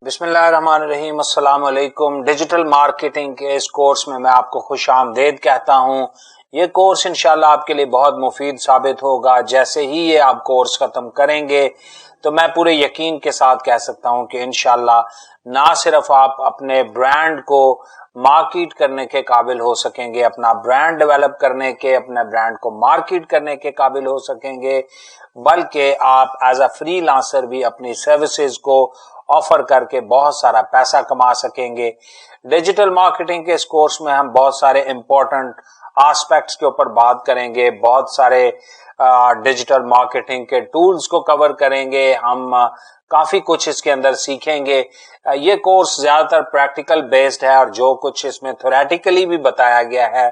بسم اللہ الرحمن الرحیم، السلام علیکم۔ ڈیجیٹل مارکیٹنگ کے اس کورس میں آپ کو خوش آمدید کہتا ہوں۔ یہ کورس انشاءاللہ آپ کے لیے بہت مفید ثابت ہوگا۔ جیسے ہی یہ آپ کورس ختم کریں گے تو میں پورے یقین کے ساتھ کہہ سکتا ہوں کہ انشاءاللہ نہ صرف آپ اپنے برانڈ کو مارکیٹ کرنے کے قابل ہو سکیں گے، اپنا برانڈ ڈیولپ کرنے کے، اپنے برانڈ کو مارکیٹ کرنے کے قابل ہو سکیں گے، بلکہ آپ ایز اے فری لانسر بھی اپنی سروسز کو آفر کر کے بہت سارا پیسہ کما سکیں گے۔ ڈیجیٹل مارکیٹنگ کے اس کورس میں ہم بہت سارے امپورٹنٹ آسپیکٹس کے اوپر بات کریں گے، بہت سارے ڈیجیٹل مارکیٹنگ کے ٹولز کو کور کریں گے، ہم کافی کچھ اس کے اندر سیکھیں گے۔ یہ کورس زیادہ تر پریکٹیکل بیسڈ ہے، اور جو کچھ اس میں تھیوریٹیکلی بھی بتایا گیا ہے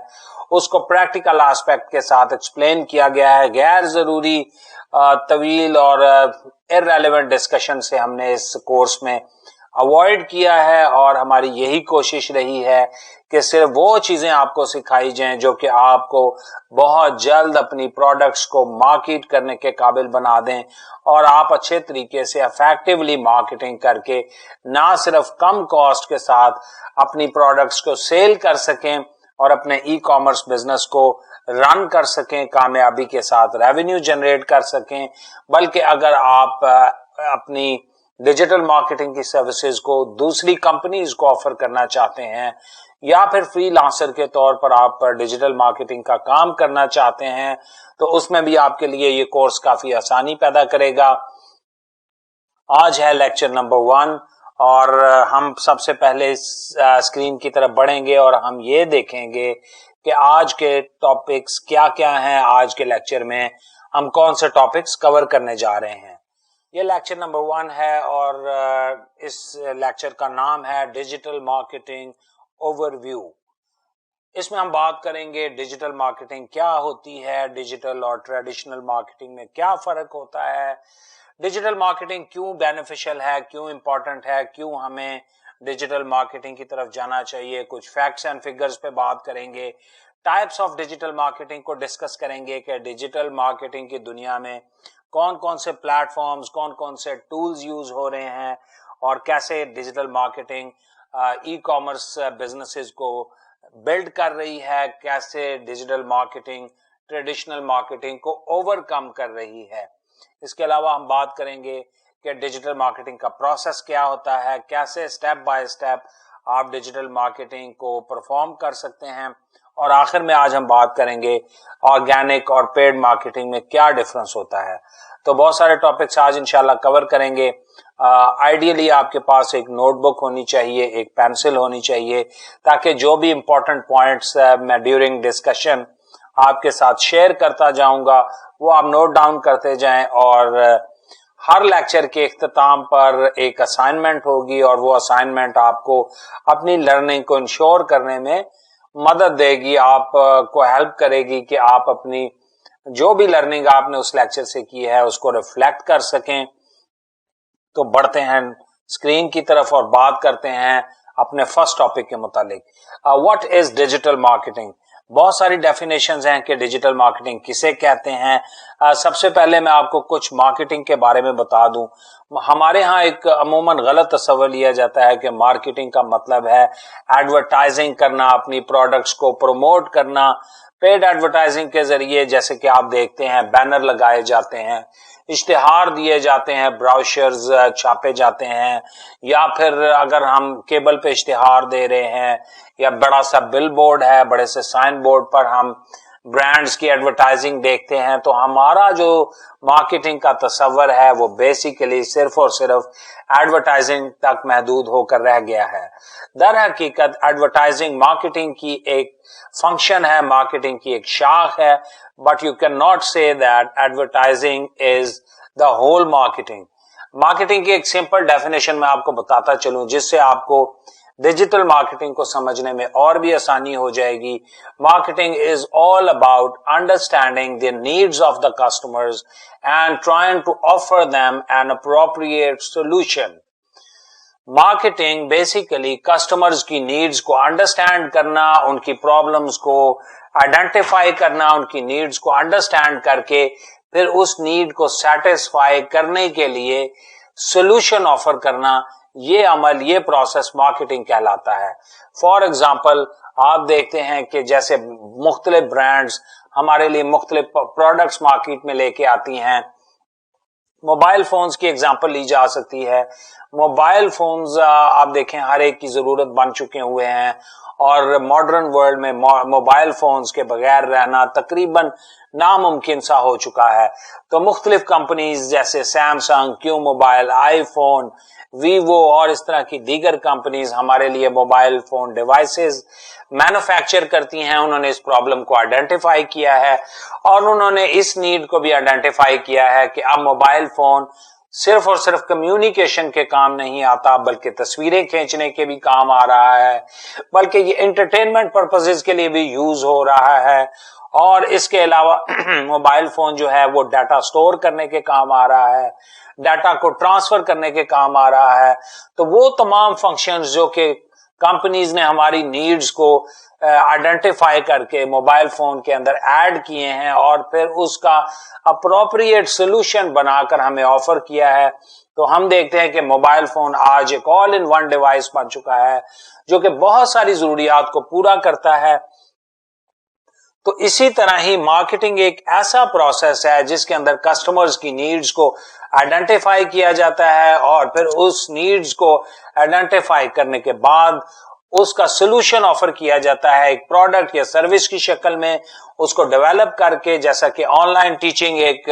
اس کو پریکٹیکل آسپیکٹ کے ساتھ ایکسپلین کیا گیا ہے۔ غیر ضروری طویل اور irrelevant ڈسکشن سے ہم نے اس کورس میں اوائڈ کیا ہے، اور ہماری یہی کوشش رہی ہے کہ صرف وہ چیزیں آپ کو سکھائی جائیں جو کہ آپ کو بہت جلد اپنی پروڈکٹس کو مارکیٹ کرنے کے قابل بنا دیں، اور آپ اچھے طریقے سے افیکٹولی مارکیٹنگ کر کے نہ صرف کم کاسٹ کے ساتھ اپنی پروڈکٹس کو سیل کر سکیں اور اپنے ای کامرس بزنس کو رن کر سکیں، کامیابی کے ساتھ ریونیو جنریٹ کر سکیں، بلکہ اگر آپ اپنی ڈیجیٹل مارکیٹنگ کی سروسز کو دوسری کمپنیز کو آفر کرنا چاہتے ہیں، یا پھر فری لانسر کے طور پر آپ ڈیجیٹل مارکیٹنگ کا کام کرنا چاہتے ہیں، تو اس میں بھی آپ کے لیے یہ کورس کافی آسانی پیدا کرے گا۔ آج ہے لیکچر نمبر 1، اور ہم سب سے پہلے اسکرین کی طرف بڑھیں گے اور ہم یہ دیکھیں گے کہ آج کے ٹاپکس کیا کیا ہیں۔ آج کے لیکچر میں ہم کون سے ٹاپکس کور کرنے جا رہے ہیں۔ یہ لیکچر نمبر 1 ہے، اور اس لیکچر کا نام ہے ڈیجیٹل مارکیٹنگ اوور ویو۔ اس میں ہم بات کریں گے ڈیجیٹل مارکیٹنگ کیا ہوتی ہے، ڈیجیٹل اور ٹریڈیشنل مارکیٹنگ میں کیا فرق ہوتا ہے، ڈیجیٹل مارکیٹنگ کیوں بینیفیشل ہے، کیوں امپورٹنٹ ہے، کیوں ہمیں ڈیجیٹل مارکیٹنگ کی طرف جانا چاہیے۔ کچھ فیکٹس اینڈ فگرز پہ بات کریں گے، ٹائپس آف ڈیجیٹل مارکیٹنگ کو ڈسکس کریں گے کہ ڈیجیٹل مارکیٹنگ کی دنیا میں کون کون سے پلیٹ فارمز، کون کون سے ٹولز یوز ہو رہے ہیں، اور کیسے digital marketing e commerce businesses کو بلڈ کر رہی ہے، کیسے ڈیجیٹل مارکیٹنگ ٹریڈیشنل مارکیٹنگ کو اوور کم کر رہی ہے۔ اس کے علاوہ ہم بات کریں گے کہ ڈیجیٹل مارکیٹنگ کا پروسیس کیا ہوتا ہے، کیسے سٹیپ بائی سٹیپ آپ ڈیجیٹل مارکیٹنگ کو پرفارم کر سکتے ہیں، اور آخر میں آج ہم بات کریں گے آرگینک اور پیڈ مارکیٹنگ میں کیا ڈفرنس ہوتا ہے۔ تو بہت سارے ٹاپکس آج انشاءاللہ کور کریں گے۔ آئیڈیلی آپ کے پاس ایک نوٹ بک ہونی چاہیے، ایک پینسل ہونی چاہیے، تاکہ جو بھی امپورٹنٹ پوائنٹس میں ڈیورنگ ڈسکشن آپ کے ساتھ شیئر کرتا جاؤں گا وہ آپ نوٹ ڈاؤن کرتے جائیں، اور ہر لیکچر کے اختتام پر ایک اسائنمنٹ ہوگی، اور وہ اسائنمنٹ آپ کو اپنی لرننگ کو انشور کرنے میں مدد دے گی، آپ کو ہیلپ کرے گی کہ آپ اپنی جو بھی لرننگ آپ نے اس لیکچر سے کی ہے اس کو ریفلیکٹ کر سکیں۔ تو بڑھتے ہیں اسکرین کی طرف اور بات کرتے ہیں اپنے فرسٹ ٹاپک کے متعلق۔ What is digital marketing? بہت ساری ڈیفینیشنز ہیں کہ ڈیجیٹل مارکیٹنگ کسے کہتے ہیں۔ سب سے پہلے میں آپ کو کچھ مارکیٹنگ کے بارے میں بتا دوں۔ ہمارے ہاں ایک عموماً غلط تصور لیا جاتا ہے کہ مارکیٹنگ کا مطلب ہے ایڈورٹائزنگ کرنا، اپنی پروڈکٹس کو پروموٹ کرنا۔ پیڈ ایڈورٹائزنگ کے ذریعے جیسے کہ آپ دیکھتے ہیں بینر لگائے جاتے ہیں، اشتہار دیے جاتے ہیں، براؤشرز چھاپے جاتے ہیں، یا پھر اگر ہم کیبل پہ اشتہار دے رہے ہیں، یا بڑا سا بل بورڈ ہے، بڑے سے سائن بورڈ پر ہم برانڈز کی ایڈورٹائزنگ دیکھتے ہیں، تو ہمارا جو مارکیٹنگ کا تصور ہے وہ بیسیکلی صرف اور صرف ایڈورٹائزنگ تک محدود ہو کر رہ گیا ہے۔ در حقیقت ایڈورٹائزنگ مارکیٹنگ کی ایک فنکشن ہے، مارکیٹنگ کی ایک شاخ ہے، بٹ یو کین ناٹ سے that advertising is the whole marketing. Marketing کی ایک سمپل ڈیفینیشن میں آپ کو بتاتا چلوں جس سے آپ کو ڈیجیٹل مارکیٹنگ کو سمجھنے میں اور بھی آسانی ہو جائے گی۔ Marketing is all about understanding the needs of the customers and trying to offer them an appropriate solution۔ Marketing basically customers کی نیڈز کو انڈرسٹینڈ کرنا، ان کی پرابلمز کو آئیڈینٹیفائی کرنا، ان کی نیڈز کو انڈرسٹینڈ کر کے پھر اس نیڈ کو سیٹسفائی کرنے کے لیے سولوشن آفر کرنا، یہ عمل، یہ پروسیس مارکیٹنگ کہلاتا ہے. فار ایگزامپل آپ دیکھتے ہیں کہ جیسے مختلف برانڈز ہمارے لیے مختلف پروڈکٹس مارکیٹ میں لے کے آتی ہیں. موبائل فونز کی ایگزامپل لی جا سکتی ہے. موبائل فونز آپ دیکھیں ہر ایک کی ضرورت بن چکے ہوئے ہیں، اور ماڈرن ورلڈ میں موبائل فونز کے بغیر رہنا تقریباً ناممکن سا ہو چکا ہے. تو مختلف کمپنیز جیسے سیمسنگ، کیو موبائل، آئی فون، ویوو اور اس طرح کی دیگر کمپنیز ہمارے لیے موبائل فون ڈیوائسز مینوفیکچر کرتی ہیں. انہوں نے اس پرابلم کو آئیڈینٹیفائی کیا ہے، اور انہوں نے اس نیڈ کو بھی آئیڈینٹیفائی کیا ہے کہ اب موبائل فون صرف اور صرف کمیونیکیشن کے کام نہیں آتا، بلکہ تصویریں کھینچنے کے بھی کام آ رہا ہے، بلکہ یہ انٹرٹینمنٹ پرپزز کے لیے بھی یوز ہو رہا ہے. اور اس کے علاوہ موبائل فون جو ہے وہ ڈیٹا سٹور کرنے کے کام آ رہا ہے، ڈیٹا کو ٹرانسفر کرنے کے کام آ رہا ہے. تو وہ تمام فنکشنز جو کہ کمپنیز نے ہماری نیڈز کو آئیڈینٹیفائی کر کے موبائل فون کے اندر ایڈ کیے ہیں، اور پھر اس کا اپروپریٹ سولوشن بنا کر ہمیں آفر کیا ہے. تو ہم دیکھتے ہیں کہ موبائل فون آج ایک آل ان ون ڈیوائس بن چکا ہے جو کہ بہت ساری ضروریات کو پورا کرتا ہے. تو اسی طرح ہی مارکیٹنگ ایک ایسا پروسیس ہے جس کے اندر کسٹمرز کی نیڈز کو آئیڈینٹیفائی کیا جاتا ہے، اور پھر اس نیڈز کو آئیڈینٹیفائی کرنے کے بعد اس کا سولوشن آفر کیا جاتا ہے ایک پروڈکٹ یا سروس کی شکل میں. اس کو ڈیولپ کر کے، جیسا کہ آن لائن ٹیچنگ ایک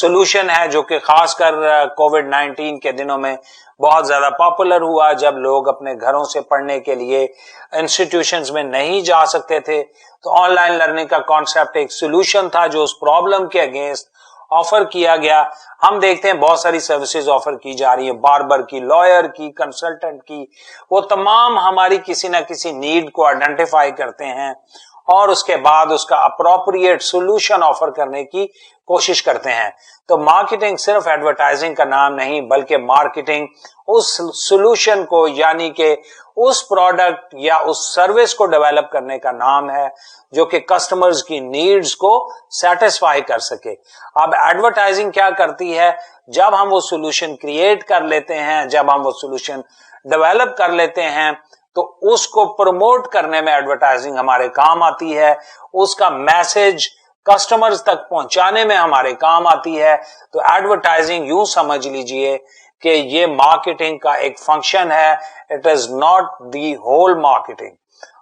سولوشن ہے جو کہ خاص کر کووڈ-19 کے دنوں میں بہت زیادہ پاپولر ہوا، جب لوگ اپنے گھروں سے پڑھنے کے لیے انسٹیٹیوشنز میں نہیں جا سکتے تھے. تو آن لائن لرننگ کا کانسیپٹ ایک سولوشن تھا جو اس پرابلم کے اگینسٹ آفر کیا گیا. ہم دیکھتے ہیں بہت ساری سروسز آفر کی جا رہی ہیں، باربر کی، لائر کی، کنسلٹنٹ کی. وہ تمام ہماری کسی نہ کسی نیڈ کو آئیڈینٹیفائی کرتے ہیں، اور اس کے بعد اس کا اپروپریٹ سولوشن آفر کرنے کی کوشش کرتے ہیں. تو مارکیٹنگ صرف ایڈورٹائزنگ کا نام نہیں، بلکہ مارکیٹنگ اس سولوشن کو، یعنی کہ اس پروڈکٹ یا اس سروس کو ڈیولپ کرنے کا نام ہے جو کہ کسٹمرز کی نیڈز کو سیٹسفائی کر سکے. اب ایڈورٹائزنگ کیا کرتی ہے؟ جب ہم وہ سولوشن کریٹ کر لیتے ہیں، جب ہم وہ سولوشن ڈیولپ کر لیتے ہیں، تو اس کو پروموٹ کرنے میں ایڈورٹائزنگ ہمارے کام آتی ہے. اس کا میسج کسٹمرز تک پہنچانے میں ہمارے کام آتی ہے. تو ایڈورٹائزنگ یوں سمجھ لیجئے کہ یہ مارکیٹنگ کا ایک فنکشن ہے. It is not the whole marketing.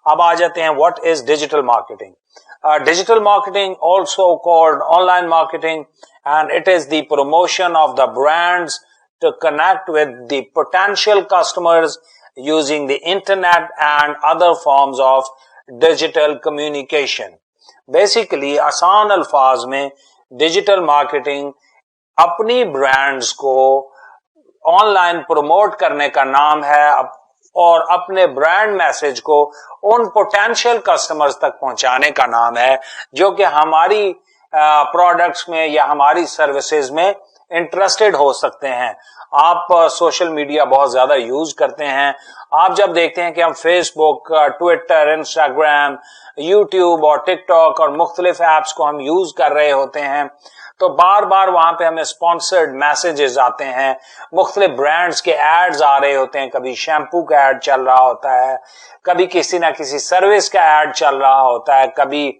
اب آ جاتے ہیں what is digital marketing. Digital marketing also called online marketing, and it is the promotion of the brands to connect with the potential customers using the internet and other forms of digital communication. Basically آسان الفاظ میں digital marketing اپنی brands کو on line promote کرنے کا نام ہے، اور اپنے برانڈ میسج کو ان پوٹینشیل کسٹمرز تک پہنچانے کا نام ہے جو کہ ہماری پروڈکٹس میں یا ہماری سروسز میں انٹرسٹڈ ہو سکتے ہیں. آپ سوشل میڈیا بہت زیادہ یوز کرتے ہیں. آپ جب دیکھتے ہیں کہ ہم فیس بک، ٹویٹر، انسٹاگرام، یوٹیوب اور ٹک ٹاک اور مختلف ایپس کو ہم یوز کر رہے ہوتے ہیں، تو بار بار وہاں پہ ہمیں اسپانسرڈ میسیجز آتے ہیں، مختلف برانڈز کے ایڈز آ رہے ہوتے ہیں. کبھی شیمپو کا ایڈ چل رہا ہوتا ہے، کبھی کسی نہ کسی سروس کا ایڈ چل رہا ہوتا ہے، کبھی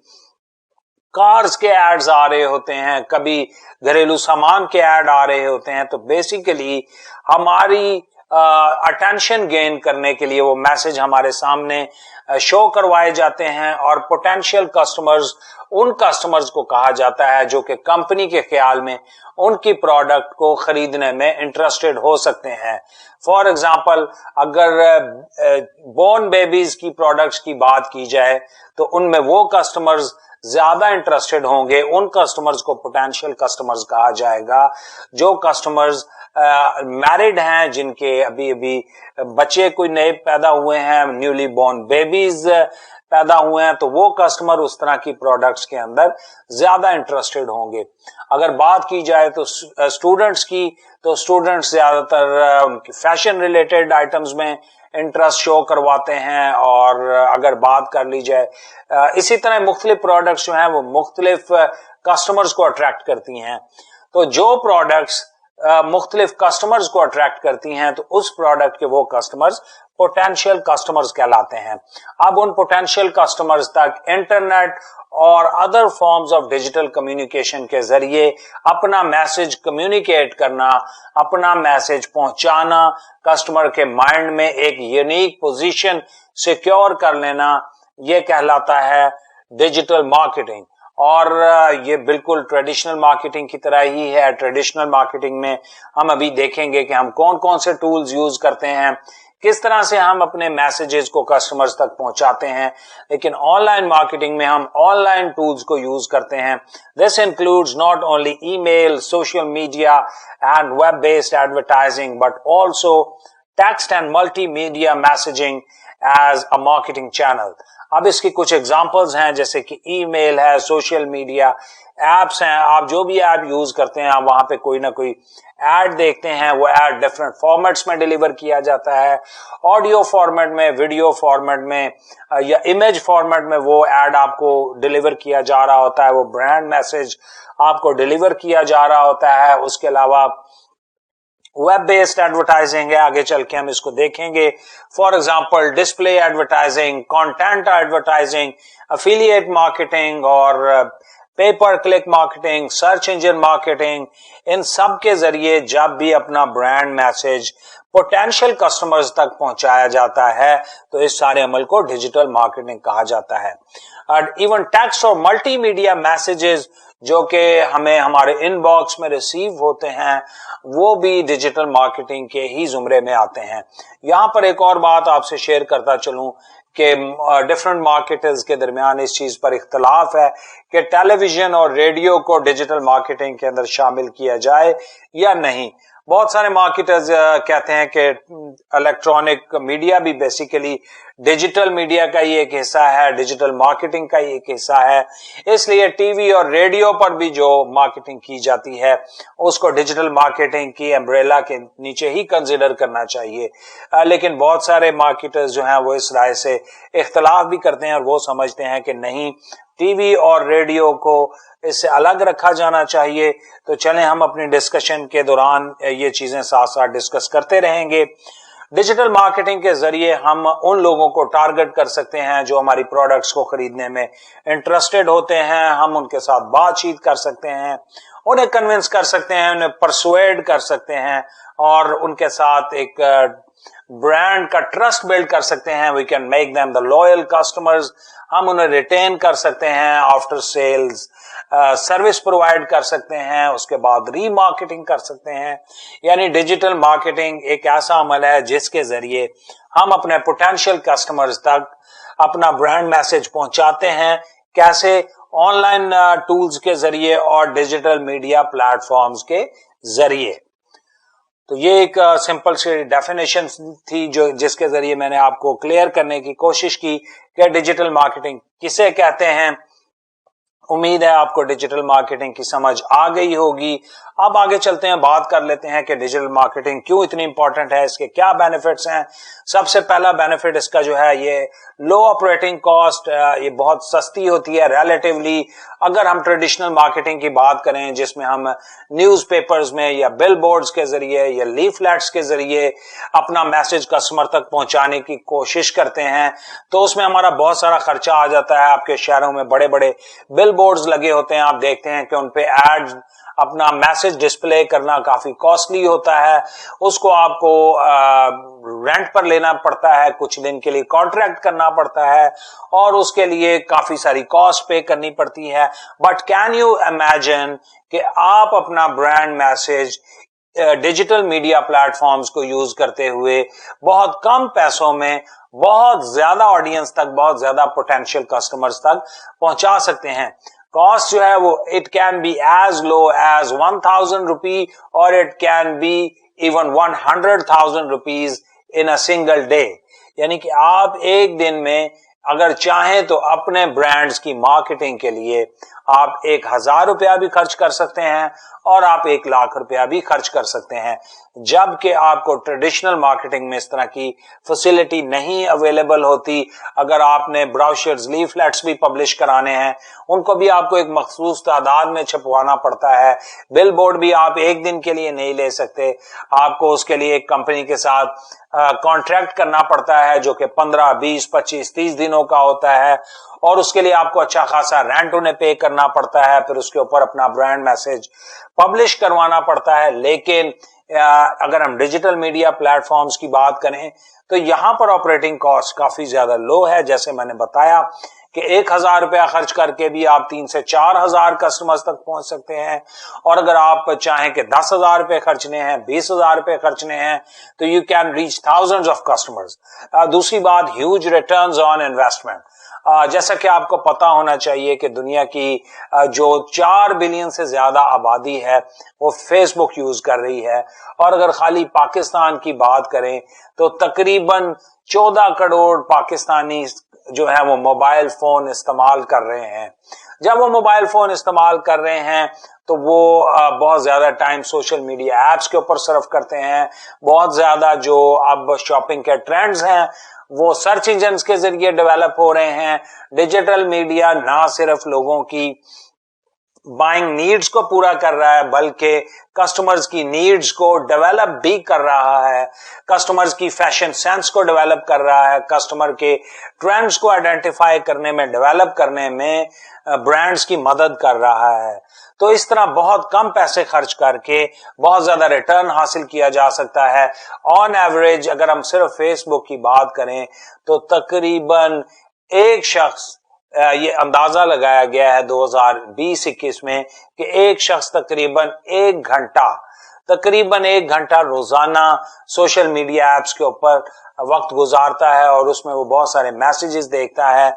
کارز کے ایڈز آ رہے ہوتے ہیں، کبھی گھریلو سامان کے ایڈ آ رہے ہوتے ہیں. تو بیسیکلی ہماری اٹینشن گین کرنے کے لیے وہ میسج ہمارے سامنے شو کروائے جاتے ہیں، اور پوٹینشیل کسٹمرز ان کسٹمرز کو کہا جاتا ہے جو کہ کمپنی کے خیال میں ان کی پروڈکٹ کو خریدنے میں انٹرسٹڈ ہو سکتے ہیں. فار ایگزامپل اگر بورن بیبیز کی پروڈکٹس کی بات کی جائے تو ان میں وہ کسٹمرز زیادہ انٹرسٹڈ ہوں گے. ان کسٹمرز کو پوٹینشیل کسٹمرز کہا جائے گا جو کسٹمرز میرڈ ہیں، جن کے ابھی بچے کوئی نئے پیدا ہوئے ہیں، نیولی بورن بیبیز پیدا ہوئے ہیں. تو وہ کسٹمر اس طرح کی پروڈکٹس کے اندر زیادہ انٹرسٹڈ ہوں گے. اگر بات کی جائے تو اسٹوڈنٹس کی، تو اسٹوڈنٹس زیادہ تر ان کی فیشن ریلیٹڈ آئٹمز میں انٹرسٹ شو کرواتے ہیں. اور اگر بات کر لی جائے اسی طرح مختلف پروڈکٹس جو ہیں وہ مختلف کسٹمرز کو اٹریکٹ کرتی ہیں. تو جو پروڈکٹس مختلف کسٹمرز کو اٹریکٹ کرتی ہیں تو اس پروڈکٹ کے وہ کسٹمرز پوٹینشیل کسٹمرز کہلاتے ہیں. اب ان پوٹینشیل کسٹمرز تک انٹرنیٹ اور other forms of digital communication کے ذریعے اپنا میسج کمیونیکیٹ کرنا, اپنا میسج پہنچانا, کسٹمر کے مائنڈ میں ایک یونیک پوزیشن سیکیور کر لینا, یہ کہلاتا ہے ڈیجیٹل مارکیٹنگ. اور یہ بالکل ٹریڈیشنل مارکیٹنگ کی طرح ہی ہے. ٹریڈیشنل مارکیٹنگ میں ہم ابھی دیکھیں گے کہ ہم کون کون سے ٹولز یوز کرتے ہیں, کس طرح سے ہم اپنے میسیجز کو کسٹمرز تک پہنچاتے ہیں, لیکن آن لائن مارکیٹنگ میں ہم آن لائن ٹولز کو یوز کرتے ہیں. This includes not only email, social media and web based advertising but also text and multimedia messaging as a marketing channel. اب اس کی کچھ ایگزامپلز ہیں جیسے کہ ای میل ہے, سوشل میڈیا ایپس ہیں. آپ جو بھی ایپ یوز کرتے ہیں آپ وہاں پہ کوئی نہ کوئی ایڈ دیکھتے ہیں, وہ ایڈ ڈفرینٹ فارمیٹس میں ڈیلیور کیا جاتا ہے, آڈیو فارمیٹ میں, ویڈیو فارمیٹ میں یا امیج فارمیٹ میں وہ ایڈ آپ کو ڈیلیور کیا جا رہا ہوتا ہے, وہ برانڈ میسج آپ کو ڈیلیور کیا جا رہا ہوتا ہے. اس کے علاوہ ویب بیسڈ ایڈورٹائزنگ ہے, آگے چل کے ہم اس کو دیکھیں گے. For example display advertising, content advertising, affiliate marketing اور pay per click marketing, search engine marketing. ان سب کے ذریعے جب بھی اپنا برانڈ میسج پوٹینشیل کسٹمرز تک پہنچایا جاتا ہے تو اس سارے عمل کو ڈیجیٹل مارکیٹنگ کہا جاتا ہے. ایون ٹیکسٹ اور ملٹی میڈیا میسیجز جو کہ ہمیں ہمارے ان باکس میں ریسیو ہوتے ہیں وہ بھی ڈیجیٹل مارکیٹنگ کے ہی زمرے میں آتے ہیں. یہاں پر ایک اور بات آپ سے شیئر کرتا چلوں کہ ڈفرنٹ مارکیٹرز کے درمیان اس چیز پر اختلاف ہے کہ ٹیلی ویژن اور ریڈیو کو ڈیجیٹل مارکیٹنگ کے اندر شامل کیا جائے یا نہیں. بہت سارے مارکیٹرز کہتے ہیں کہ الیکٹرانک میڈیا بھی بیسیکلی ڈیجیٹل میڈیا کا ہی ایک حصہ ہے, ڈیجیٹل مارکیٹنگ کا ہی ایک حصہ ہے, اس لیے ٹی وی اور ریڈیو پر بھی جو مارکیٹنگ کی جاتی ہے اس کو ڈیجیٹل مارکیٹنگ کی امبریلا کے نیچے ہی کنسیڈر کرنا چاہیے. لیکن بہت سارے مارکیٹرز جو ہیں وہ اس رائے سے اختلاف بھی کرتے ہیں اور وہ سمجھتے ہیں کہ نہیں, ٹی وی اور ریڈیو کو اس سے الگ رکھا جانا چاہیے. تو چلیں ہم اپنی ڈسکشن کے دوران یہ چیزیں ساتھ ساتھ ڈسکس کرتے رہیں گے. ڈیجیٹل مارکیٹنگ کے ذریعے ہم ان لوگوں کو ٹارگٹ کر سکتے ہیں جو ہماری پروڈکٹس کو خریدنے میں انٹرسٹڈ ہوتے ہیں. ہم ان کے ساتھ بات چیت کر سکتے ہیں, انہیں کنونس کر سکتے ہیں, انہیں پرسویڈ کر سکتے ہیں اور ان کے ساتھ ایک برانڈ کا ٹرسٹ بلڈ کر سکتے ہیں. We can make them the loyal customers. ہم انہیں ریٹین کر سکتے ہیں, آفٹر سیلز سروس پرووائڈ کر سکتے ہیں, اس کے بعد ری مارکیٹنگ کر سکتے ہیں. یعنی ڈیجیٹل مارکیٹنگ ایک ایسا عمل ہے جس کے ذریعے ہم اپنے پوٹینشیل کسٹمرز تک اپنا برانڈ میسج پہنچاتے ہیں. کیسے؟ آن لائن ٹولز کے ذریعے اور ڈیجیٹل میڈیا پلیٹ فارمز کے ذریعے. تو یہ ایک سمپل سی ڈیفینیشن تھی جس کے ذریعے میں نے آپ کو کلیئر کرنے کی کوشش کی کہ ڈیجیٹل مارکیٹنگ کسے کہتے ہیں. امید ہے آپ کو ڈیجیٹل مارکیٹنگ کی سمجھ آ گئی ہوگی. اب آگے چلتے ہیں, بات کر لیتے ہیں کہ ڈیجیٹل مارکیٹنگ کیوں اتنی امپورٹنٹ ہے, اس کے کیا بینیفٹس ہیں. سب سے پہلا بینیفٹ اس کا جو ہے یہ لو آپریٹنگ کاسٹ, یہ بہت سستی ہوتی ہے ریلیٹیولی. اگر ہم ٹریڈیشنل مارکیٹنگ کی بات کریں جس میں ہم نیوز پیپرز میں یا بل بورڈز کے ذریعے یا لیفلیٹس کے ذریعے اپنا میسج کسٹمر تک پہنچانے کی کوشش کرتے ہیں تو اس میں ہمارا بہت سارا خرچہ آ جاتا ہے. آپ کے شہروں میں بڑے بڑے بل بورڈز لگے ہوتے ہیں, آپ دیکھتے ہیں کہ ان پہ ایڈ اپنا میسج ڈسپلے کرنا کافی کاسٹلی ہوتا ہے. اس کو آپ کو رینٹ پر لینا پڑتا ہے, کچھ دن کے لیے کانٹریکٹ کرنا پڑتا ہے اور اس کے لیے کافی ساری کاسٹ پے کرنی پڑتی ہے. بٹ کین یو امیجن کہ آپ اپنا brand message digital media platforms کو یوز کرتے ہوئے بہت کم پیسوں میں بہت زیادہ آڈینس تک, بہت زیادہ پوٹینشیل کسٹمرز تک پہنچا سکتے ہیں. کاسٹ جو ہے وہ it can be as low as 1000 rupee اور it can be even 100,000 rupees in a single day. یعنی کہ آپ ایک دن میں اگر چاہیں تو اپنے برانڈز کی مارکیٹنگ کے لیے آپ 1,000 روپیہ بھی خرچ کر سکتے ہیں اور آپ 1,00,000 روپیہ بھی خرچ کر سکتے ہیں، جبکہ آپ کو ٹریڈیشنل مارکیٹنگ میں اس طرح کی فیسلٹی نہیں اویلیبل ہوتی۔ اگر آپ نے براؤشرز، لیفلیٹس بھی پبلش کرانے ہیں، ان کو بھی آپ کو ایک مخصوص تعداد میں چھپوانا پڑتا ہے۔ بل بورڈ بھی آپ ایک دن کے لیے نہیں لے سکتے، آپ کو اس کے لیے ایک کمپنی کے ساتھ کانٹریکٹ کرنا پڑتا ہے جو کہ 15، 20، 25، 30 دنوں کا ہوتا ہے، اور اس کے لیے آپ کو اچھا خاصا رینٹ انہیں پے کرنا پڑتا ہے، پھر اس کے اوپر اپنا برانڈ میسج پبلش کروانا پڑتا ہے۔ لیکن اگر ہم ڈیجیٹل میڈیا پلیٹ فارمز کی بات کریں تو یہاں پر آپریٹنگ کاسٹ کافی زیادہ لو ہے، جیسے میں نے بتایا کہ 1,000 روپیہ خرچ کر کے بھی آپ 3 سے 4,000 کسٹمرز تک پہنچ سکتے ہیں، اور اگر آپ چاہیں کہ 10,000 روپے خرچنے ہیں، 20,000 روپے خرچنے ہیں تو you can reach thousands of customers. دوسری بات، ہیوج ریٹرنز آن انویسٹمنٹ۔ جیسا کہ آپ کو پتا ہونا چاہیے کہ دنیا کی جو 4 بلین سے زیادہ آبادی ہے وہ فیس بک یوز کر رہی ہے، اور اگر خالی پاکستان کی بات کریں تو تقریباً 14 کروڑ پاکستانی جو ہے وہ موبائل فون استعمال کر رہے ہیں۔ جب وہ موبائل فون استعمال کر رہے ہیں تو وہ بہت زیادہ ٹائم سوشل میڈیا ایپس کے اوپر صرف کرتے ہیں، بہت زیادہ جو اب شاپنگ کے ٹرینڈز ہیں وہ سرچ انجنز کے ذریعے ڈیولپ ہو رہے ہیں۔ ڈیجیٹل میڈیا نہ صرف لوگوں کی بائنگ نیڈز کو پورا کر رہا ہے بلکہ کسٹمرز کی نیڈز کو ڈیولپ بھی کر رہا ہے، کسٹمرز کی فیشن سینس کو ڈیولپ کر رہا ہے، کسٹمر کے ٹرینڈز کو آئیڈینٹیفائی کرنے میں، ڈیولپ کرنے میں برانڈز کی مدد کر رہا ہے۔ تو اس طرح بہت کم پیسے خرچ کر کے بہت زیادہ ریٹرن حاصل کیا جا سکتا ہے۔ آن ایوریج اگر ہم صرف فیس بک کی بات کریں تو تقریباً ایک شخص، یہ اندازہ لگایا گیا ہے 2020-21 میں کہ ایک شخص تقریباً ایک گھنٹہ روزانہ سوشل میڈیا ایپس کے اوپر وقت گزارتا ہے، اور اس میں وہ بہت سارے میسیجز دیکھتا ہے۔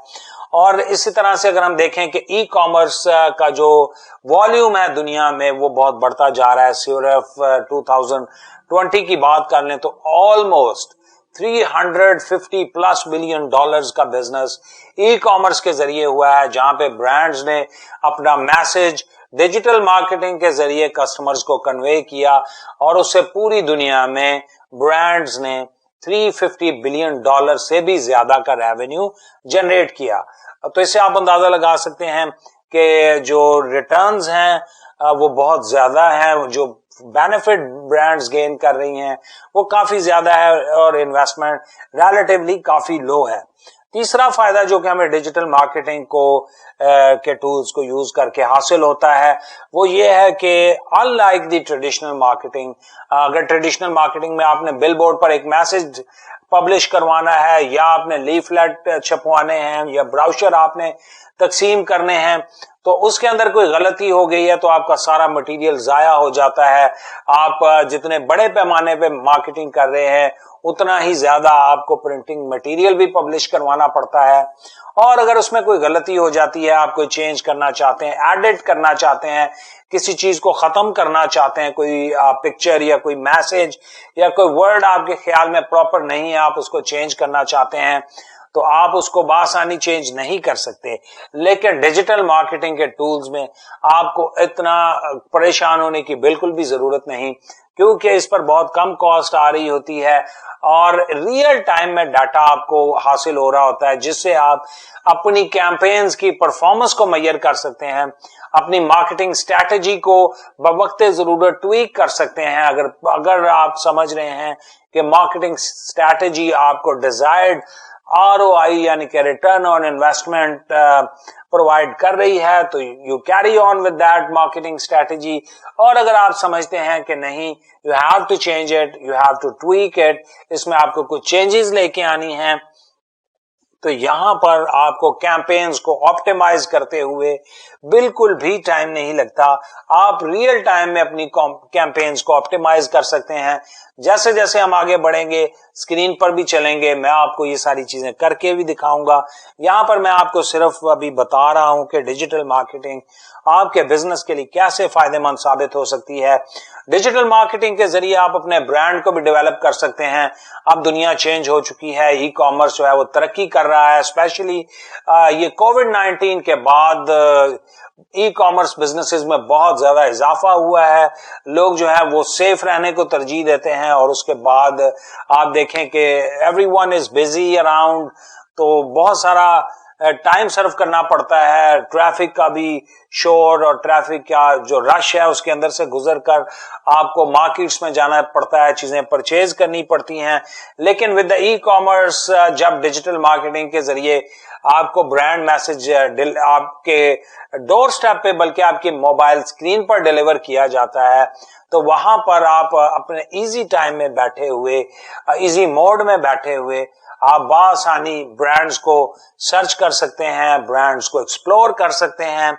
اور اسی طرح سے اگر ہم دیکھیں کہ ای کامرس کا جو والیوم ہے دنیا میں وہ بہت بڑھتا جا رہا ہے۔ صرف 2020 کی بات کر لیں تو آلموسٹ $350+ بلین کا بزنس ای کامرس کے ذریعے ہوا ہے، جہاں پہ برانڈز نے اپنا میسج ڈیجیٹل مارکیٹنگ کے ذریعے کسٹمرز کو کنوے کیا، اور اس سے پوری دنیا میں برانڈز نے $350 بلین سے بھی زیادہ کا ریونیو جنریٹ کیا۔ تو اس سے آپ اندازہ لگا سکتے ہیں کہ جو ریٹرنز ہیں وہ بہت زیادہ ہیں، جو بینیفٹ برانڈز گین کر رہی ہیں وہ کافی زیادہ ہے، اور انویسٹمنٹ ریلیٹیولی کافی لو ہے۔ تیسرا فائدہ جو کہ ہمیں ڈیجیٹل مارکیٹنگ کے ٹولز کو یوز کر کے حاصل ہوتا ہے وہ یہ ہے کہ in like the traditional marketing, اگر ٹریڈیشنل مارکیٹنگ میں آپ نے بل بورڈ پر ایک میسج پبلش کروانا ہے، یا آپ نے لیفلیٹ چھپوانے ہیں، یا براؤشر آپ نے تقسیم کرنے ہیں، تو اس کے اندر کوئی غلطی ہو گئی ہے تو آپ کا سارا مٹیریل ضائع ہو جاتا ہے۔ آپ جتنے بڑے پیمانے پہ مارکیٹنگ کر رہے ہیں اتنا ہی زیادہ آپ کو پرنٹنگ مٹیریل بھی پبلش کروانا پڑتا ہے، اور اگر اس میں کوئی غلطی ہو جاتی ہے، آپ کوئی چینج کرنا چاہتے ہیں، ایڈٹ کرنا چاہتے ہیں، کسی چیز کو ختم کرنا چاہتے ہیں، کوئی پکچر یا کوئی میسج یا کوئی ورڈ آپ کے خیال میں پراپر نہیں ہے، آپ اس کو چینج کرنا چاہتے ہیں تو آپ اس کو بآسانی چینج نہیں کر سکتے۔ لیکن ڈیجیٹل مارکیٹنگ کے ٹولز میں آپ کو اتنا پریشان ہونے کی بالکل بھی ضرورت نہیں، کیونکہ اس پر بہت کم کاسٹ آ رہی ہوتی ہے، اور ریئل ٹائم میں ڈاٹا آپ کو حاصل ہو رہا ہوتا ہے، جس سے آپ اپنی کیمپینز کی پرفارمنس کو میئر کر سکتے ہیں، اپنی مارکیٹنگ اسٹریٹجی کو بوقت ضرورت ٹویک کر سکتے ہیں۔ اگر آپ سمجھ رہے ہیں کہ مارکیٹنگ اسٹریٹجی آپ کو ڈیزائرڈ ROI یعنی کہ ریٹرن آن انویسٹمنٹ پرووائڈ کر رہی ہے تو you carry on with that marketing strategy, اور اگر آپ سمجھتے ہیں کہ نہیں، you have to change it, you have to tweak it, اس میں آپ کو کچھ چینجز لے کے آنی ہیں، تو یہاں پر آپ کو کیمپینز کو آپٹیمائز کرتے ہوئے بالکل بھی ٹائم نہیں لگتا۔ آپ ریئل ٹائم میں اپنی کیمپینز کو آپٹیمائز کر سکتے ہیں۔ جیسے جیسے ہم آگے بڑھیں گے، اسکرین پر بھی چلیں گے، میں آپ کو یہ ساری چیزیں کر کے بھی دکھاؤں گا۔ یہاں پر میں آپ کو صرف ابھی بتا رہا ہوں کہ ڈیجیٹل مارکیٹنگ آپ کے بزنس کے لیے کیسے فائدہ مند ثابت ہو سکتی ہے۔ ڈیجیٹل مارکیٹنگ کے ذریعے آپ اپنے برانڈ کو بھی ڈیولپ کر سکتے ہیں۔ اب دنیا چینج ہو چکی ہے، ای کامرس جو ہے وہ ترقی کر رہا ہے. اسپیشلی یہ کووڈ-19 کے بعد ای کامرس بزنسز میں بہت زیادہ اضافہ ہوا ہے. لوگ جو ہے وہ سیف رہنے کو ترجیح دیتے ہیں, اور اس کے بعد آپ دیکھیں کہ every one is busy around, تو بہت سارا ٹائم سرو کرنا پڑتا ہے. ٹریفک کا بھی شور اور ٹریفک کا جو رش ہے اس کے اندر سے گزر کر آپ کو مارکیٹس میں جانا پڑتا ہے, چیزیں پرچیز کرنی پڑتی ہیں. لیکن ود دا ای کامرس, جب ڈیجیٹل مارکیٹنگ کے ذریعے آپ کو برانڈ میسج آپ کے ڈور سٹیپ پہ بلکہ آپ کی موبائل اسکرین پر ڈیلیور کیا جاتا ہے, تو وہاں پر آپ اپنے ایزی ٹائم میں بیٹھے ہوئے, ایزی موڈ میں بیٹھے ہوئے آپ بآسانی برانڈز کو سرچ کر سکتے ہیں, برانڈز کو ایکسپلور کر سکتے ہیں.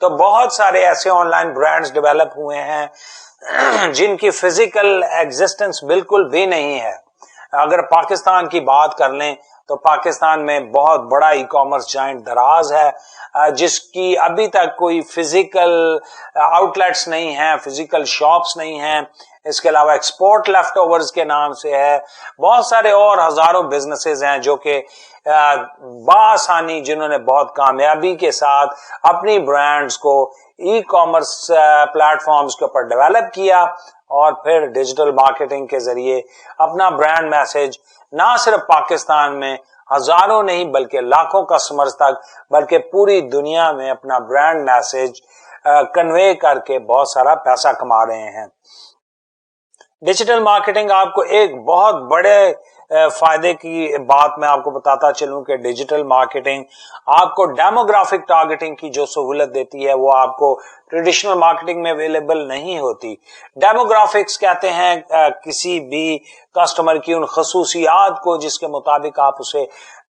تو بہت سارے ایسے آن لائن برانڈز ڈیولپ ہوئے ہیں جن کی فزیکل ایگزسٹنس بالکل بھی نہیں ہے. اگر پاکستان کی بات کر لیں تو پاکستان میں بہت بڑا ای کامرس جائنٹ دراز ہے, جس کی ابھی تک کوئی فزیکل آؤٹ لیٹس نہیں ہیں, فزیکل شاپس نہیں ہیں. اس کے علاوہ ایکسپورٹ لیفٹ اوورز کے نام سے ہے. بہت سارے اور ہزاروں بزنسز ہیں جو کہ بآسانی جنہوں نے بہت کامیابی کے ساتھ اپنی برانڈز کو ای کامرس پلیٹ فارمز کے اوپر ڈیولپ کیا, اور پھر ڈیجیٹل مارکیٹنگ کے ذریعے اپنا برانڈ میسج نہ صرف پاکستان میں ہزاروں نہیں بلکہ لاکھوں کسٹمرز تک, بلکہ پوری دنیا میں اپنا برانڈ میسج کنوے کر کے بہت سارا پیسہ کما رہے ہیں. ڈیجیٹل مارکیٹنگ آپ کو ایک بہت بڑے فائدے کی بات میں آپ کو بتاتا چلوں کہ ڈیجیٹل مارکیٹنگ آپ کو ڈیموگرافک ٹارگیٹنگ کی جو سہولت دیتی ہے وہ آپ کو ٹریڈیشنل مارکیٹنگ میں اویلیبل نہیں ہوتی. ڈیموگرافکس کہتے ہیں کسی بھی کسٹمر کی ان خصوصیات کو جس کے مطابق آپ اسے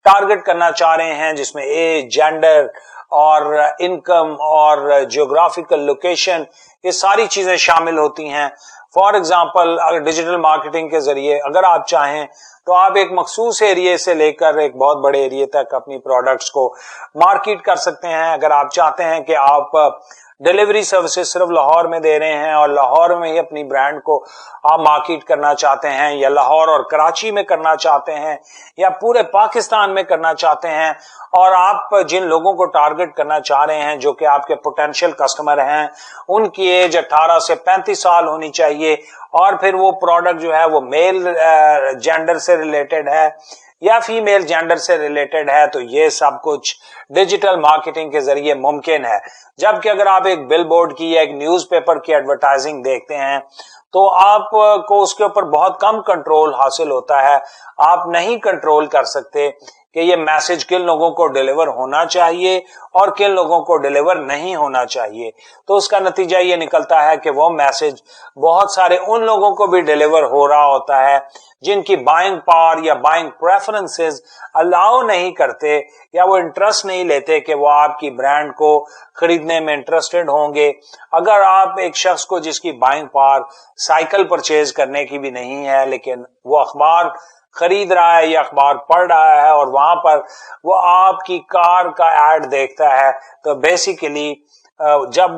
ٹارگٹ کرنا چاہ رہے ہیں, جس میں ایج, جینڈر اور انکم اور جیوگرافیکل لوکیشن, یہ ساری چیزیں شامل ہوتی ہیں. فار ایگزامپل اگر ڈیجیٹل مارکیٹنگ کے ذریعے اگر آپ چاہیں تو آپ ایک مخصوص ایریے سے لے کر ایک بہت بڑے ایریے تک اپنی پروڈکٹس کو مارکیٹ کر سکتے ہیں. اگر آپ چاہتے ہیں کہ آپ ڈیلیوری سروسز صرف لاہور میں دے رہے ہیں اور لاہور میں ہی اپنی برانڈ کو آپ مارکیٹ کرنا چاہتے ہیں, یا لاہور اور کراچی میں کرنا چاہتے ہیں, یا پورے پاکستان میں کرنا چاہتے ہیں, اور آپ جن لوگوں کو ٹارگٹ کرنا چاہ رہے ہیں جو کہ آپ کے پوٹینشیل کسٹمر ہیں, ان کی ایج 18 سے 35 سال ہونی چاہیے, اور پھر وہ پروڈکٹ جو ہے وہ میل جینڈر سے ریلیٹڈ ہے یا فیمیل جینڈر سے ریلیٹڈ ہے, تو یہ سب کچھ ڈیجیٹل مارکیٹنگ کے ذریعے ممکن ہے. جبکہ اگر آپ ایک بل بورڈ کی یا ایک نیوز پیپر کی ایڈورٹائزنگ دیکھتے ہیں تو آپ کو اس کے اوپر بہت کم کنٹرول حاصل ہوتا ہے. آپ نہیں کنٹرول کر سکتے کہ یہ میسج کن لوگوں کو ڈیلیور ہونا چاہیے اور کن لوگوں کو ڈیلیور نہیں ہونا چاہیے. تو اس کا نتیجہ یہ نکلتا ہے کہ وہ میسج بہت سارے ان لوگوں کو بھی ڈیلیور ہو رہا ہوتا ہے جن کی بائنگ پاور یا بائنگ پریفرنسز الاؤ نہیں کرتے, یا وہ انٹرسٹ نہیں لیتے کہ وہ آپ کی برانڈ کو خریدنے میں انٹرسٹڈ ہوں گے. اگر آپ ایک شخص کو جس کی بائنگ پاور سائیکل پرچیز کرنے کی بھی نہیں ہے, لیکن وہ اخبار خرید رہا ہے یا اخبار پڑھ رہا ہے اور وہاں پر وہ آپ کی کار کا ایڈ دیکھتا ہے, تو بیسیکلی جب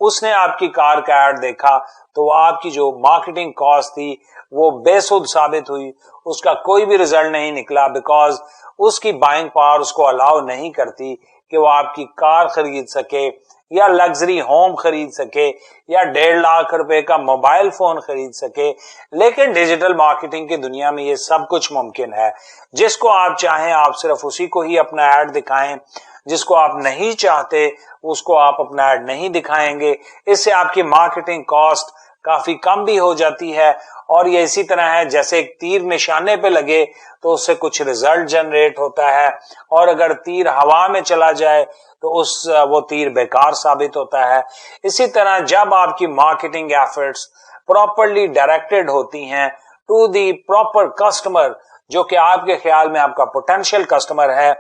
اس نے آپ کی کار کا ایڈ دیکھا تو وہ آپ کی جو مارکیٹنگ کاسٹ تھی وہ بے سود ثابت ہوئی, اس کا کوئی بھی رزلٹ نہیں نکلا, بیکاز اس کی بائنگ پاور اس کو الاؤ نہیں کرتی کہ وہ آپ کی کار خرید سکے یا لگژری ہوم خرید سکے یا 1.5 لاکھ روپے کا موبائل فون خرید سکے. لیکن ڈیجیٹل مارکیٹنگ کی دنیا میں یہ سب کچھ ممکن ہے. جس کو آپ چاہیں آپ صرف اسی کو ہی اپنا ایڈ دکھائیں, جس کو آپ نہیں چاہتے اس کو آپ اپنا ایڈ نہیں دکھائیں گے. اس سے آپ کی مارکیٹنگ کاسٹ کافی کم بھی ہو جاتی ہے, اور یہ اسی طرح ہے جیسے ایک تیر نشانے پہ لگے تو اس سے کچھ ریزلٹ جنریٹ ہوتا ہے, اور اگر تیر ہوا میں چلا جائے تو وہ تیر بیکار ثابت ہوتا ہے. اسی طرح جب آپ کی مارکیٹنگ ایفرٹس پراپرلی ڈائریکٹڈ ہوتی ہیں ٹو دی پراپر کسٹمر, جو کہ آپ کے خیال میں آپ کا پوٹینشیل کسٹمر ہے,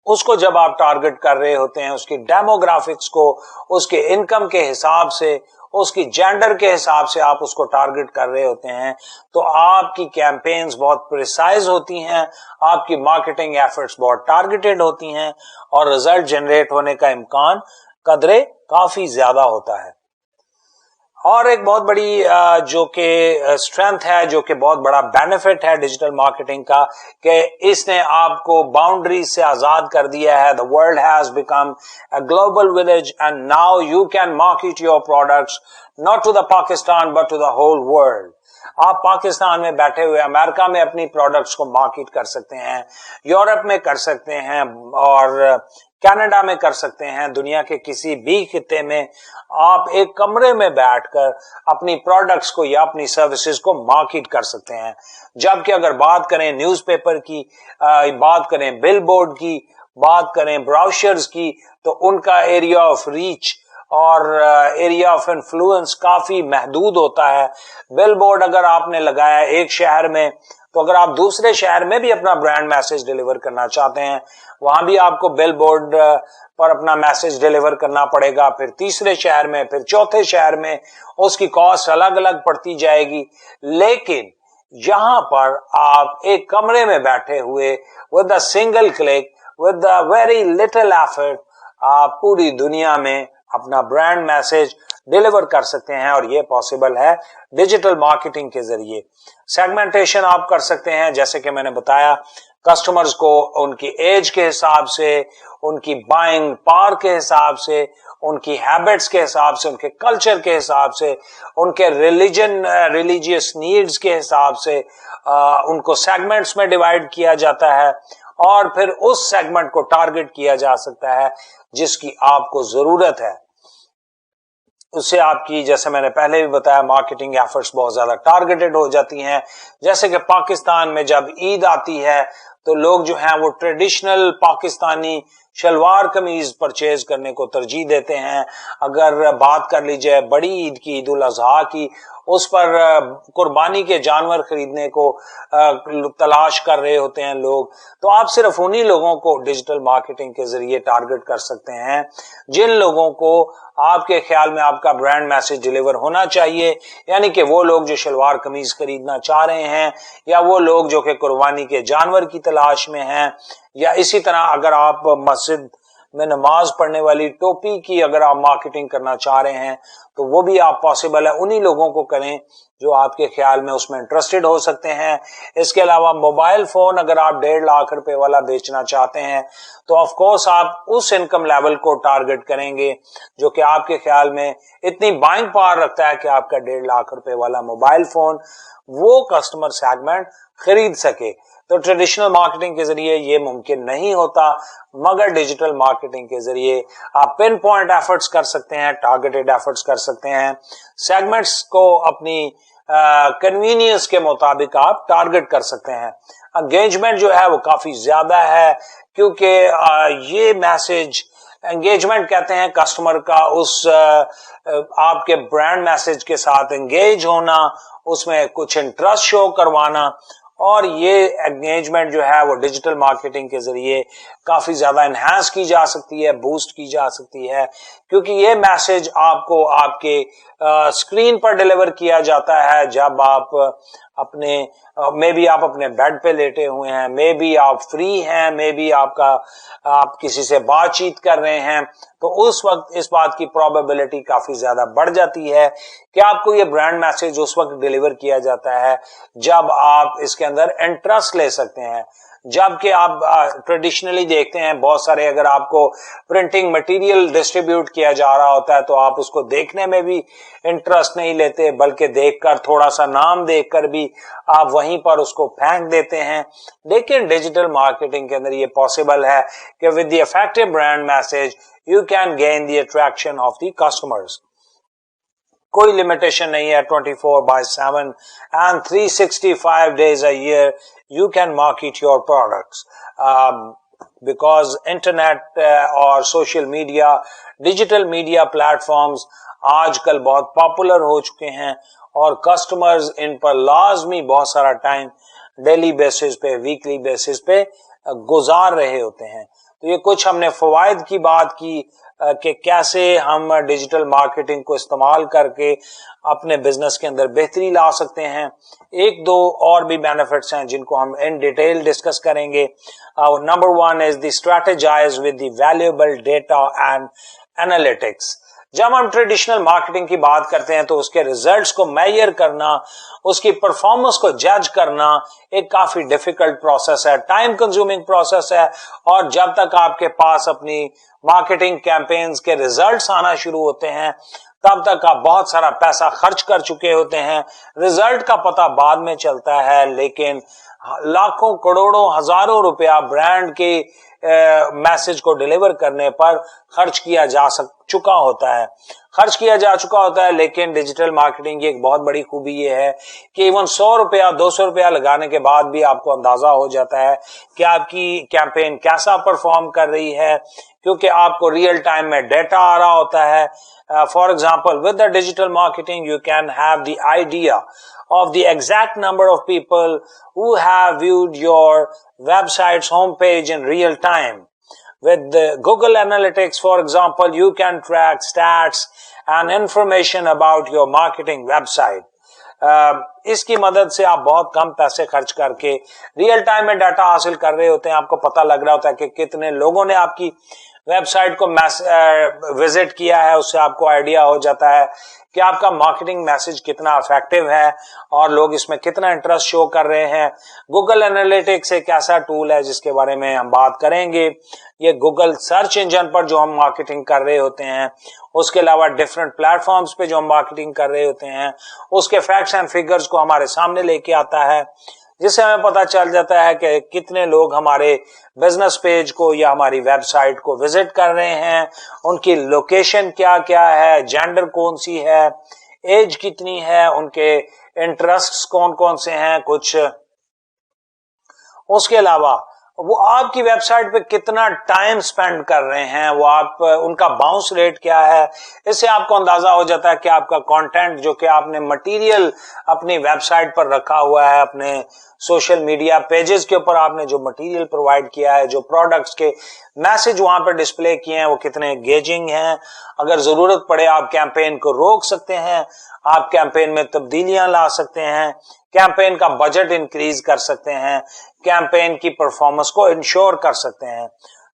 اس کو جب آپ ٹارگٹ کر رہے ہوتے ہیں, اس کی ڈیموگرافکس کو اس کے انکم کے حساب سے, اس کی جینڈر کے حساب سے آپ اس کو ٹارگٹ کر رہے ہوتے ہیں, تو آپ کی کیمپینز بہت پریسائز ہوتی ہیں, آپ کی مارکیٹنگ ایفرٹس بہت ٹارگیٹڈ ہوتی ہیں, اور رزلٹ جنریٹ ہونے کا امکان قدرے کافی زیادہ ہوتا ہے. اور ایک بہت بڑی جو کہ اسٹرینتھ ہے, جو کہ بہت بڑا بینیفٹ ہے ڈیجیٹل مارکیٹنگ کا, کہ اس نے آپ کو باؤنڈریز سے آزاد کر دیا ہے. The world has become a global village and now you can market your products not to the Pakistan but to the whole world. آپ پاکستان میں بیٹھے ہوئے امریکہ میں اپنی پروڈکٹس کو مارکیٹ کر سکتے ہیں, یورپ میں کر سکتے ہیں, اور کینیڈا میں کر سکتے ہیں. دنیا کے کسی بھی خطے میں آپ ایک کمرے میں بیٹھ کر اپنی پروڈکٹس کو یا اپنی سروسز کو مارکیٹ کر سکتے ہیں. جبکہ اگر بات کریں نیوز پیپر کی, بات کریں بل بورڈ کی, بات کریں براؤشرز کی, تو ان کا ایریا آف ریچ اور ایریا آف انفلوئنس کافی محدود ہوتا ہے. بل بورڈ اگر آپ نے لگایا ایک شہر میں, تو اگر آپ دوسرے شہر میں بھی اپنا برانڈ میسج ڈیلیور کرنا چاہتے ہیں, وہاں بھی آپ کو بل بورڈ پر اپنا میسج ڈیلیور کرنا پڑے گا. پھر تیسرے شہر میں, پھر چوتھے شہر میں, اس کی کاسٹ الگ الگ پڑتی جائے گی. لیکن یہاں پر آپ ایک کمرے میں بیٹھے ہوئے with a single click, with a very little effort, آپ پوری دنیا میں اپنا برانڈ میسج ڈیلیور کر سکتے ہیں, اور یہ پاسبل ہے ڈیجیٹل مارکیٹنگ کے ذریعے. سیگمنٹیشن آپ کر سکتے ہیں, جیسے کہ میں نے بتایا, کسٹمرز کو ان کی ایج کے حساب سے, ان کی بائنگ پاور کے حساب سے, ان کی ہیبٹس کے حساب سے, ان کے کلچر کے حساب سے, ان کے ریلیجیس نیڈز کے حساب سے ان کو سیگمنٹس میں ڈیوائڈ کیا جاتا ہے, اور پھر اس سیگمنٹ کو ٹارگٹ کیا جا سکتا ہے جس کی آپ کو ضرورت ہے. اس سے آپ کی, جیسے میں نے پہلے بھی بتایا, مارکیٹنگ ایفرٹس بہت زیادہ ٹارگیٹڈ ہو جاتی ہیں. جیسے کہ پاکستان میں جب عید آتی ہے تو لوگ جو ہیں وہ ٹریڈیشنل پاکستانی شلوار قمیض پرچیز کرنے کو ترجیح دیتے ہیں. اگر بات کر لی جائے بڑی عید کی, عید الاضحیٰ کی, اس پر قربانی کے جانور خریدنے کو تلاش کر رہے ہوتے ہیں لوگ. تو آپ صرف انہی لوگوں کو ڈیجیٹل مارکیٹنگ کے ذریعے ٹارگٹ کر سکتے ہیں جن لوگوں کو آپ کے خیال میں آپ کا برانڈ میسج ڈیلیور ہونا چاہیے, یعنی کہ وہ لوگ جو شلوار قمیض خریدنا چاہ رہے ہیں, یا وہ لوگ جو کہ قربانی کے جانور کی تلاش میں ہیں, یا اسی طرح اگر آپ مسجد میں نماز پڑھنے والی ٹوپی کی اگر آپ مارکیٹنگ کرنا چاہ رہے ہیں, تو وہ بھی آپ پاسبل ہے انہی لوگوں کو کریں جو آپ کے خیال میں اس میں انٹرسٹڈ ہو سکتے ہیں. اس کے علاوہ موبائل فون اگر آپ 1.5 لاکھ روپے والا بیچنا چاہتے ہیں, تو آف کورس آپ اس انکم لیول کو ٹارگٹ کریں گے جو کہ آپ کے خیال میں اتنی بائنگ پاور رکھتا ہے کہ آپ کا 1.5 لاکھ روپے والا موبائل فون وہ کسٹمر سیگمنٹ خرید سکے. تو ٹریڈیشنل مارکیٹنگ کے ذریعے یہ ممکن نہیں ہوتا, مگر ڈیجیٹل مارکیٹنگ کے ذریعے آپ پن پوائنٹ ایفرٹس کر سکتے ہیں, ٹارگیٹڈ ایفرٹس کر سکتے ہیں. سیگمنٹس کو اپنی کنوینئنس کے مطابق آپ ٹارگٹ کر سکتے ہیں. انگیجمنٹ جو ہے وہ کافی زیادہ ہے, کیونکہ یہ میسج انگیجمنٹ کہتے ہیں کسٹمر کا اس آپ کے برانڈ میسج کے ساتھ انگیج ہونا, اس میں کچھ انٹرسٹ شو کروانا, اور یہ انگیجمنٹ جو ہے وہ ڈیجیٹل مارکیٹنگ کے ذریعے کافی زیادہ انہانس کی جا سکتی ہے, بوسٹ کی جا سکتی ہے, کیونکہ یہ میسج آپ کو آپ کے اسکرین پر ڈیلیور کیا جاتا ہے جب آپ اپنے میں بھی آپ اپنے بیڈ پہ لیٹے ہوئے ہیں, میں بھی آپ فری ہیں, میں بھی آپ کسی سے بات چیت کر رہے ہیں. تو اس وقت اس بات کی پروبیبلٹی کافی زیادہ بڑھ جاتی ہے کہ آپ کو یہ برانڈ میسج اس وقت ڈیلیور کیا جاتا ہے جب آپ اس کے اندر انٹرسٹ لے سکتے ہیں. جبکہ آپ ٹریڈیشنلی دیکھتے ہیں بہت سارے, اگر آپ کو پرنٹنگ مٹیریل ڈسٹریبیوٹ کیا جا رہا ہوتا ہے تو آپ اس کو دیکھنے میں بھی انٹرسٹ نہیں لیتے, بلکہ دیکھ کر تھوڑا سا نام دیکھ کر بھی آپ وہیں پر اس کو پھینک دیتے ہیں. لیکن ڈیجیٹل مارکیٹنگ کے اندر یہ پاسبل ہے کہ with the effective brand message you can gain the attraction of the customers. کوئی لمیٹیشن نہیں ہے, 24/7 and 365 days a year you can market your products because internet اور social media, digital media platforms آج کل بہت popular ہو چکے ہیں, اور کسٹمرز ان پر لازمی بہت سارا ٹائم ڈیلی بیسس پہ, ویکلی بیسس پہ گزار رہے ہوتے ہیں. تو یہ کچھ ہم نے فوائد کی بات کی کہ کیسے ہم ڈیجیٹل مارکیٹنگ کو استعمال کر کے اپنے بزنس کے اندر بہتری لا سکتے ہیں. ایک دو اور بھی بینیفٹس ہیں جن کو ہم ان ڈیٹیل ڈسکس کریں گے. Number 1 is the strategize with the valuable data and analytics. جب ہم ٹریڈیشنل مارکیٹنگ کی بات کرتے ہیں تو اس کے ریزلٹس کو میئر کرنا, اس کی پرفارمنس کو جج کرنا ایک کافی ڈیفیکلٹ پروسیس ہے, ٹائم کنزیومنگ پروسیس ہے, اور جب تک آپ کے پاس اپنی مارکیٹنگ کیمپینز کے ریزلٹس آنا شروع ہوتے ہیں تب تک آپ بہت سارا پیسہ خرچ کر چکے ہوتے ہیں. ریزلٹ کا پتہ بعد میں چلتا ہے, لیکن لاکھوں کروڑوں ہزاروں روپیہ برانڈ کی میسج کو ڈیلیور کرنے پر خرچ کیا جا چکا ہوتا ہے. لیکن ڈیجیٹل مارکیٹنگ کی ایک بہت بڑی خوبی یہ ہے کہ ایون 100 روپیہ 200 روپیہ لگانے کے بعد بھی آپ کو اندازہ ہو جاتا ہے کہ آپ کی کیمپین کیسا پرفارم کر رہی ہے, کیونکہ آپ کو ریئل ٹائم میں ڈیٹا آ رہا ہوتا ہے. For example, with the digital marketing you can have the idea of the exact number of people who have viewed your website's homepage in real time. With the Google Analytics, for example, you can track stats and information about your marketing website. اس کی مدد سے آپ بہت کم پیسے خرچ کر کے real time میں ڈیٹا حاصل کر رہے ہوتے ہیں. آپ کو پتہ لگ رہا ہوتا ہے کہ کتنے لوگوں نے آپ کی ویب سائٹ کو وزٹ کیا ہے. اس سے آپ کو آئیڈیا ہو جاتا ہے کہ آپ کا مارکیٹنگ میسج کتنا افیکٹو ہے اور لوگ اس میں کتنا انٹرسٹ شو کر رہے ہیں. گوگل انالیٹکس ایک ایسا ٹول ہے جس کے بارے میں ہم بات کریں گے. یہ گوگل سرچ انجن پر جو ہم مارکیٹنگ کر رہے ہوتے ہیں, اس کے علاوہ ڈفرینٹ پلیٹ فارمز پہ جو ہم مارکیٹنگ کر رہے ہوتے ہیں, اس کے فیکٹس اینڈ فگرز کو ہمارے سامنے لے کے آتا ہے, جس سے ہمیں پتا چل جاتا ہے کہ کتنے لوگ ہمارے بزنس پیج کو یا ہماری ویب سائٹ کو وزٹ کر رہے ہیں, ان کی لوکیشن کیا کیا ہے, جینڈر کون سی ہے, ایج کتنی ہے, ان کے انٹرسٹس کون کون سے ہیں کچھ. اس کے علاوہ وہ آپ کی ویب سائٹ پہ کتنا ٹائم سپینڈ کر رہے ہیں, وہ آپ ان کا باؤنس ریٹ کیا ہے. اس سے آپ کو اندازہ ہو جاتا ہے کہ آپ کا کانٹینٹ جو کہ آپ نے مٹیریل اپنی ویب سائٹ پر رکھا ہوا ہے, اپنے سوشل میڈیا پیجز کے اوپر آپ نے جو مٹیریل پرووائڈ کیا ہے, جو پروڈکٹس کے میسج وہاں پہ ڈسپلے کیے ہیں, وہ کتنے انگیجنگ ہیں. اگر ضرورت پڑے آپ کیمپین کو روک سکتے ہیں, آپ کیمپین میں تبدیلیاں لا سکتے ہیں, کیمپین کا بجٹ انکریز کر سکتے ہیں, کیمپین کی پرفارمنس کو انشور کر سکتے ہیں.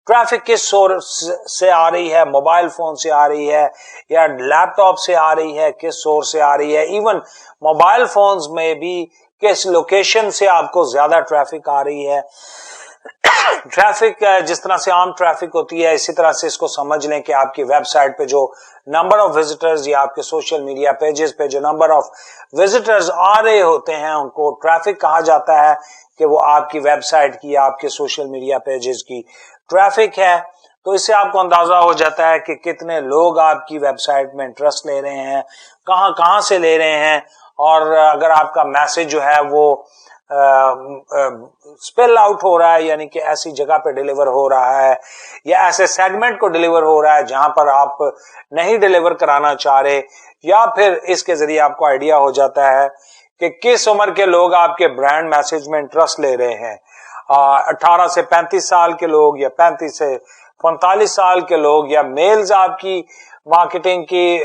ٹریفک کس سورس سے آ رہی ہے, موبائل فون سے آ رہی ہے یا لیپ ٹاپ سے آ رہی ہے, کس سورس سے آ رہی ہے. ایون موبائل فونز میں بھی کس لوکیشن سے آپ کو زیادہ ٹریفک آ رہی ہے. ٹریفک جس طرح سے عام ٹریفک ہوتی ہے, اسی طرح سے اس کو سمجھ لیں کہ آپ کی ویب سائٹ پہ جو نمبر آف وزٹرز یا آپ کے سوشل میڈیا پیجز پہ جو نمبر آف وزٹرز آ رہے ہوتے ہیں, ان کو ٹریفک کہا جاتا ہے, کہ وہ آپ کی ویب سائٹ کی, آپ کے سوشل میڈیا پیجز کی ٹریفک ہے. تو اس سے آپ کو اندازہ ہو جاتا ہے کہ کتنے لوگ آپ کی ویب سائٹ میں انٹرسٹ لے رہے ہیں, کہاں کہاں سے لے رہے ہیں, اور اگر آپ کا میسج جو ہے وہ سپیل آؤٹ ہو رہا ہے, یعنی کہ ایسی جگہ پہ ڈیلیور ہو رہا ہے یا ایسے سیگمنٹ کو ڈیلیور ہو رہا ہے جہاں پر آپ نہیں ڈیلیور کرانا چاہ رہے, یا پھر اس کے ذریعے آپ کو آئیڈیا ہو جاتا ہے کہ کس عمر کے لوگ آپ کے برانڈ میسج میں انٹرسٹ لے رہے ہیں. 18 سے 35 سال کے لوگ, یا 35 سے 45 سال کے لوگ, یا میلز آپ کی مارکیٹنگ کی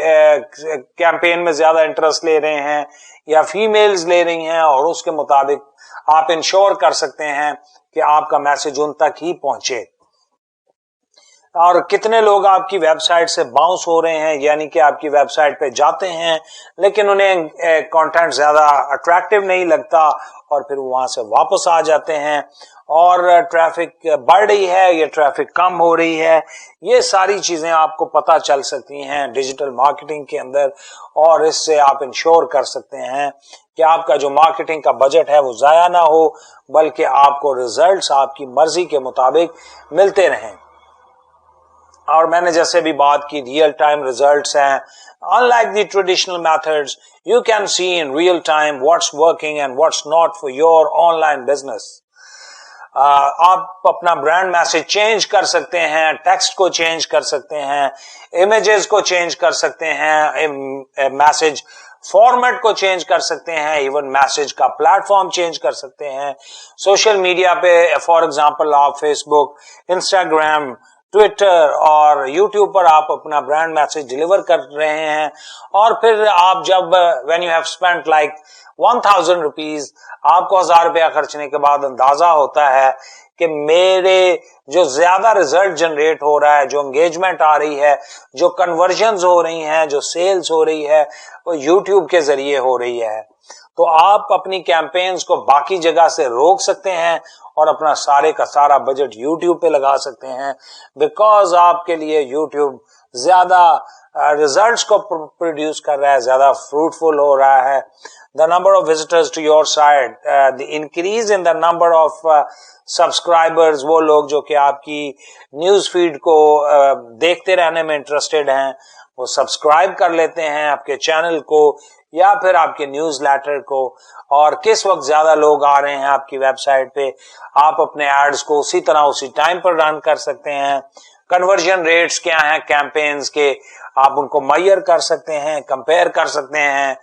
کیمپین میں زیادہ انٹرسٹ لے رہے ہیں یا فیمیلز لے رہی ہیں, اور اس کے مطابق آپ انشور کر سکتے ہیں کہ آپ کا میسج ان تک ہی پہنچے. اور کتنے لوگ آپ کی ویب سائٹ سے باؤنس ہو رہے ہیں, یعنی کہ آپ کی ویب سائٹ پہ جاتے ہیں لیکن انہیں کانٹینٹ زیادہ اٹریکٹیو نہیں لگتا اور پھر وہاں سے واپس آ جاتے ہیں, اور ٹریفک بڑھ رہی ہے یا ٹریفک کم ہو رہی ہے. یہ ساری چیزیں آپ کو پتہ چل سکتی ہیں ڈیجیٹل مارکیٹنگ کے اندر, اور اس سے آپ انشور کر سکتے ہیں کہ آپ کا جو مارکیٹنگ کا بجٹ ہے وہ ضائع نہ ہو, بلکہ آپ کو ریزلٹس آپ کی مرضی کے مطابق ملتے رہیں. اور میں نے جیسے بھی بات کی, ریئل ٹائم ریزلٹس ہیں. Unlike the traditional methods, you can see in real time what's working and what's not for your online business. آپ اپنا برانڈ میسج چینج کر سکتے ہیں, ٹیکسٹ کو چینج کر سکتے ہیں, امیجز کو چینج کر سکتے ہیں, میسج فارمیٹ کو چینج کر سکتے ہیں, ایون میسج کا پلیٹ فارم چینج کر سکتے ہیں. سوشل میڈیا پہ فار ایگزامپل آپ فیس بک, انسٹاگرام, ٹویٹر اور یوٹیوب پر آپ اپنا برانڈ میسج ڈیلیور کر رہے ہیں, اور پھر آپ جب when you have spent like 1000 rupees, آپ کو 1000 روپیہ خرچنے کے بعد اندازہ ہوتا ہے کہ میرے جو زیادہ رزلٹ جنریٹ ہو رہا ہے, جو انگیجمنٹ آ رہی ہے, جو کنورژنز ہو رہی ہیں, جو سیلز ہو رہی ہے, وہ یوٹیوب کے ذریعے ہو رہی ہے. تو آپ اپنی کیمپینز کو باقی جگہ سے روک سکتے ہیں اور اپنا سارے کا سارا بجٹ یوٹیوب پہ لگا سکتے ہیں, بیکاز آپ کے لیے یوٹیوب زیادہ ریزلٹس کو پروڈیوس کر رہا ہے, زیادہ فروٹفل ہو رہا ہے. The number of visitors to your site, the increase in the number of subscribers, وہ لوگ جو کہ آپ کی نیوز فیڈ کو دیکھتے رہنے میں انٹرسٹڈ ہیں, وہ سبسکرائب کر لیتے ہیں آپ کے چینل کو یا پھر آپ کے نیوز لیٹر کو, اور کس وقت زیادہ لوگ آ رہے ہیں آپ کی ویب سائٹ پہ, آپ اپنے ایڈز کو اسی طرح اسی ٹائم پر رن کر سکتے ہیں. کنورژن ریٹس کیا ہیں کیمپینز کے, آپ ان کو میئر کر سکتے ہیں, کمپیئر کر سکتے ہیں,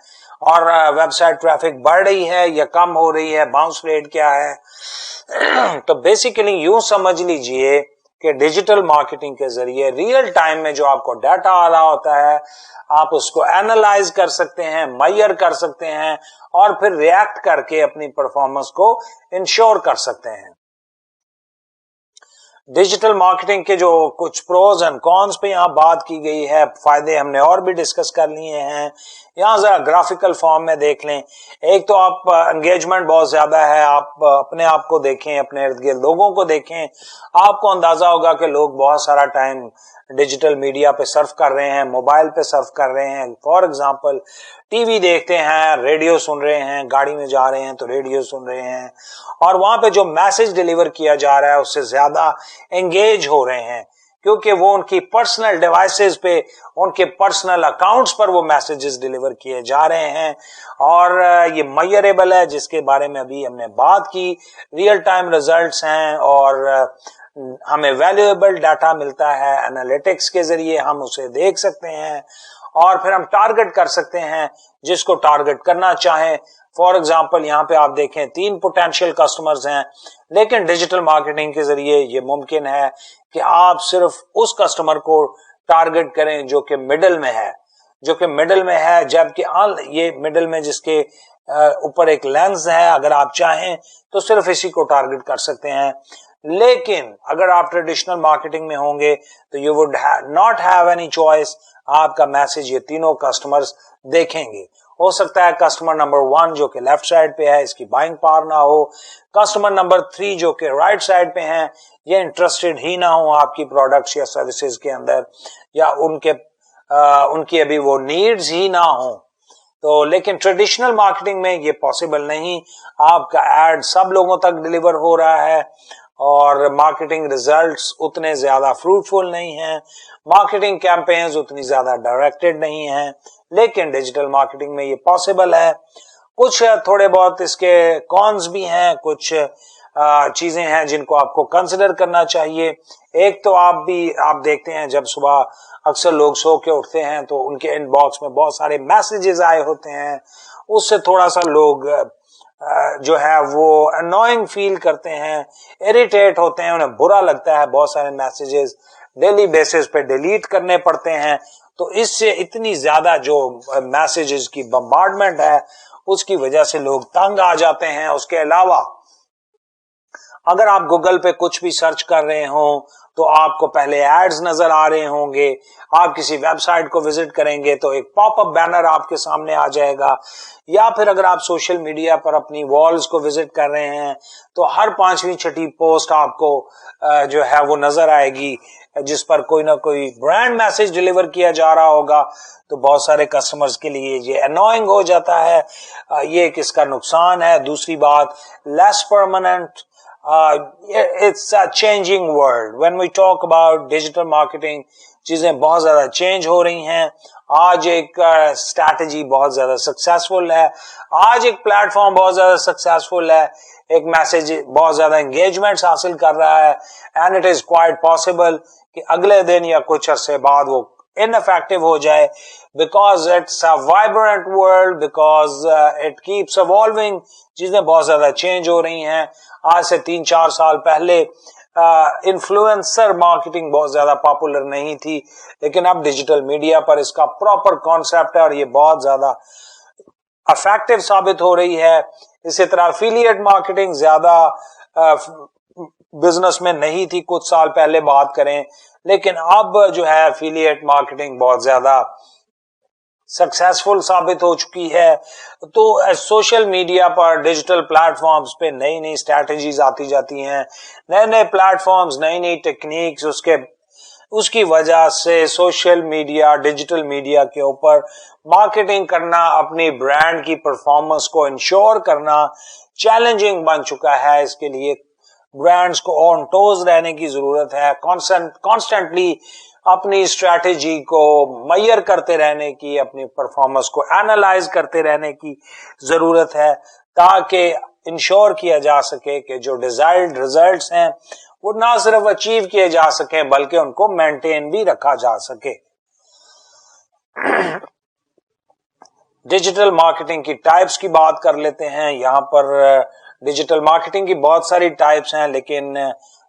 اور ویب سائٹ ٹریفک بڑھ رہی ہے یا کم ہو رہی ہے, باؤنس ریٹ کیا ہے. تو بیسیکلی یوں سمجھ لیجئے کہ ڈیجیٹل مارکیٹنگ کے ذریعے ریئل ٹائم میں جو آپ کو ڈیٹا آ رہا ہوتا ہے, آپ اس کو اینالائز کر سکتے ہیں, میئر کر سکتے ہیں, اور پھر ریئیکٹ کر کے اپنی پرفارمنس کو انشور کر سکتے ہیں. ڈیجیٹل مارکیٹنگ کے جو کچھ پروز اینڈ کونس پہ یہاں بات کی گئی ہے, فائدے ہم نے اور بھی ڈسکس کر لیے ہیں. یہاں ذرا گرافیکل فارم میں دیکھ لیں. ایک تو آپ انگیجمنٹ بہت زیادہ ہے, آپ اپنے آپ کو دیکھیں, اپنے ارد گرد لوگوں کو دیکھیں, آپ کو اندازہ ہوگا کہ لوگ بہت سارا ٹائم ڈیجیٹل میڈیا پہ سرف کر رہے ہیں, موبائل پہ سرف کر رہے ہیں. فار ایگزامپل ٹی وی دیکھتے ہیں, ریڈیو سن رہے ہیں, گاڑی میں جا رہے ہیں تو ریڈیو سن رہے ہیں, اور وہاں پہ جو میسج ڈیلیور کیا جا رہا ہے اس سے زیادہ انگیج ہو رہے ہیں, کیونکہ وہ ان کی پرسنل ڈیوائسز پہ, ان کے پرسنل اکاؤنٹس پر وہ میسیجز ڈیلیور کیے جا رہے ہیں. اور یہ میئریبل ہے, جس کے بارے میں ابھی ہم نے بات کی. ریئل ٹائم ریزلٹس ہیں اور ہمیں ویلیویبل ڈیٹا ملتا ہے, انالیٹکس کے ذریعے ہم اسے دیکھ سکتے ہیں, اور پھر ہم ٹارگٹ کر سکتے ہیں جس کو ٹارگٹ کرنا چاہیں. فار ایگزامپل یہاں پہ آپ دیکھیں 3 پوٹینشیل کسٹمرز ہیں, لیکن ڈیجیٹل مارکیٹنگ کے ذریعے یہ ممکن ہے کہ آپ صرف اس کسٹمر کو ٹارگٹ کریں جو کہ مڈل میں ہے, جبکہ یہ مڈل میں جس کے اوپر ایک لینز ہے, اگر آپ چاہیں تو صرف اسی کو ٹارگٹ کر سکتے ہیں. لیکن اگر آپ ٹریڈیشنل مارکیٹنگ میں ہوں گے تو you would not have any choice, آپ کا میسج یہ تینوں کسٹمرز دیکھیں گے. ہو سکتا ہے کسٹمر نمبر 1 جو کہ لیفٹ سائڈ پہ ہے, اس کی بائنگ پاور نہ ہو, کسٹمر نمبر 3 جو کہ رائٹ سائڈ پہ ہیں, یہ انٹرسٹڈ ہی نہ ہوں آپ کی پروڈکٹس یا سروسز کے اندر, یا ان کی ابھی وہ نیڈز ہی نہ ہوں. تو لیکن ٹریڈیشنل مارکیٹنگ میں یہ پاسبل نہیں. آپ کا ایڈ سب لوگوں تک ڈیلیور ہو رہا ہے, اور مارکیٹنگ ریزلٹس اتنے زیادہ فروٹفل نہیں ہیں, مارکیٹنگ کیمپینز اتنی زیادہ ڈائریکٹڈ نہیں ہیں. لیکن ڈیجیٹل مارکیٹنگ میں یہ پاسبل ہے. کچھ تھوڑے بہت اس کے کونز بھی ہیں, کچھ چیزیں ہیں جن کو آپ کو کنسیڈر کرنا چاہیے. ایک تو آپ دیکھتے ہیں جب صبح اکثر لوگ سو کے اٹھتے ہیں تو ان کے ان باکس میں بہت سارے میسیجز آئے ہوتے ہیں, اس سے تھوڑا سا لوگ جو ہے وہ انوائنگ فیل کرتے ہیں, اریٹیٹ ہوتے ہیں, انہیں برا لگتا ہے. بہت سارے میسیجز ڈیلی بیسس پہ ڈیلیٹ کرنے پڑتے ہیں, تو اس سے اتنی زیادہ جو میسیجز کی بمبارڈمنٹ ہے اس کی وجہ سے لوگ تنگ آ جاتے ہیں. اس کے علاوہ اگر آپ گوگل پہ کچھ بھی سرچ کر رہے ہوں تو آپ کو پہلے ایڈز نظر آ رہے ہوں گے. آپ کسی ویب سائٹ کو وزٹ کریں گے تو ایک پاپ اپ بینر آپ کے سامنے آ جائے گا, یا پھر اگر آپ سوشل میڈیا پر اپنی والز کو وزٹ کر رہے ہیں تو ہر 5ویں 6ٹھی پوسٹ آپ کو جو ہے وہ نظر آئے گی جس پر کوئی نہ کوئی برانڈ میسج ڈیلیور کیا جا رہا ہوگا. تو بہت سارے کسٹمرز کے لیے یہ انوائنگ ہو جاتا ہے, یہ ایک اس کا نقصان ہے. دوسری بات, less permanent, it's a changing world. When we talk about digital marketing, چیزیں بہت زیادہ چینج ہو رہی ہیں. آج ایک اسٹریٹجی بہت زیادہ سکسیسفل ہے, آج ایک پلیٹ فارم بہت زیادہ سکسیسفل ہے, ایک میسج بہت زیادہ انگیجمنٹس حاصل کر رہا ہے, and it is quite possible کہ اگلے دن یا کچھ عرصے بعد وہ ineffective ہو جائے, because it's a vibrant world, because it keeps evolving. چیزیں بہت زیادہ چینج ہو رہی ہیں. آج سے 3-4 سال پہلے انفلوئنسر مارکیٹنگ بہت زیادہ پاپولر نہیں تھی، لیکن اب ڈیجیٹل میڈیا پر اس کا پراپر کانسیپٹ ہے اور یہ بہت زیادہ افیکٹو ثابت ہو رہی ہے. اسی طرح افیلیٹ مارکیٹنگ زیادہ بزنس میں نہیں تھی کچھ سال پہلے بات کریں، لیکن اب جو ہے افیلیٹ مارکیٹنگ بہت زیادہ سکسیسفل ثابت ہو چکی ہے. تو سوشل میڈیا پر ڈیجیٹل پلیٹ فارمز پہ نئی نئی اسٹریٹجیز آتی جاتی ہیں، نئے نئے پلیٹ فارمز، نئی نئی ٹیکنیکس. اس کی وجہ سے سوشل میڈیا، ڈیجیٹل میڈیا کے اوپر مارکیٹنگ کرنا، اپنی برانڈ کی پرفارمنس کو انشور کرنا چیلنجنگ بن چکا ہے. اس کے لیے برانڈز کو آن ٹوز رہنے کی ضرورت ہے، کانسٹنٹلی اپنی اسٹریٹجی کو میئر کرتے رہنے کی، اپنی پرفارمنس کو اینالائز کرتے رہنے کی ضرورت ہے، تاکہ انشور کیا جا سکے کہ جو ڈیزائرڈ ریزلٹس ہیں وہ نہ صرف اچیو کیے جا سکیں بلکہ ان کو مینٹین بھی رکھا جا سکے. ڈیجیٹل مارکیٹنگ کی ٹائپس کی بات کر لیتے ہیں. یہاں پر ڈیجیٹل مارکیٹنگ کی بہت ساری ٹائپس ہیں، لیکن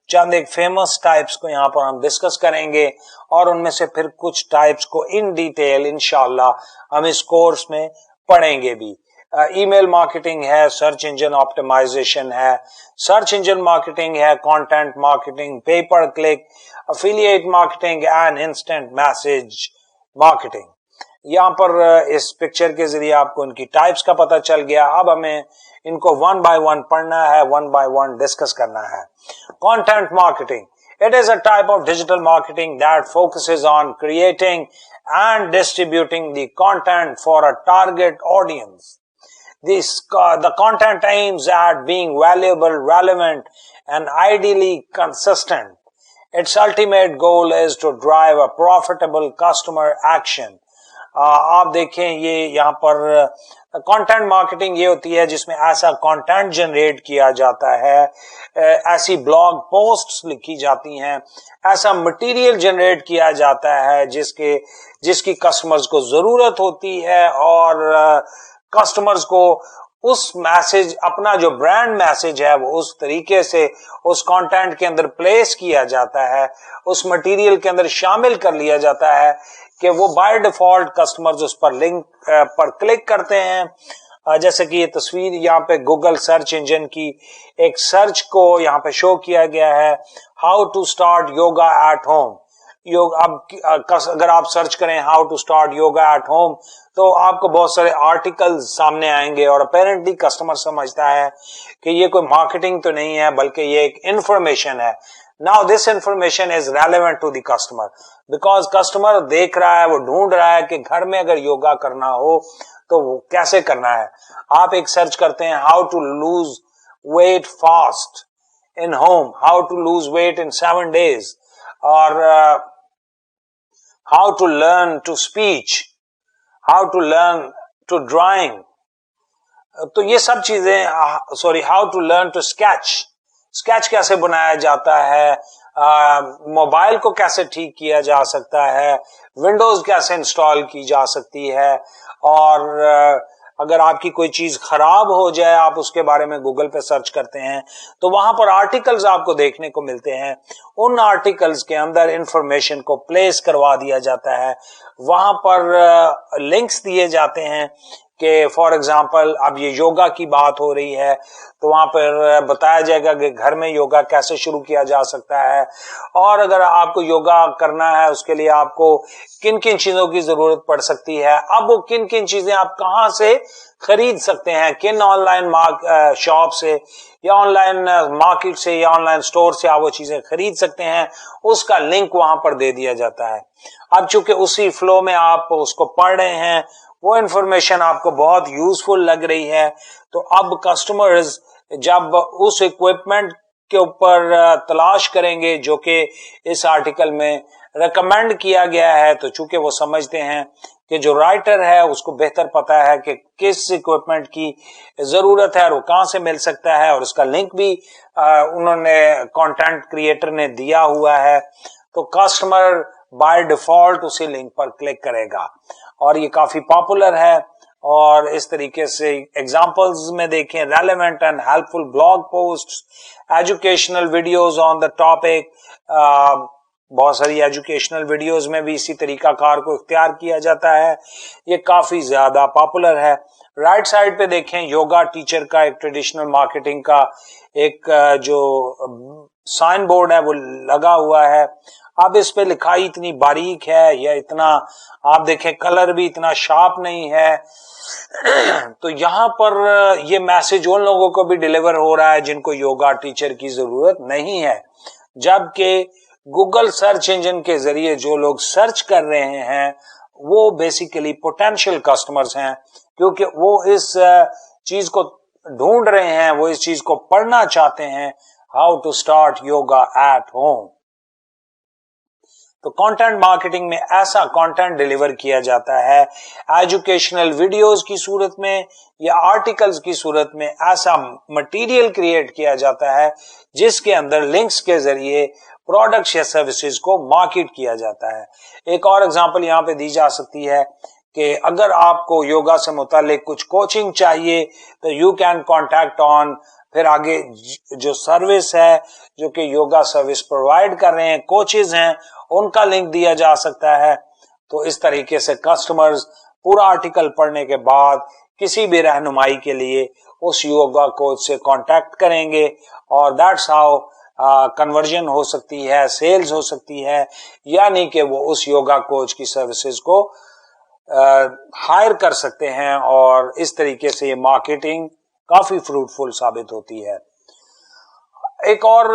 چند ایک فیمس ٹائپس کو یہاں پر ہم ڈسکس کریں گے اور ان میں سے پھر کچھ ٹائپس کو ان ڈیٹیل انشاءاللہ ہم اس کورس میں پڑھیں گے بھی. ای میل مارکیٹنگ ہے، سرچ انجن آپٹیمائزیشن ہے، سرچ انجن مارکیٹنگ ہے، content marketing, pay per click, affiliate marketing and instant message marketing. یہاں پر اس پکچر کے ذریعے آپ کو ان کی ٹائپس کا پتہ چل گیا. اب ہمیں ان کو ون بائی ون پڑھنا ہے، ون بائی ون ڈسکس کرنا ہے. Content marketing. It is a type of digital marketing that focuses on creating and distributing the content for a target audience. The content aims at being valuable, relevant, and ideally consistent. Its ultimate goal is to drive a profitable customer action. آپ دیکھیں یہ یہاں پر content marketing یہ ہوتی ہے جس میں ایسا کانٹینٹ جنریٹ کیا جاتا ہے، ایسی بلاگ پوسٹس لکھی جاتی ہیں، ایسا مٹیریل جنریٹ کیا جاتا ہے جس کی کسٹمرز کو ضرورت ہوتی ہے، اور کسٹمرز کو اس میسج، اپنا جو برانڈ میسج ہے وہ اس طریقے سے اس کانٹینٹ کے اندر پلیس کیا جاتا ہے، اس مٹیریل کے اندر شامل کر لیا جاتا ہے کہ وہ بائی ڈیفالٹ کسٹمرز اس پر لنک پر کلک کرتے ہیں. جیسے کہ یہ تصویر یہاں پہ گوگل سرچ انجن کی ایک سرچ کو یہاں پہ شو کیا گیا ہے، how to start yoga at home. اب اگر آپ سرچ کریں how to start yoga at home تو آپ کو بہت سارے آرٹیکل سامنے آئیں گے، اور اپیرنٹلی کسٹمر سمجھتا ہے کہ یہ کوئی مارکیٹنگ تو نہیں ہے بلکہ یہ ایک انفارمیشن ہے. Now this information is relevant to the customer because customer دیکھ رہا ہے، وہ ڈھونڈ رہا ہے کہ گھر میں اگر یوگا کرنا ہو تو وہ کیسے کرنا ہے. آپ ایک سرچ کرتے ہیں how to lose weight fast in home, how to lose weight in 7 days, اور how to learn to speech, how to learn to drawing. تو یہ سب چیزیں how to learn to sketch کیسے بنایا جاتا ہے، موبائل کو کیسے ٹھیک کیا جا سکتا ہے، ونڈوز کیسے انسٹال کی جا سکتی ہے، اور اگر آپ کی کوئی چیز خراب ہو جائے آپ اس کے بارے میں گوگل پہ سرچ کرتے ہیں تو وہاں پر آرٹیکلز آپ کو دیکھنے کو ملتے ہیں. ان آرٹیکلز کے اندر انفارمیشن کو پلیس کروا دیا جاتا ہے، وہاں پر لنکس دیے جاتے ہیں کہ فار ایگزامپل اب یہ یوگا کی بات ہو رہی ہے تو وہاں پر بتایا جائے گا کہ گھر میں یوگا کیسے شروع کیا جا سکتا ہے، اور اگر آپ کو یوگا کرنا ہے اس کے لیے آپ کو کن کن چیزوں کی ضرورت پڑ سکتی ہے. اب وہ کن کن چیزیں آپ کہاں سے خرید سکتے ہیں، کن آن لائن شاپ سے یا آن لائن مارکیٹ سے یا آن لائن سٹور سے آپ وہ چیزیں خرید سکتے ہیں، اس کا لنک وہاں پر دے دیا جاتا ہے. اب چونکہ اسی فلو میں آپ اس کو پڑھ رہے ہیں، وہ انفارمیشن آپ کو بہت یوزفل لگ رہی ہے، تو اب کسٹمرز جب اس اکوپمنٹ کے اوپر تلاش کریں گے جو کہ اس آرٹیکل میں ریکمینڈ کیا گیا ہے، تو چونکہ وہ سمجھتے ہیں کہ جو رائٹر ہے اس کو بہتر پتا ہے کہ کس اکوپمنٹ کی ضرورت ہے اور وہ کہاں سے مل سکتا ہے، اور اس کا لنک بھی انہوں نے کانٹینٹ کریٹر نے دیا ہوا ہے، تو کسٹمر بائی ڈیفالٹ اسی لنک پر کلک کرے گا. اور یہ کافی پاپولر ہے. اور اس طریقے سے ایگزامپلز میں دیکھیں relevant and helpful blog post, educational videos on the topic, بہت ساری ایجوکیشنل ویڈیوز میں بھی اسی طریقہ کار کو اختیار کیا جاتا ہے، یہ کافی زیادہ پاپولر ہے۔ رائٹ سائڈ پہ دیکھیں یوگا ٹیچر کا ایک ٹریڈیشنل مارکیٹنگ کا ایک جو سائن بورڈ ہے وہ لگا ہوا ہے۔ اب اس پہ لکھائی اتنی باریک ہے یا اتنا آپ دیکھیں کلر بھی اتنا شارپ نہیں ہے، تو یہاں پر یہ میسج ان لوگوں کو بھی ڈیلیور ہو رہا ہے جن کو یوگا ٹیچر کی ضرورت نہیں ہے، جبکہ گوگل سرچ انجن کے ذریعے جو لوگ سرچ کر رہے ہیں وہ بیسیکلی پوٹینشیل کسٹمرز ہیں، کیونکہ وہ اس چیز کو ڈھونڈ رہے ہیں، وہ اس چیز کو پڑھنا چاہتے ہیں، how to start yoga at home. تو کانٹینٹ مارکیٹنگ میں ایسا کانٹینٹ ڈیلیور کیا جاتا ہے، ایجوکیشنل ویڈیوز کی صورت میں یا آرٹیکلز کی صورت میں ایسا مٹیریل کریٹ کیا جاتا ہے جس کے اندر لنکس کے ذریعے پروڈکٹس یا سروسز کو مارکیٹ کیا جاتا ہے۔ ایک اور اگزامپل یہاں پہ دی جا سکتی ہے کہ اگر آپ کو یوگا سے متعلق کچھ کوچنگ چاہیے تو یو کین کانٹیکٹ آن، پھر آگے جو سروس ہے جو کہ یوگا سروس پرووائڈ کر رہے ہیں، کوچز ہیں، ان کا لنک دیا جا سکتا ہے۔ تو اس طریقے سے کسٹمرز پورا آرٹیکل پڑھنے کے بعد کسی بھی رہنمائی کے لیے اس یوگا کوچ سے کانٹیکٹ کریں گے، اور دیٹس ہاؤ کنورژن ہو سکتی ہے، سیلز ہو سکتی ہے، یعنی کہ وہ اس یوگا کوچ کی سروسز کو ہائر کر سکتے ہیں، اور اس طریقے سے یہ مارکیٹنگ کافی فروٹفل ثابت ہوتی ہے۔ ایک اور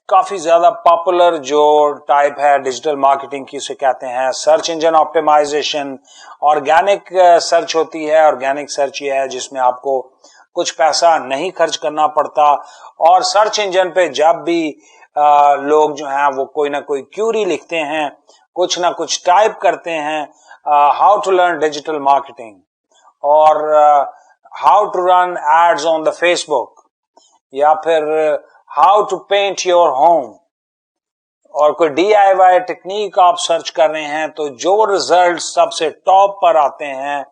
کافی زیادہ پاپولر جو ٹائپ ہے ڈیجیٹل مارکیٹنگ کی، اسے کہتے ہیں search engine optimisation. Organic search ہوتی ہے، آرگینک سرچ یہ ہے جس میں آپ کو کچھ پیسہ نہیں خرچ کرنا پڑتا، اور سرچ انجن پہ جب بھی لوگ جو ہیں وہ کوئی نہ کوئی کیوری لکھتے ہیں، کچھ نہ کچھ ٹائپ کرتے ہیں، how to learn digital marketing, اور how to run ads on the Facebook, یا پھر how to paint your home, اور کوئی ڈی آئی وائی ٹیکنیک آپ سرچ کر رہے ہیں، تو جو ریزلٹ سب سے ٹاپ پر آتے ہیں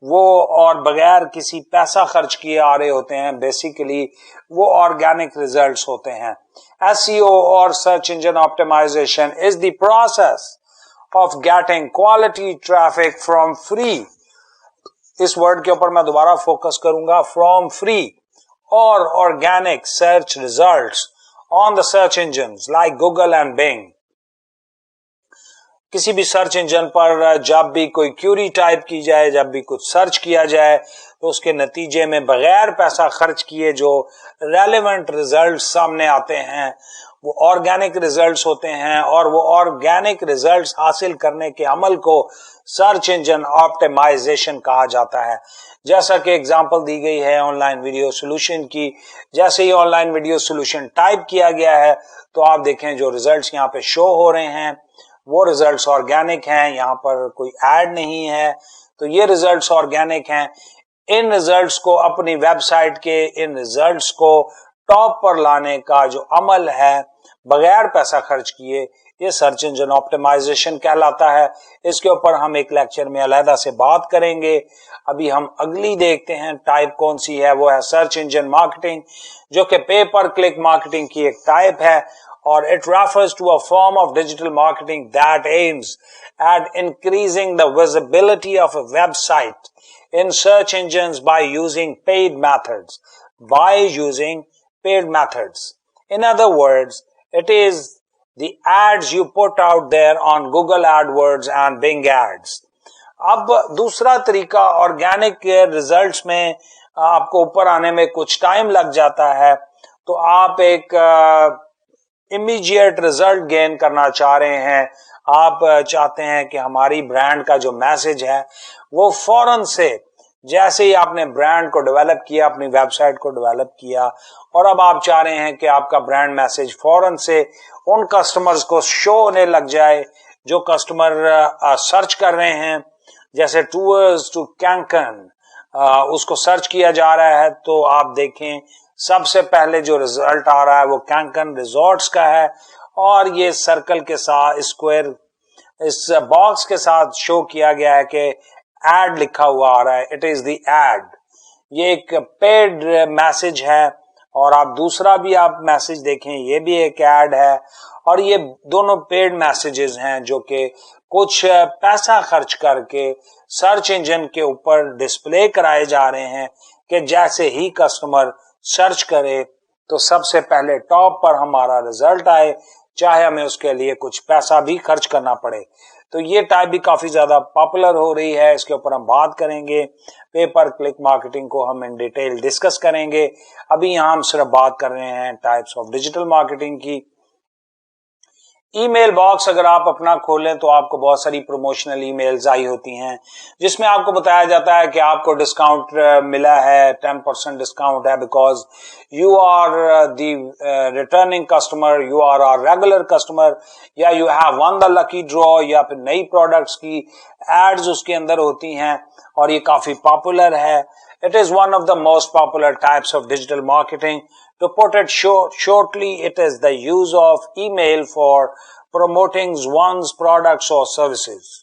وہ اور بغیر کسی پیسہ خرچ کیے آ رہے ہوتے ہیں، بیسیکلی وہ آرگینک ریزلٹس ہوتے ہیں۔ ایس ای او اور search engine optimisation is the process of getting quality traffic from free, اس ورڈ کے اوپر میں دوبارہ فوکس کروں گا، فرام فری اور organic search results on the search engines like Google and Bing۔ کسی بھی سرچ انجن پر جب بھی کوئی کیوری ٹائپ کی جائے، جب بھی کچھ سرچ کیا جائے، تو اس کے نتیجے میں بغیر پیسہ خرچ کیے جو ریلیونٹ ریزلٹس سامنے آتے ہیں وہ آرگینک ریزلٹس ہوتے ہیں، اور وہ آرگینک ریزلٹس حاصل کرنے کے عمل کو سرچ انجن آپٹیمائزیشن کہا جاتا ہے۔ جیسا کہ اگزامپل دی گئی ہے آن لائن ویڈیو سولوشن کی، جیسے ہی online video solution type کیا گیا ہے تو آپ دیکھیں جو ریزلٹس یہاں پہ شو ہو رہے ہیں وہ ریزلٹس آرگینک ہیں، یہاں پر کوئی ایڈ نہیں ہے، تو یہ ریزلٹس آرگینک ہیں۔ ان ریزلٹس کو اپنی ویب سائٹ کے ان ریزلٹس کو ٹاپ پر لانے کا جو عمل ہے بغیر پیسہ خرچ کیے، یہ سرچ انجن آپٹیمائزیشن کہلاتا ہے۔ اس کے اوپر ہم ایک لیکچر میں علیحدہ سے بات کریں گے۔ ابھی ہم اگلی دیکھتے ہیں ٹائپ کون سی ہے، وہ ہے سرچ انجن مارکیٹنگ، جو کہ پے پر کلک مارکیٹنگ کی ایک ٹائپ ہے، اور it refers to a form of digital marketing that aims at increasing the visibility of a website in search engines by using paid methods. In other words, it is the ads you put out there on Google AdWords and Bing ads. اب دوسرا طریقہ organic results میں آپ کو اوپر آنے میں کچھ ٹائم لگ جاتا ہے، تو آپ ایک امیجیٹ ریزلٹ گین کرنا چاہ رہے ہیں، آپ چاہتے ہیں کہ ہماری برانڈ کا جو میسج ہے وہ فوراً سے، جیسے ہی آپ نے برانڈ کو ڈیولپ کیا، اپنی ویب سائٹ کو ڈیولپ کیا، اور اب آپ چاہ رہے ہیں کہ آپ کا برانڈ میسج فوراً سے ان کسٹمرز کو شو ہونے لگ جائے جو کسٹمر سرچ کر رہے ہیں، جیسے ٹورز ٹو کینکن، اس کو سرچ کیا جا رہا ہے، تو آپ دیکھیں سب سے پہلے جو ریزلٹ آ رہا ہے وہ کینکن ریزورٹس کا ہے، اور یہ سرکل کے ساتھ اسکوائر اس باکس کے ساتھ شو کیا گیا ہے کہ ایڈ لکھا ہوا آ رہا ہے, اٹ از دی ایڈ. یہ ایک پیڈ میسج ہے, اور آپ دوسرا بھی آپ میسج دیکھیں, یہ بھی ایک ایڈ ہے, اور یہ دونوں پیڈ میسیجز ہیں جو کہ کچھ پیسہ خرچ کر کے سرچ انجن کے اوپر ڈسپلے کرائے جا رہے ہیں کہ جیسے ہی کسٹمر سرچ کرے تو سب سے پہلے ٹاپ پر ہمارا رزلٹ آئے, چاہے ہمیں اس کے لیے کچھ پیسہ بھی خرچ کرنا پڑے. تو یہ ٹائپ بھی کافی زیادہ پاپولر ہو رہی ہے, اس کے اوپر ہم بات کریں گے. پے پر کلک مارکیٹنگ کو ہم ان ڈیٹیل ڈسکس کریں گے. ابھی یہاں ہم صرف بات کر رہے ہیں ٹائپس آف ڈیجیٹل مارکیٹنگ کی. ای میل باکس اگر آپ اپنا کھولیں تو آپ کو بہت ساری پروموشنل ای میلز آئی ہوتی ہیں جس میں آپ کو بتایا جاتا ہے کہ آپ کو ڈسکاؤنٹ ملا ہے, 10% ڈسکاؤنٹ ہے because you are the returning customer, you are are regular customer, یا you have won the lucky draw, یا پھر نئی پروڈکٹس کی ایڈز اس کے اندر ہوتی ہیں, اور یہ کافی پاپولر ہے. It is one of the most popular types of digital marketing. To put it shortly, it is the use of email for promoting one's products or services.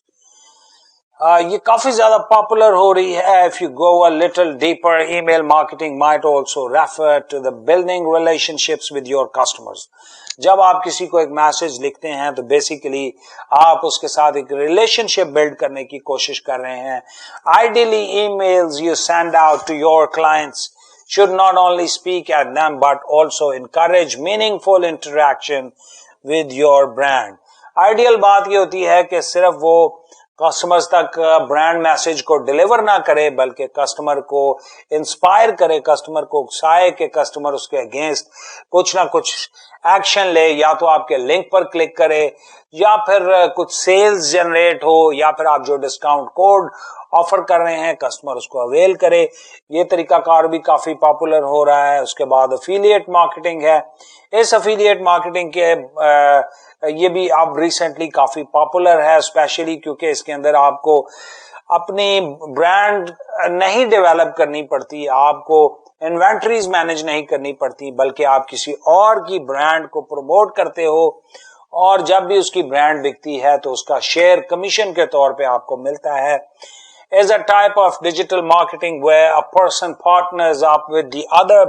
یہ کافی زیادہ پاپولر ہو رہی ہے. If you go a little deeper, email marketing might also refer to the building relationships with your customers. جب آپ کسی کو ایک message لکھتے ہیں تو بیسیکلی آپ اس کے ساتھ ایک ریلیشن شپ بلڈ کرنے کی کوشش کر رہے ہیں. Ideally, emails you send out to your clients should not only speak at them but also encourage meaningful interaction with your brand. Ideal بات یہ ہوتی ہے کہ صرف وہ کسٹمرز تک برانڈ میسج کو ڈیلیور نہ کرے بلکہ کسٹمر کو انسپائر کرے, کسٹمر کو اکسائے کہ کسٹمر اس کے اگینسٹ کچھ نہ کچھ ایکشن لے, یا تو آپ کے لنک پر کلک کرے, یا پھر کچھ سیلز جنریٹ ہو, یا پھر آپ جو ڈسکاؤنٹ کوڈ آفر کر رہے ہیں کسٹمر اس کو اویل کرے. یہ طریقہ کار بھی کافی پاپولر ہو رہا ہے. اس کے بعد افیلیٹ مارکیٹنگ ہے. اس افیلیٹ مارکیٹنگ کے یہ بھی اب ریسنٹلی کافی پاپولر ہے, اسپیشلی کیونکہ اس کے اندر آپ کو اپنی برانڈ نہیں ڈیولپ کرنی پڑتی, آپ کو انوینٹریز مینج نہیں کرنی پڑتی, بلکہ آپ کسی اور کی برانڈ کو پروموٹ کرتے ہو, اور جب بھی اس کی برانڈ بکتی ہے تو اس کا شیئر کمیشن کے طور پہ آپ کو ملتا ہے. Is a type of digital marketing where a person partners up with the other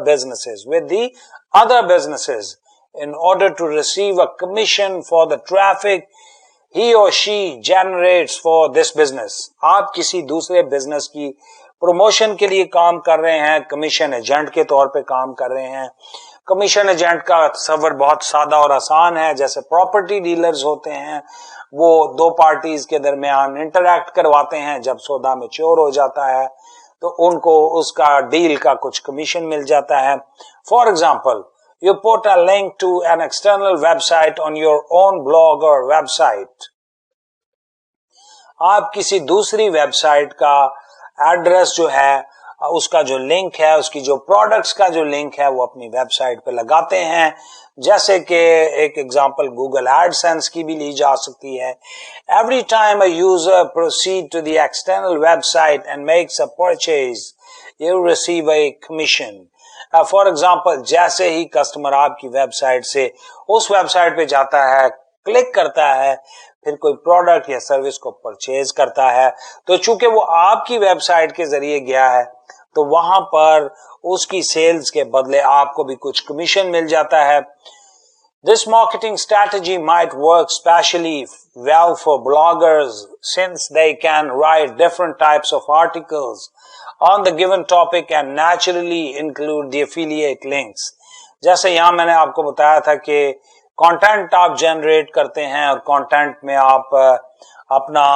businesses in order to receive a commission for the traffic he or she generates for this business. آپ کسی دوسرے business کی promotion کے لیے کام کر رہے ہیں, commission agent کے طور پہ کام کر رہے ہیں. کمیشن ایجنٹ کا تصور بہت سادہ اور آسان ہے. جیسے پراپرٹی ڈیلرز ہوتے ہیں, وہ دو پارٹیز کے درمیان انٹریکٹ کرواتے ہیں, جب سودا میچور ہو جاتا ہے تو ان کو اس کا ڈیل کا کچھ کمیشن مل جاتا ہے. For example, you put a link to an external website on your own blog or website. آپ کسی دوسری ویب سائٹ کا ایڈریس جو ہے, اس کا جو لنک ہے, اس کی جو پروڈکٹس کا جو لنک ہے وہ اپنی ویب سائٹ پہ لگاتے ہیں. جیسے کہ ایک ایگزامپل گوگل ایڈ سینس کی بھی لی جا سکتی ہے. Every time a user proceed to the external website and makes a purchase, you receive a commission. For example, جیسے ہی کسٹمر آپ کی ویب سائٹ سے اس ویب سائٹ پہ جاتا ہے, کلک کرتا ہے, پھر کوئی پروڈکٹ یا سروس کو پرچیز کرتا ہے, تو چونکہ وہ آپ کی ویب سائٹ کے ذریعے گیا ہے تو وہاں پر اس کی سیلز کے بدلے آپ کو بھی کچھ کمیشن مل جاتا ہے. This marketing strategy might work especially well for bloggers since they can write different types of articles on the given topic and naturally include the affiliate links. جیسے یہاں میں نے آپ کو بتایا تھا کہ کانٹینٹ آپ جنریٹ کرتے ہیں اور کانٹینٹ میں آپ اپنا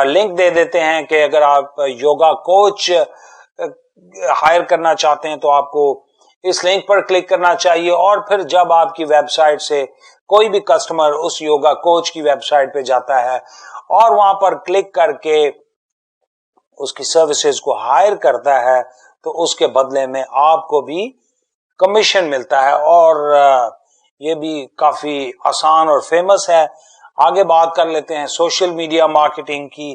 لنک دے دیتے ہیں کہ اگر آپ یوگا کوچ ہائر کرنا چاہتے ہیں تو آپ کو اس لنک پر کلک کرنا چاہیے. اور پھر جب آپ کی ویب سائٹ سے کوئی بھی کسٹمر اس یوگا کوچ کی ویب سائٹ پہ جاتا ہے اور وہاں پر کلک کر کے اس کی سروسز کو ہائر کرتا ہے تو اس کے بدلے میں آپ کو بھی کمیشن ملتا ہے. اور یہ بھی کافی آسان اور فیمس ہے. آگے بات کر لیتے ہیں سوشل میڈیا مارکیٹنگ کی.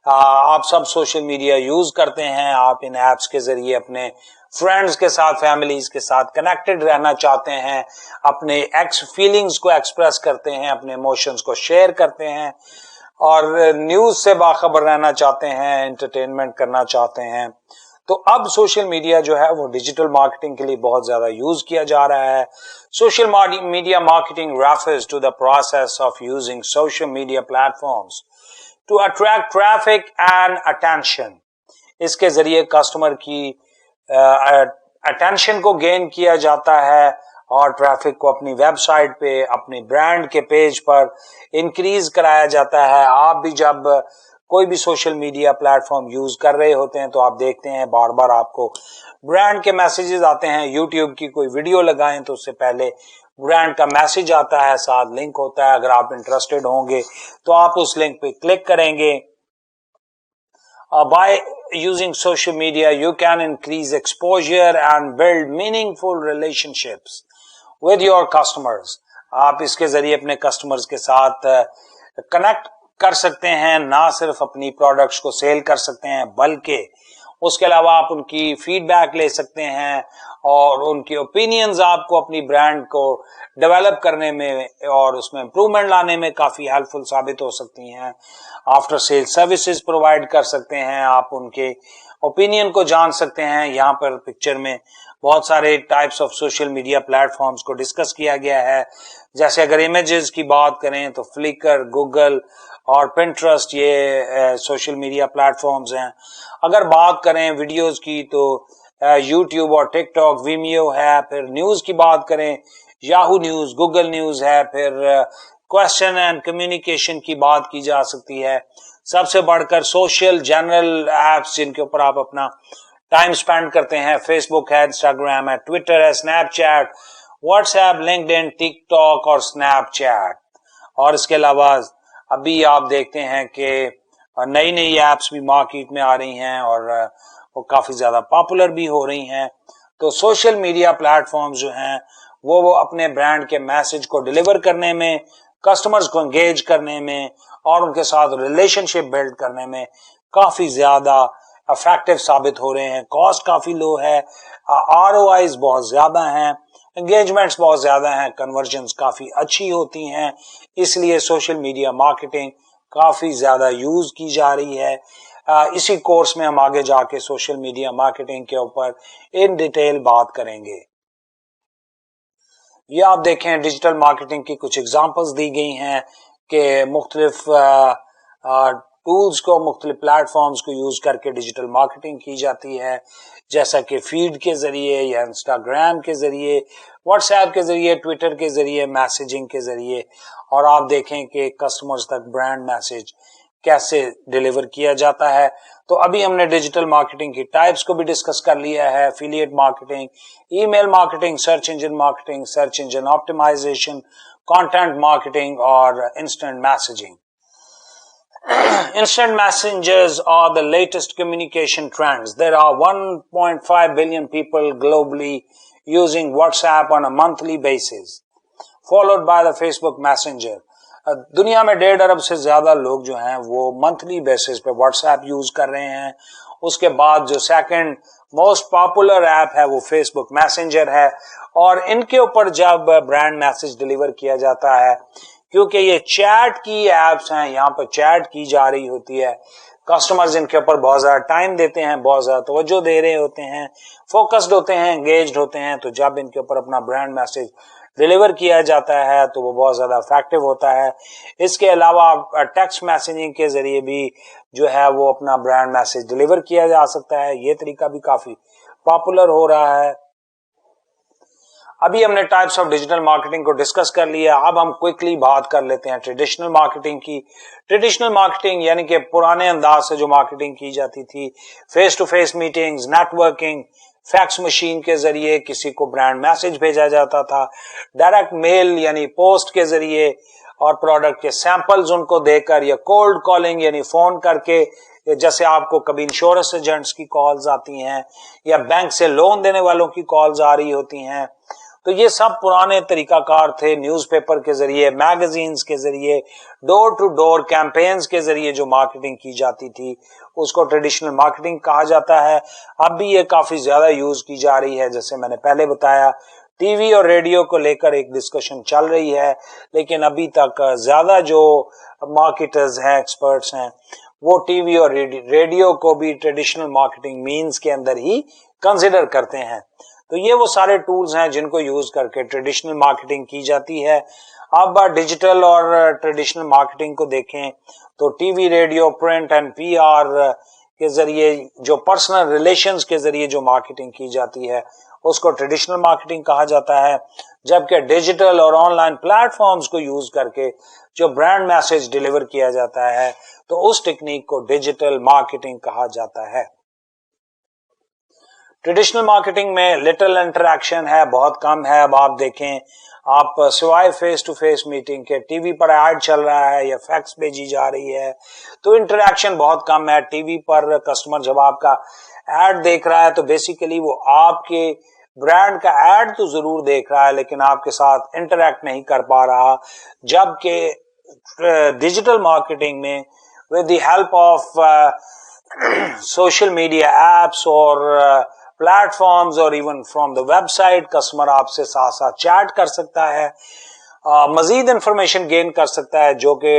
آپ سب سوشل میڈیا یوز کرتے ہیں, آپ ان ایپس کے ذریعے اپنے فرینڈز کے ساتھ, فیملیز کے ساتھ کنیکٹڈ رہنا چاہتے ہیں, اپنے فیلنگز کو ایکسپریس کرتے ہیں, اپنے ایموشنز کو شیئر کرتے ہیں. اور نیوز سے باخبر رہنا چاہتے ہیں, انٹرٹینمنٹ کرنا چاہتے ہیں, تو اب سوشل میڈیا جو ہے وہ ڈیجیٹل مارکیٹنگ کے لیے بہت زیادہ یوز کیا جا رہا ہے. Social media marketing refers to the process of using social media platforms to attract traffic and attention. اس کے ذریعے کسٹمر کی اٹینشن کو گین کیا جاتا ہے اور ٹریفک کو اپنی ویب سائٹ پہ, اپنی برانڈ کے پیج پر انکریز کرایا جاتا ہے. آپ بھی جب کوئی بھی social media plate form use کر رہے ہوتے ہیں تو آپ دیکھتے ہیں بار بار آپ کو برانڈ کے میسیجز آتے ہیں. یوٹیوب کی کوئی ویڈیو لگائیں تو اس سے پہلے برانڈ کا میسج آتا ہے, ساتھ لنک ہوتا ہے. اگر آپ انٹرسٹڈ ہوں گے تو آپ اس لنک پہ کلک کریں گے. By using social media, you can increase exposure and build meaningful relationships with your customers. آپ اس کے ذریعے اپنے کسٹمرز کے ساتھ کنیکٹ کر سکتے ہیں, نہ صرف اپنی پروڈکٹس کو سیل کر سکتے ہیں بلکہ اس کے علاوہ آپ ان کی فیڈ بیک لے سکتے ہیں اور ان کی اوپینینز آپ کو اپنی برانڈ کو ڈیولپ کرنے میں اور اس میں امپروومنٹ لانے میں کافی ہیلپ فل ثابت ہو سکتی ہیں. آفٹر سیل سروسز پرووائڈ کر سکتے ہیں, آپ ان کے اوپینین کو جان سکتے ہیں. یہاں پر پکچر میں بہت سارے types of social media platforms کو ڈسکس کیا گیا ہے. جیسے اگر امیجز کی بات کریں تو فلیکر, گوگل اور پنٹرسٹ یہ سوشل میڈیا پلیٹ فارمز ہیں. اگر بات کریں ویڈیوز کی تو یوٹیوب اور ٹک ٹاک, ویمیو ہے. پھر نیوز کی بات کریں یاہو نیوز, گوگل نیوز ہے. پھر کوسچن اینڈ کمیونیکیشن کی بات کی جا سکتی ہے. سب سے بڑھ کر سوشل جنرل ایپس جن کے اوپر آپ اپنا ٹائم سپینڈ کرتے ہیں, فیس بک ہے, انسٹاگرام ہے, ٹویٹر ہے, Snapchat, WhatsApp, LinkedIn, TikTok اور اسنیپ چیٹ. اور اس کے علاوہ ابھی آپ دیکھتے ہیں کہ نئی نئی ایپس بھی مارکیٹ میں آ رہی ہیں اور وہ کافی زیادہ پاپولر بھی ہو رہی ہیں. تو سوشل میڈیا پلیٹ فارمز جو ہیں وہ اپنے برانڈ کے میسج کو ڈیلیور کرنے میں, کسٹمرز کو انگیج کرنے میں اور ان کے ساتھ ریلیشن شپ بلڈ کرنے میں کافی زیادہ افیکٹو ثابت ہو رہے ہیں. کاسٹ کافی لو ہے, ROIs بہت زیادہ ہیں, انگیجمنٹس بہت زیادہ ہیں, کنورژنز کافی اچھی ہوتی ہیں. اس لیے سوشل میڈیا مارکیٹنگ کافی زیادہ یوز کی جا رہی ہے. اسی کورس میں ہم آگے جا کے سوشل میڈیا مارکیٹنگ کے اوپر ان ڈیٹیل بات کریں گے. یہ آپ دیکھیں ڈیجیٹل مارکیٹنگ کی کچھ ایگزامپلز دی گئی ہیں کہ مختلف ٹولز کو, مختلف پلیٹ فارمز کو یوز کر کے ڈیجیٹل مارکیٹنگ کی جاتی ہے, جیسا کہ فیڈ کے ذریعے یا انسٹاگرام کے ذریعے, واٹس ایپ کے ذریعے, ٹویٹر کے ذریعے, میسیجنگ کے ذریعے. اور آپ دیکھیں کہ کسٹمرز تک برانڈ میسج کیسے ڈیلیور کیا جاتا ہے. تو ابھی ہم نے ڈیجیٹل مارکیٹنگ کی ٹائپس کو بھی ڈسکس کر لیا ہے. Affiliate marketing, email marketing, search engine marketing, search engine optimisation, content marketing اور instant messaging. Instant messengers are the latest communication trends. There are 1.5 billion people globally using WhatsApp on a monthly basis, followed by the Facebook Messenger. دنیا میں 1.5 ارب سے زیادہ لوگ جو ہیں وہ monthly basis پہ واٹس ایپ یوز کر رہے ہیں. اس کے بعد جو سیکنڈ موسٹ پاپولر ایپ ہے وہ فیس بک میسنجر ہے. اور ان کے اوپر جب برانڈ میسج ڈیلیور کیا جاتا ہے, کیونکہ یہ چیٹ کی ایپس ہیں, یہاں پر چیٹ کی جا رہی ہوتی ہے, کسٹمرز ان کے اوپر بہت زیادہ ٹائم دیتے ہیں, بہت زیادہ توجہ دے رہے ہوتے ہیں, فوکسڈ ہوتے ہیں, انگیجڈ ہوتے ہیں. تو جب ان کے اوپر اپنا برانڈ میسج ڈیلیور کیا جاتا ہے تو وہ بہت زیادہ افیکٹو ہوتا ہے. اس کے علاوہ ٹیکسٹ میسیجنگ کے ذریعے بھی جو ہے وہ اپنا برانڈ میسج ڈیلیور کیا جا سکتا ہے. یہ طریقہ بھی کافی پاپولر ہو رہا ہے. ابھی ہم نے ٹائپس آف ڈیجیٹل مارکیٹنگ کو ڈسکس کر لیا. اب ہم کوئکلی بات کر لیتے ہیں ٹریڈیشنل مارکیٹنگ کی. ٹریڈیشنل مارکیٹنگ یعنی کہ پرانے انداز سے جو مارکیٹنگ کی جاتی تھی, face to face meetings, networking, fax machine کے ذریعے کسی کو برانڈ میسج بھیجا جاتا تھا, ڈائریکٹ میل یعنی پوسٹ کے ذریعے, اور پروڈکٹ کے سیمپلز ان کو دے کر, یا کولڈ کالنگ یعنی فون کر کے, جیسے آپ کو کبھی انشورنس ایجنٹس کی کالز آتی ہیں یا بینک سے لون دینے والوں کی کالز آ رہی ہوتی ہیں. تو یہ سب پرانے طریقہ کار تھے. نیوز پیپر کے ذریعے, میگزینز کے ذریعے, ڈور ٹو ڈور کیمپینز کے ذریعے جو مارکیٹنگ کی جاتی تھی اس کو ٹریڈیشنل مارکیٹنگ کہا جاتا ہے. اب بھی یہ کافی زیادہ یوز کی جا رہی ہے. جیسے میں نے پہلے بتایا ٹی وی اور ریڈیو کو لے کر ایک ڈسکشن چل رہی ہے، لیکن ابھی تک زیادہ جو مارکیٹرز ہیں، ایکسپرٹس ہیں، وہ ٹی وی اور ریڈیو کو بھی ٹریڈیشنل مارکیٹنگ مینز کے اندر ہی کنسیڈر کرتے ہیں۔ تو یہ وہ سارے ٹولز ہیں جن کو یوز کر کے ٹریڈیشنل مارکیٹنگ کی جاتی ہے۔ اب ڈیجیٹل اور ٹریڈیشنل مارکیٹنگ کو دیکھیں تو T V, radio, print and P R کے ذریعے جو پرسنل ریلیشنز کے ذریعے جو مارکیٹنگ کی جاتی ہے اس کو ٹریڈیشنل مارکیٹنگ کہا جاتا ہے، جبکہ ڈیجیٹل اور آن لائن پلیٹ فارمز کو یوز کر کے جو برانڈ میسج ڈیلیور کیا جاتا ہے تو اس ٹیکنیک کو ڈیجیٹل مارکیٹنگ کہا جاتا ہے۔ ٹریڈیشنل مارکیٹنگ میں لٹل انٹریکشن ہے، بہت کم ہے۔ اب آپ دیکھیں، آپ سوائے فیس ٹو فیس میٹنگ کے ٹی وی پر ایڈ چل رہا ہے یا فیکس بھیجی جا رہی ہے تو انٹریکشن بہت کم ہے۔ ٹی وی پر کسٹمر جب آپ کا ایڈ دیکھ رہا ہے تو بیسیکلی وہ آپ کے برانڈ کا ایڈ تو ضرور دیکھ رہا ہے لیکن آپ کے ساتھ انٹریکٹ نہیں کر پا رہا، جبکہ ڈیجیٹل مارکیٹنگ میں with the help of social media apps اور پلیٹ فارمز اور even from the website customer آپ سے ساتھ ساتھ چیٹ کر سکتا ہے، مزید انفارمیشن گین کر سکتا ہے، جو کہ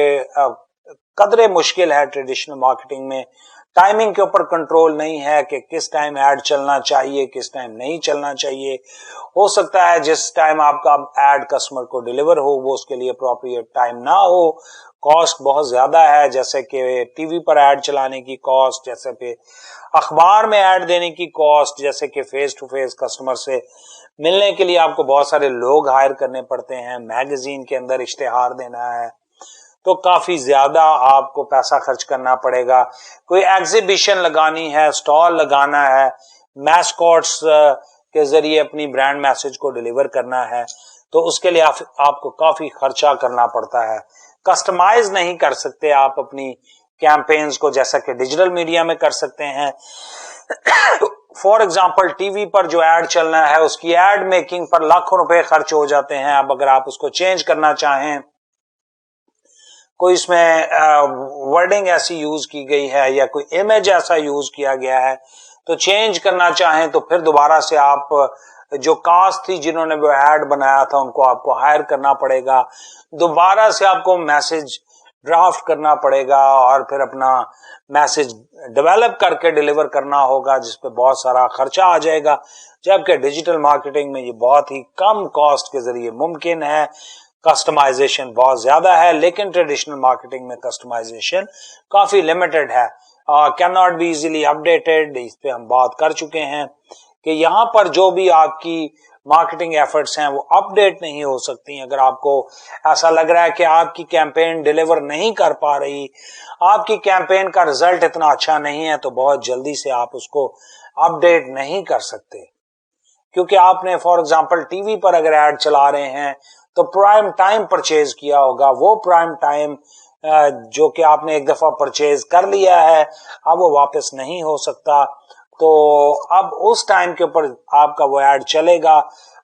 قدرے مشکل ہے ٹریڈیشنل مارکیٹنگ میں۔ ٹائمنگ کے اوپر کنٹرول نہیں ہے کہ کس ٹائم ایڈ چلنا چاہیے، کس ٹائم نہیں چلنا چاہیے۔ ہو سکتا ہے جس ٹائم آپ کا ایڈ کسٹمر کو ڈیلیور ہو وہ اس کے لیے اپروپریٹ ٹائم نہ ہو، کاسٹ بہت زیادہ ہے، جیسے کہ ٹی وی پر ایڈ چلانے کی کاسٹ، جیسے کہ اخبار میں ایڈ دینے کی کاسٹ، جیسے کہ فیس ٹو فیس کسٹمر سے ملنے کے لیے آپ کو بہت سارے لوگ ہائر کرنے پڑتے ہیں، میگزین کے اندر اشتہار دینا ہے تو کافی زیادہ آپ کو پیسہ خرچ کرنا پڑے گا۔ کوئی ایگزیبیشن لگانی ہے، سٹال لگانا ہے، میسکوٹس کے ذریعے اپنی برانڈ میسج کو ڈیلیور کرنا ہے تو اس کے لیے آپ کو کافی خرچہ کرنا پڑتا ہے۔ کسٹمائز نہیں کر سکتے آپ اپنی کیمپینز کو جیسا کہ ڈیجیٹل میڈیا میں کر سکتے ہیں۔ فار ایگزامپل ٹی وی پر جو ایڈ چلنا ہے اس کی ایڈ میکنگ پر لاکھوں روپے خرچ ہو جاتے ہیں۔ اب اگر آپ اس کو چینج کرنا چاہیں، کوئی اس میں ورڈنگ ایسی یوز کی گئی ہے یا کوئی امیج ایسا یوز کیا گیا ہے تو چینج کرنا چاہیں تو پھر دوبارہ سے آپ جو کاسٹ تھی جنہوں نے وہ ایڈ بنایا تھا ان کو آپ کو ہائر کرنا پڑے گا، دوبارہ سے آپ کو میسج ڈرافٹ کرنا پڑے گا اور پھر اپنا میسج ڈیولپ کر کے ڈیلیور کرنا ہوگا جس پہ بہت سارا خرچہ آ جائے گا، جبکہ ڈیجیٹل مارکیٹنگ میں یہ بہت ہی کم کاسٹ کے ذریعے ممکن ہے۔ کسٹمائزیشن بہت زیادہ ہے لیکن ٹریڈیشنل مارکیٹنگ میں کسٹمائزیشن کافی لمیٹڈ ہے، can not be easily updated. اس پہ ہم بات کر چکے ہیں کہ یہاں پر جو بھی آپ کی مارکیٹنگ ایفرٹس ہیں وہ اپ ڈیٹ نہیں ہو سکتی۔ اگر آپ کو ایسا لگ رہا ہے کہ آپ کی کیمپین ڈیلیور نہیں کر پا رہی، آپ کی کیمپین کا رزلٹ اتنا اچھا نہیں ہے تو بہت جلدی سے آپ اس کو اپ ڈیٹ نہیں کر سکتے، کیونکہ آپ نے فار ایگزامپل ٹی وی پر اگر ایڈ چلا رہے ہیں تو پرائم ٹائم پرچیز کیا ہوگا، وہ پرائم ٹائم جو کہ آپ نے ایک دفعہ پرچیز کر لیا ہے اب وہ واپس نہیں ہو سکتا، تو اب اس ٹائم کے اوپر آپ کا وہ ایڈ چلے گا،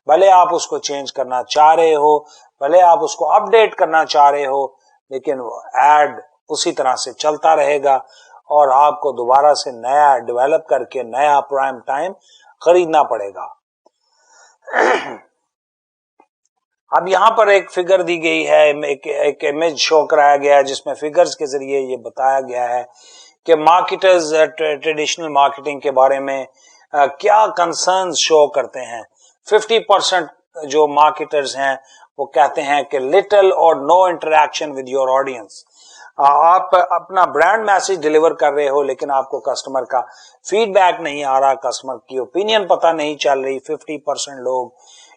بھلے آپ اس کو چینج کرنا چاہ رہے ہو، بھلے آپ اس کو اپ ڈیٹ کرنا چاہ رہے ہو، لیکن وہ ایڈ اسی طرح سے چلتا رہے گا اور آپ کو دوبارہ سے نیا ڈیولپ کر کے نیا پرائم ٹائم خریدنا پڑے گا۔ اب یہاں پر ایک فگر دی گئی ہے، ایک امیج شو کرایا گیا ہے جس میں فگرز کے ذریعے یہ بتایا گیا ہے کہ مارکیٹرز ٹریڈیشنل مارکیٹنگ کے بارے میں کیا کنسرنز شو کرتے ہیں۔ 50% جو مارکیٹرز ہیں وہ کہتے ہیں کہ لٹل اور نو انٹریکشن ود یور آڈینس۔ آپ اپنا برانڈ میسج ڈیلیور کر رہے ہو لیکن آپ کو کسٹمر کا فیڈ بیک نہیں آ رہا، کسٹمر کی اوپینین پتہ نہیں چل رہی۔ 50% لوگ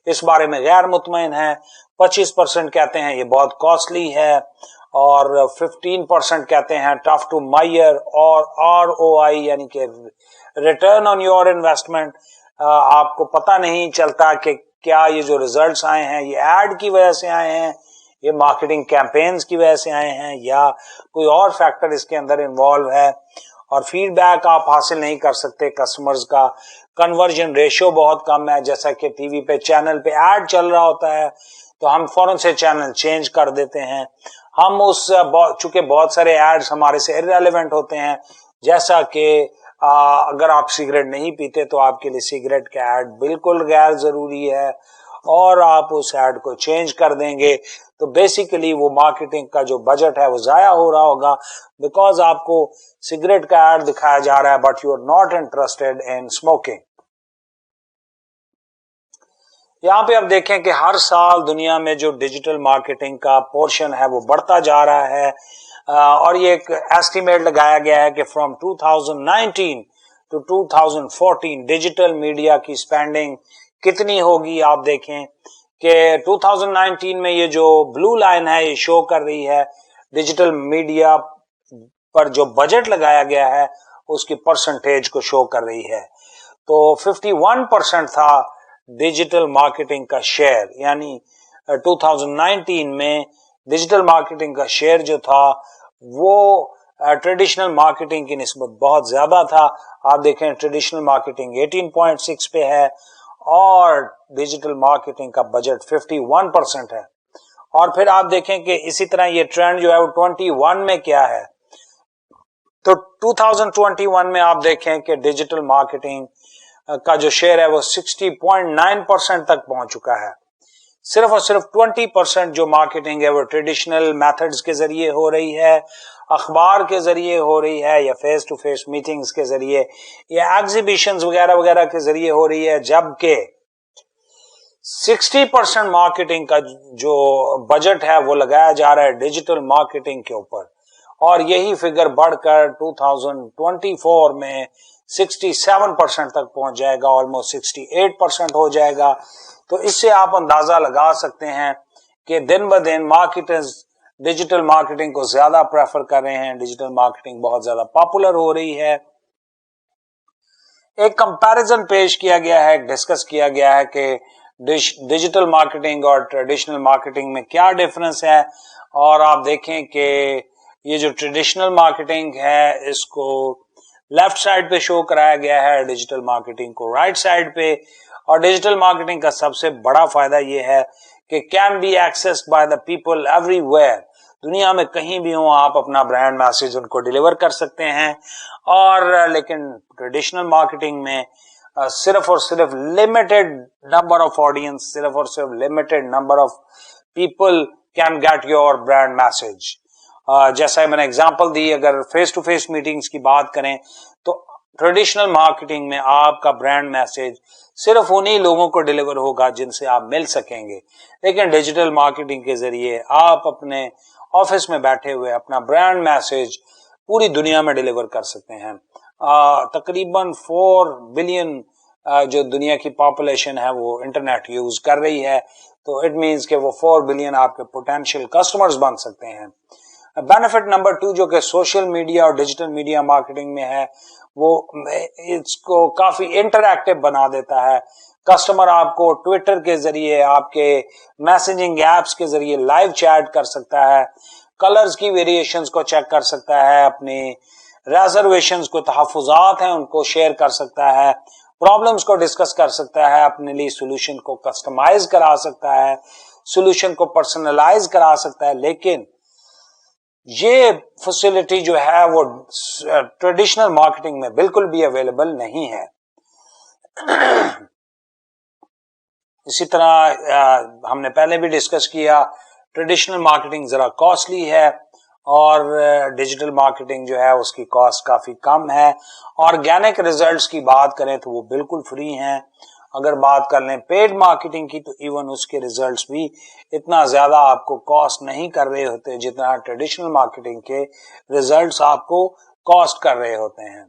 اس بارے میں غیر مطمئن ہیں، 25% کہتے ہیں یہ بہت کاسٹلی ہے اور 15% کہتے ہیں ٹف ٹو میئر اور ROI یعنی کہ ریٹرن آن یور انویسٹمنٹ، آپ کو پتہ نہیں چلتا کہ کیا یہ جو ریزلٹس آئے ہیں یہ ایڈ کی وجہ سے آئے ہیں، یہ مارکیٹنگ کیمپینز کی وجہ سے آئے ہیں یا کوئی اور فیکٹر اس کے اندر انوالو ہے، اور فیڈ بیک آپ حاصل نہیں کر سکتے۔ کسٹمرز کا کنورژن ریشو بہت کم ہے، جیسا کہ ٹی وی پہ چینل پہ ایڈ چل رہا ہوتا ہے تو ہم فوراً سے چینل چینج کر دیتے ہیں، ہم چونکہ بہت سارے ایڈز ہمارے سے irrelevant ہوتے ہیں، جیسا کہ اگر آپ سگریٹ نہیں پیتے تو آپ کے لیے سگریٹ کا ایڈ بالکل غیر ضروری ہے، اور آپ اس ایڈ کو چینج کر دیں گے تو بیسیکلی وہ مارکیٹنگ کا جو بجٹ ہے وہ ضائع ہو رہا ہوگا، بیکاز آپ کو سگریٹ کا ایڈ دکھایا جا رہا ہے but you are not interested in smoking. یہاں پہ آپ دیکھیں کہ ہر سال دنیا میں جو ڈیجیٹل مارکیٹنگ کا پورشن ہے وہ بڑھتا جا رہا ہے، اور یہ ایک ایسٹیمیٹ لگایا گیا ہے کہ فرام 2019 to 2014 ڈیجیٹل میڈیا کی اسپینڈنگ کتنی ہوگی. آپ دیکھیں کہ 2019 میں یہ جو بلو لائن ہے یہ شو کر رہی ہے ڈیجیٹل میڈیا پر جو بجٹ لگایا گیا ہے اس کی پرسنٹیج کو شو کر رہی ہے. تو 51% تھا ڈیجیٹل مارکیٹنگ کا شیئر، یعنی 2019 میں ڈیجیٹل مارکیٹنگ کا شیئر جو تھا وہ ٹریڈیشنل مارکیٹنگ کی نسبت بہت زیادہ تھا. آپ دیکھیں ٹریڈیشنل مارکیٹنگ 18.6 پہ ہے اور ڈیجیٹل مارکیٹنگ کا بجٹ 51% ہے. اور پھر آپ دیکھیں کہ اسی طرح یہ ٹرینڈ جو ہے وہ 21 میں کیا ہے. تو 2021 میں آپ دیکھیں کہ ڈیجیٹل مارکیٹنگ کا جو شیئر ہے وہ 60.9% تک پہنچ چکا ہے. صرف اور صرف 20% جو مارکیٹنگ ہے وہ ٹریڈیشنل میتھڈز کے ذریعے ہو رہی ہے، اخبار کے ذریعے ہو رہی ہے، یا فیس ٹو فیس میٹنگز کے ذریعے یا ایگزیبیشنز وغیرہ وغیرہ کے ذریعے ہو رہی ہے، جبکہ 60% مارکیٹنگ کا جو بجٹ ہے وہ لگایا جا رہا ہے ڈیجیٹل مارکیٹنگ کے اوپر. اور یہی فگر بڑھ کر 2024 میں 67% تک پہنچ جائے گا، آلموسٹ 68% ہو جائے گا. تو اس سے آپ اندازہ لگا سکتے ہیں کہ دن بہ دن مارکیٹرز ڈیجیٹل مارکیٹنگ کو زیادہ پریفر کر رہے ہیں، ڈیجیٹل مارکیٹنگ بہت زیادہ پاپولر ہو رہی ہے. ایک کمپیرزن پیش کیا گیا ہے، ڈسکس کیا گیا ہے کہ ڈیجیٹل مارکیٹنگ اور ٹریڈیشنل مارکیٹنگ میں کیا ڈفرنس ہے. اور آپ دیکھیں کہ یہ جو ٹریڈیشنل مارکیٹنگ ہے اس کو لیفٹ سائڈ پہ شو کرایا گیا ہے، ڈیجیٹل مارکیٹنگ کو رائٹ سائڈ پہ. اور ڈیجیٹل مارکیٹنگ کا سب سے بڑا فائدہ یہ ہے کہ can be accessed by the people everywhere. دنیا میں کہیں بھی ہوں آپ اپنا برانڈ میسج ان کو ڈیلیور کر سکتے ہیں. اور لیکن ٹریڈیشنل مارکیٹنگ میں صرف اور صرف لمیٹڈ نمبر آف آڈینس، صرف اور صرف limited number of people can get your brand message. جیسا میں نے اگزامپل دی، اگر فیس ٹو فیس میٹنگز کی بات کریں تو ٹریڈیشنل مارکیٹنگ میں آپ کا برانڈ میسج صرف انہی لوگوں کو ڈیلیور ہوگا جن سے آپ مل سکیں گے. لیکن ڈیجیٹل مارکیٹنگ کے ذریعے آپ اپنے آفس میں بیٹھے ہوئے اپنا برانڈ میسج پوری دنیا میں ڈیلیور کر سکتے ہیں. تقریباً 4 بلین جو دنیا کی پاپولیشن ہے وہ انٹرنیٹ یوز کر رہی ہے، تو اٹ مینز کہ وہ 4 بلین آپ کے پوٹینشیل کسٹمرز بن سکتے ہیں. بینیفٹ نمبر 2 جو کہ سوشل میڈیا اور ڈیجیٹل میڈیا مارکیٹنگ میں ہے وہ اس کو کافی انٹریکٹیو بنا دیتا ہے. کسٹمر آپ کو ٹویٹر کے ذریعے، آپ کے میسجنگ ایپس کے ذریعے لائیو چیٹ کر سکتا ہے، کلرز کی ویریشنز کو چیک کر سکتا ہے، اپنی ریزرویشنز کو، تحفظات ہیں ان کو شیئر کر سکتا ہے، پرابلمز کو ڈسکس کر سکتا ہے، اپنے لیے سولوشن کو کسٹمائز کرا سکتا ہے، سولوشن کو پرسنلائز کرا سکتا ہے. لیکن یہ فیسلٹی جو ہے وہ ٹریڈیشنل مارکیٹنگ میں بالکل بھی اویلیبل نہیں ہے. اسی طرح ہم نے پہلے بھی ڈسکس کیا، ٹریڈیشنل مارکیٹنگ ذرا کاسٹلی ہے اور ڈیجیٹل مارکیٹنگ جو ہے اس کی کاسٹ کافی کم ہے. آرگینک ریزلٹس کی بات کریں تو وہ بالکل فری ہیں. اگر بات کر لیں پیڈ مارکیٹنگ کی تو ایون اس کے ریزلٹس بھی اتنا زیادہ آپ کو کاسٹ نہیں کر رہے ہوتے جتنا ٹریڈیشنل مارکیٹنگ کے ریزلٹس آپ کو کاسٹ کر رہے ہوتے ہیں.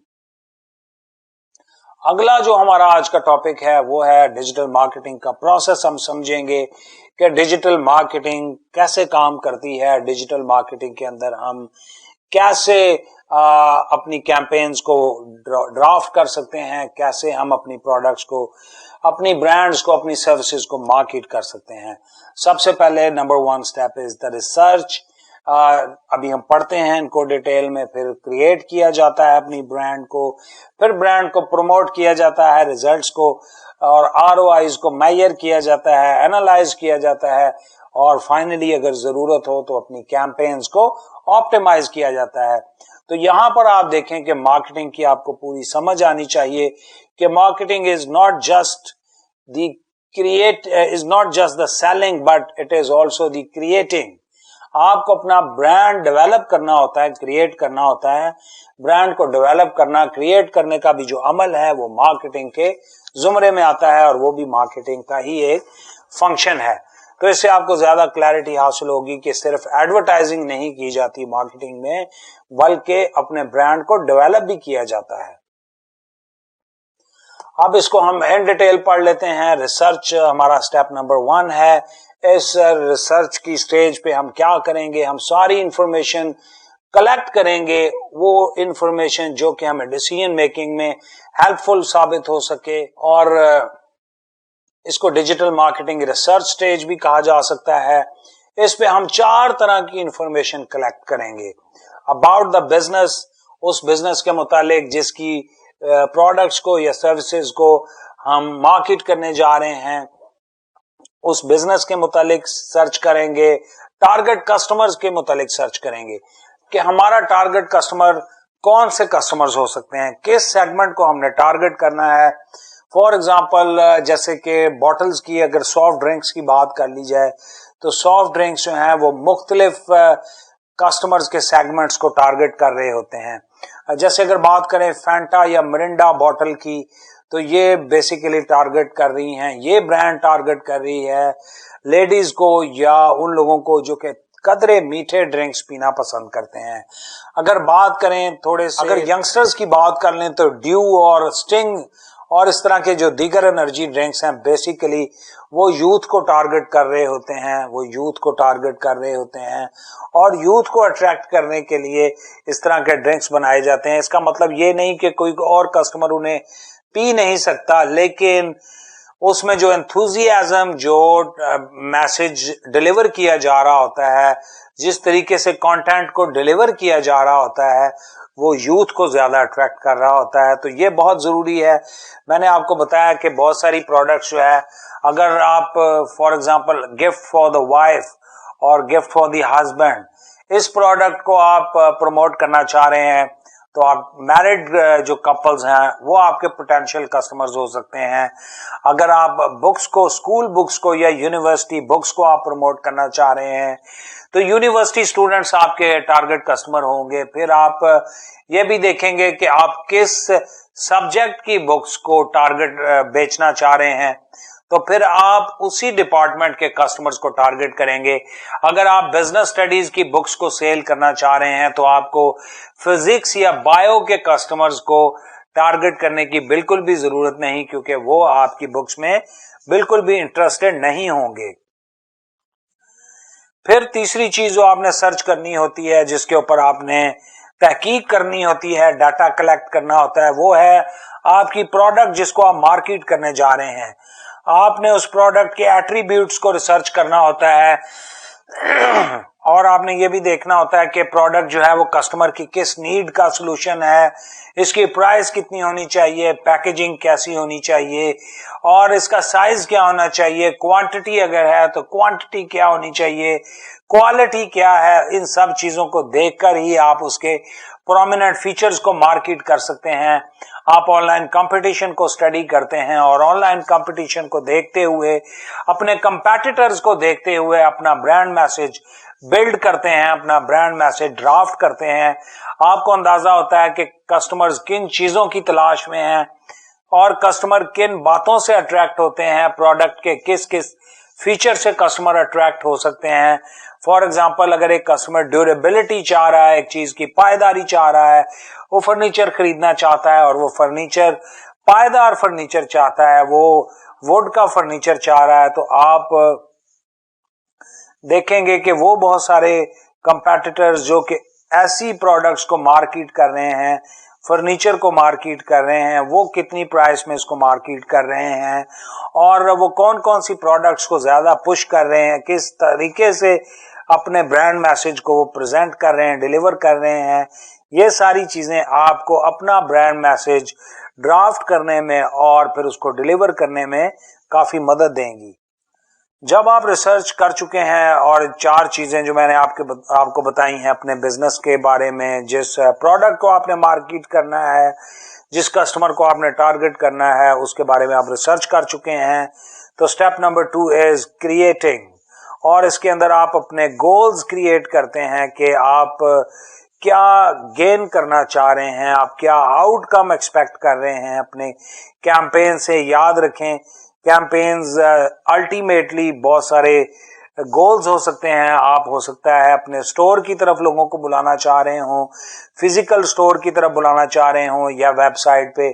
اگلا جو ہمارا آج کا ٹاپک ہے وہ ہے ڈیجیٹل مارکیٹنگ کا پروسیس. ہم سمجھیں گے کہ ڈیجیٹل مارکیٹنگ کیسے کام کرتی ہے، ڈیجیٹل مارکیٹنگ کے اندر ہم کیسے اپنی کیمپینز کو ڈرافٹ کر سکتے ہیں، کیسے ہم اپنی پروڈکٹس کو، اپنی برانڈز کو، اپنی سروسز کو مارکیٹ کر سکتے ہیں. سب سے پہلے number 1 step is the research. ابھی ہم پڑھتے ہیں ان کو ڈیٹیل میں. پھر کریٹ کیا جاتا ہے اپنی برانڈ کو، پھر برانڈ کو پروموٹ کیا جاتا ہے، ریزلٹس کو اور ROIs کو میئر کیا جاتا ہے، اینالائز کیا جاتا ہے، اور فائنلی اگر ضرورت ہو تو اپنی کیمپینز کو آپٹیمائز کیا جاتا ہے. تو یہاں پر آپ دیکھیں کہ مارکیٹنگ کی آپ کو پوری سمجھ آنی چاہیے کہ marketing is not just the create is not just the selling but it is also the creating. آپ کو اپنا برانڈ ڈیولپ کرنا ہوتا ہے, کریٹ کرنا ہوتا ہے. برانڈ کو ڈیولپ کرنا, کریٹ کرنے کا بھی جو عمل ہے وہ مارکیٹنگ کے زمرے میں آتا ہے, اور وہ بھی مارکیٹنگ کا ہی ایک فنکشن ہے. تو اس سے آپ کو زیادہ کلیئرٹی حاصل ہوگی کہ صرف ایڈورٹائزنگ نہیں کی جاتی مارکیٹنگ میں, بلکہ اپنے برانڈ کو ڈیولپ بھی کیا جاتا ہے. اب اس کو ہم ان ڈیٹیل پڑھ لیتے ہیں. ریسرچ ہمارا سٹیپ نمبر 1 ہے. اس ریسرچ کی سٹیج پہ ہم کیا کریں گے, ہم ساری انفارمیشن کلیکٹ کریں گے, وہ انفارمیشن جو کہ ہمیں ڈیسیژن میکنگ میں ہیلپ فل ثابت ہو سکے, اور اس کو ڈیجیٹل مارکیٹنگ ریسرچ سٹیج بھی کہا جا سکتا ہے. اس پہ ہم 4 طرح کی انفارمیشن کلیکٹ کریں گے. اباؤٹ دا بزنس, اس بزنس کے متعلق جس کی پروڈکٹس کو یا سروسز کو ہم مارکیٹ کرنے جا رہے ہیں, اس بزنس کے متعلق سرچ کریں گے. ٹارگٹ کسٹمرز کے متعلق سرچ کریں گے کہ ہمارا ٹارگٹ کسٹمر کون سے کسٹمرز ہو سکتے ہیں, کس سیگمنٹ کو ہم نے ٹارگٹ کرنا ہے. فار ایگزامپل جیسے کہ باٹلز کی اگر سافٹ ڈرنکس کی بات کر لی جائے تو سافٹ ڈرنکس جو ہیں وہ مختلف کسٹمرز کے سیگمنٹس کو ٹارگٹ کر رہے ہوتے ہیں. جیسے اگر بات کریں فینٹا یا مرنڈا باٹل کی, تو یہ بیسیکلی ٹارگٹ کر رہی ہیں, یہ برانڈ ٹارگٹ کر رہی ہے لیڈیز کو یا ان لوگوں کو جو کہ قدرے میٹھے ڈرنکس پینا پسند کرتے ہیں. اگر بات کریں تھوڑے سے اگر ینگسٹرز کی بات کر لیں تو ڈیو اور سٹنگ اور اس طرح کے جو دیگر انرجی ڈرنکس ہیں بیسیکلی وہ یوتھ کو ٹارگٹ کر رہے ہوتے ہیں, وہ یوتھ کو ٹارگٹ کر رہے ہوتے ہیں, اور یوتھ کو اٹریکٹ کرنے کے لیے اس طرح کے ڈرنکس بنائے جاتے ہیں. اس کا مطلب یہ نہیں کہ کوئی اور کسٹمر انہیں پی نہیں سکتا, لیکن اس میں جو انتھوزیازم, جو میسج ڈیلیور کیا جا رہا ہوتا ہے, جس طریقے سے کانٹینٹ کو ڈیلیور کیا جا رہا ہوتا ہے, وہ یوتھ کو زیادہ اٹریکٹ کر رہا ہوتا ہے. تو یہ بہت ضروری ہے. میں نے آپ کو بتایا کہ بہت ساری پروڈکٹس جو ہے, اگر آپ for example gift for the wife اور گفٹ فار دی ہسبینڈ, اس پروڈکٹ کو آپ پروموٹ کرنا چاہ رہے ہیں, تو آپ میرڈ جو کپلز ہیں وہ آپ کے پوٹینشیل کسٹمرز ہو سکتے ہیں. اگر آپ بکس کو, اسکول بکس کو یا یونیورسٹی بکس کو آپ پروموٹ کرنا چاہ رہے ہیں تو یونیورسٹی اسٹوڈنٹس آپ کے ٹارگٹ کسٹمر ہوں گے. پھر آپ یہ بھی دیکھیں گے کہ آپ کس سبجیکٹ کی بکس کو ٹارگٹ بیچنا چاہ رہے ہیں, تو پھر آپ اسی ڈپارٹمنٹ کے کسٹمرز کو ٹارگٹ کریں گے. اگر آپ بزنس اسٹڈیز کی بکس کو سیل کرنا چاہ رہے ہیں تو آپ کو فزکس یا بایو کے کسٹمرز کو ٹارگٹ کرنے کی بالکل بھی ضرورت نہیں, کیونکہ وہ آپ کی بکس میں بالکل بھی انٹرسٹڈ نہیں ہوں گے. پھر تیسری چیز جو آپ نے سرچ کرنی ہوتی ہے, جس کے اوپر آپ نے تحقیق کرنی ہوتی ہے, ڈاٹا کلیکٹ کرنا ہوتا ہے, وہ ہے آپ کی پروڈکٹ جس کو آپ مارکیٹ کرنے جا رہے ہیں. آپ نے اس پروڈکٹ کے ایٹریبیوٹس کو ریسرچ کرنا ہوتا ہے, اور آپ نے یہ بھی دیکھنا ہوتا ہے کہ پروڈکٹ جو ہے وہ کسٹمر کی کس نیڈ کا سولوشن ہے, اس کی پرائس کتنی ہونی چاہیے, پیکیجنگ کیسی ہونی چاہیے, اور اس کا سائز کیا ہونا چاہیے, کوانٹٹی اگر ہے تو کوانٹٹی کیا ہونی چاہیے, کوالٹی کیا ہے. ان سب چیزوں کو دیکھ کر ہی آپ اس کے پرومیننٹ فیچرز کو مارکیٹ کر سکتے ہیں. آپ آن لائن کمپٹیشن کو اسٹڈی کرتے ہیں, اور آن لائن کمپٹیشن کو دیکھتے ہوئے, اپنے کمپیٹیٹرز کو دیکھتے ہوئے اپنا برانڈ میسج بلڈ کرتے ہیں, اپنا برانڈ میسج ڈرافٹ کرتے ہیں. آپ کو اندازہ ہوتا ہے کہ کسٹمرز کن چیزوں کی تلاش میں ہیں اور کسٹمر کن باتوں سے اٹریکٹ ہوتے ہیں, پروڈکٹ کے کس کس فیچر سے کسٹمر اٹریکٹ ہو سکتے ہیں. فار ایگزامپل اگر ایک کسٹمر ڈیوریبلٹی چاہ رہا ہے, ایک چیز کی پائیداری چاہ رہا ہے, وہ فرنیچر خریدنا چاہتا ہے اور وہ فرنیچر پائیدار فرنیچر چاہتا ہے, وہ ووڈ کا فرنیچر چاہ رہا ہے, تو آپ دیکھیں گے کہ وہ بہت سارے کمپیٹیٹرز جو کہ ایسی پروڈکٹس کو مارکیٹ کر رہے ہیں, فرنیچر کو مارکیٹ کر رہے ہیں, وہ کتنی پرائس میں اس کو مارکیٹ کر رہے ہیں, اور وہ کون کون سی پروڈکٹس کو زیادہ پش کر رہے ہیں, کس طریقے سے اپنے برانڈ میسج کو وہ پریزنٹ کر رہے ہیں, ڈیلیور کر رہے ہیں. یہ ساری چیزیں آپ کو اپنا برانڈ میسج ڈرافٹ کرنے میں اور پھر اس کو ڈیلیور کرنے میں کافی مدد دیں گی. جب آپ ریسرچ کر چکے ہیں اور 4 چیزیں جو میں نے آپ کو بتائی ہیں اپنے بزنس کے بارے میں, جس پروڈکٹ کو آپ نے مارکیٹ کرنا ہے, جس کسٹمر کو آپ نے ٹارگٹ کرنا ہے, اس کے بارے میں آپ ریسرچ کر چکے ہیں, تو اسٹیپ نمبر 2 از کریٹنگ، اور اس کے اندر آپ اپنے گولز کریٹ کرتے ہیں کہ آپ کیا گین کرنا چاہ رہے ہیں، آپ کیا آؤٹ کم ایکسپیکٹ کر رہے ہیں اپنے کیمپین سے. یاد رکھیں کیمپینز الٹیمیٹلی بہت سارے گولز ہو سکتے ہیں. آپ ہو سکتا ہے اپنے سٹور کی طرف لوگوں کو بلانا چاہ رہے ہوں، فزیکل سٹور کی طرف بلانا چاہ رہے ہوں، یا ویب سائٹ پہ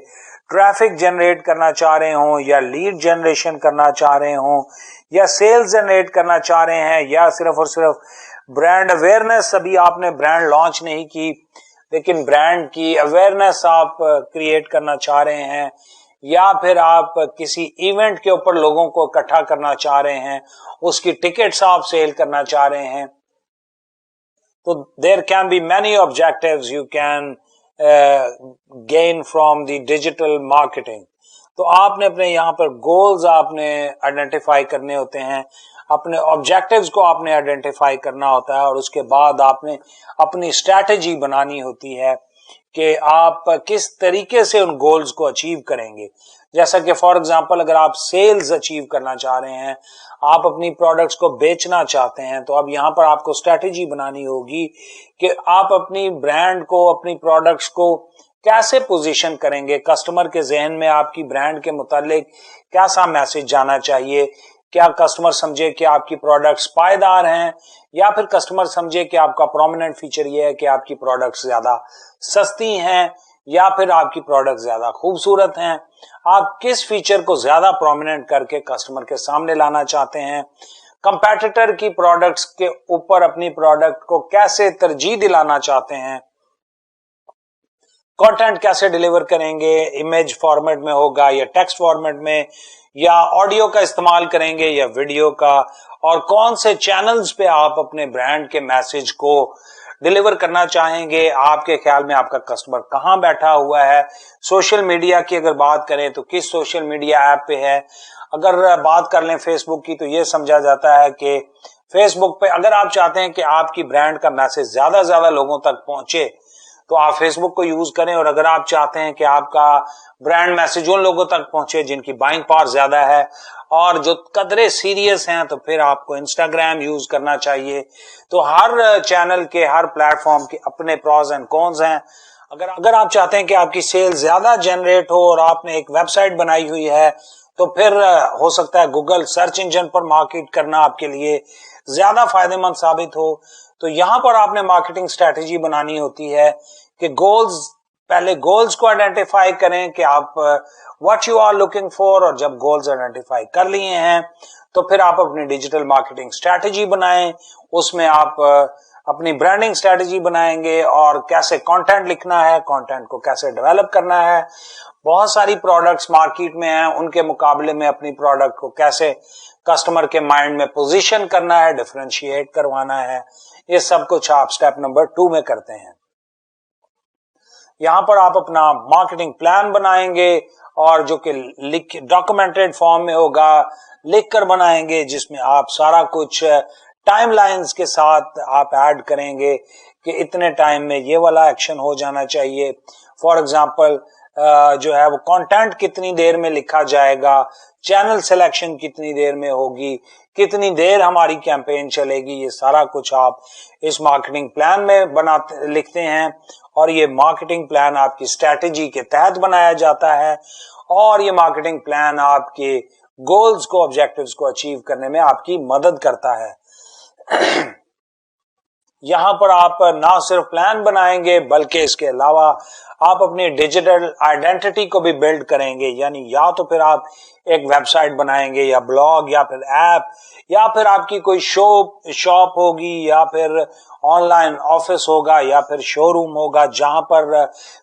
ٹریفک جنریٹ کرنا چاہ رہے ہوں، یا لیڈ جنریشن کرنا چاہ رہے ہوں، یا سیلز جنریٹ کرنا چاہ رہے ہیں، یا صرف اور صرف برانڈ اویئرنیس. ابھی آپ نے برانڈ لانچ نہیں کی لیکن برانڈ کی اویئرنیس آپ کریٹ کرنا چاہ رہے ہیں، یا پھر آپ کسی ایونٹ کے اوپر لوگوں کو اکٹھا کرنا چاہ رہے ہیں، اس کی ٹکٹس آپ سیل کرنا چاہ رہے ہیں. تو there can be many objectives you can gain from the digital marketing. تو آپ نے اپنے یہاں پر گولز آپ نے آئیڈینٹیفائی کرنے ہوتے ہیں، اپنے آبجیکٹیوز کو آپ نے آئیڈینٹیفائی کرنا ہوتا ہے، اور اس کے بعد آپ نے اپنی اسٹریٹجی بنانی ہوتی ہے کہ آپ کس طریقے سے ان گولز کو اچیو کریں گے. جیسا کہ فار ایگزامپل اگر آپ سیلز اچیو کرنا چاہ رہے ہیں، آپ اپنی پروڈکٹس کو بیچنا چاہتے ہیں، تو اب یہاں پر آپ کو اسٹریٹجی بنانی ہوگی کہ آپ اپنی برانڈ کو، اپنی پروڈکٹس کو کیسے پوزیشن کریں گے. کسٹمر کے ذہن میں آپ کی برانڈ کے متعلق کیسا میسج جانا چاہیے. کیا کسٹمر سمجھے کہ آپ کی پروڈکٹس پائیدار ہیں، یا پھر کسٹمر سمجھے کہ آپ کا پرومیننٹ فیچر یہ ہے کہ آپ کی پروڈکٹس زیادہ سستی ہیں، یا پھر آپ کی پروڈکٹ زیادہ خوبصورت ہیں. آپ کس فیچر کو زیادہ پرومیننٹ کر کے کسٹمر کے سامنے لانا چاہتے ہیں. کمپیٹیٹر کی پروڈکٹس کے اوپر اپنی پروڈکٹ کو کیسے ترجیح دلانا چاہتے ہیں. کنٹینٹ کیسے ڈیلیور کریں گے، امیج فارمیٹ میں ہوگا یا ٹیکسٹ فارمیٹ میں، یا آڈیو کا استعمال کریں گے یا ویڈیو کا، اور کون سے چینلز پہ آپ اپنے برانڈ کے میسج کو ڈیلیور کرنا چاہیں گے. آپ کے خیال میں آپ کا کسٹمر کہاں بیٹھا ہوا ہے. سوشل میڈیا کی اگر بات کریں تو کس سوشل میڈیا ایپ پہ ہے. اگر بات کر لیں فیس بک کی تو یہ سمجھا جاتا ہے کہ فیس بک پہ اگر آپ چاہتے ہیں کہ آپ کی برانڈ کا میسج زیادہ سے زیادہ لوگوں تک پہنچے تو آپ فیس بک کو یوز کریں، اور اگر آپ چاہتے ہیں کہ آپ کا برانڈ میسج ان لوگوں تک پہنچے جن کی بائنگ پاور زیادہ ہے اور جو قدرے سیریس ہیں، تو پھر آپ کو انسٹاگرام یوز کرنا چاہیے. تو ہر چینل کے، ہر پلیٹ فارم کے اپنے پروز اینڈ کونز ہیں. اگر آپ چاہتے ہیں کہ آپ کی سیل زیادہ جنریٹ ہو اور آپ نے ایک ویب سائٹ بنائی ہوئی ہے تو پھر ہو سکتا ہے گوگل سرچ انجن پر مارکیٹ کرنا آپ کے لیے زیادہ فائدہ مند ثابت ہو. تو یہاں پر آپ نے مارکیٹنگ اسٹریٹجی بنانی ہوتی ہے کہ پہلے گولز کو آئیڈینٹیفائی کریں کہ آپ what you are looking for, اور جب گولز آئیڈینٹیفائی کر لیے ہیں تو پھر آپ اپنی ڈیجیٹل مارکیٹنگ اسٹریٹجی بنائیں. اس میں آپ اپنی برانڈنگ اسٹریٹجی بنائیں گے، اور کیسے کنٹینٹ لکھنا ہے، کنٹینٹ کو کیسے ڈیولپ کرنا ہے. بہت ساری پروڈکٹس مارکیٹ میں ہیں، ان کے مقابلے میں اپنی پروڈکٹ کو کیسے کسٹمر کے مائنڈ میں پوزیشن کرنا ہے، ڈیفرینشیٹ کروانا ہے. یہ سب کچھ آپ سٹیپ نمبر 2 میں کرتے ہیں. یہاں پر آپ اپنا مارکیٹنگ پلان بنائیں گے، اور جو کہ ڈاکومنٹڈ فارم میں ہوگا، لکھ کر بنائیں گے، جس میں آپ سارا کچھ ٹائم لائنز کے ساتھ آپ ایڈ کریں گے کہ اتنے ٹائم میں یہ والا ایکشن ہو جانا چاہیے. فار ایگزامپل جو ہے وہ کنٹینٹ کتنی دیر میں لکھا جائے گا، چینل سلیکشن کتنی دیر میں ہوگی، کتنی دیر ہماری کیمپین چلے گی. یہ سارا کچھ آپ اس مارکیٹنگ پلان میں لکھتے ہیں، اور یہ مارکیٹنگ پلان آپ کی اسٹریٹجی کے تحت بنایا جاتا ہے، اور یہ مارکیٹنگ پلان آپ کے گولز کو، آبجیکٹیوز کو اچیو کرنے میں آپ کی مدد کرتا ہے. یہاں پر آپ نہ صرف پلان بنائیں گے بلکہ اس کے علاوہ آپ اپنی ڈیجیٹل آئیڈینٹی کو بھی بلڈ کریں گے. یعنی یا تو پھر آپ ایک ویب سائٹ بنائیں گے، یا بلاگ، یا پھر ایپ، یا پھر آپ کی کوئی شاپ ہوگی، یا پھر آن لائن آفس ہوگا، یا پھر شو روم ہوگا، جہاں پر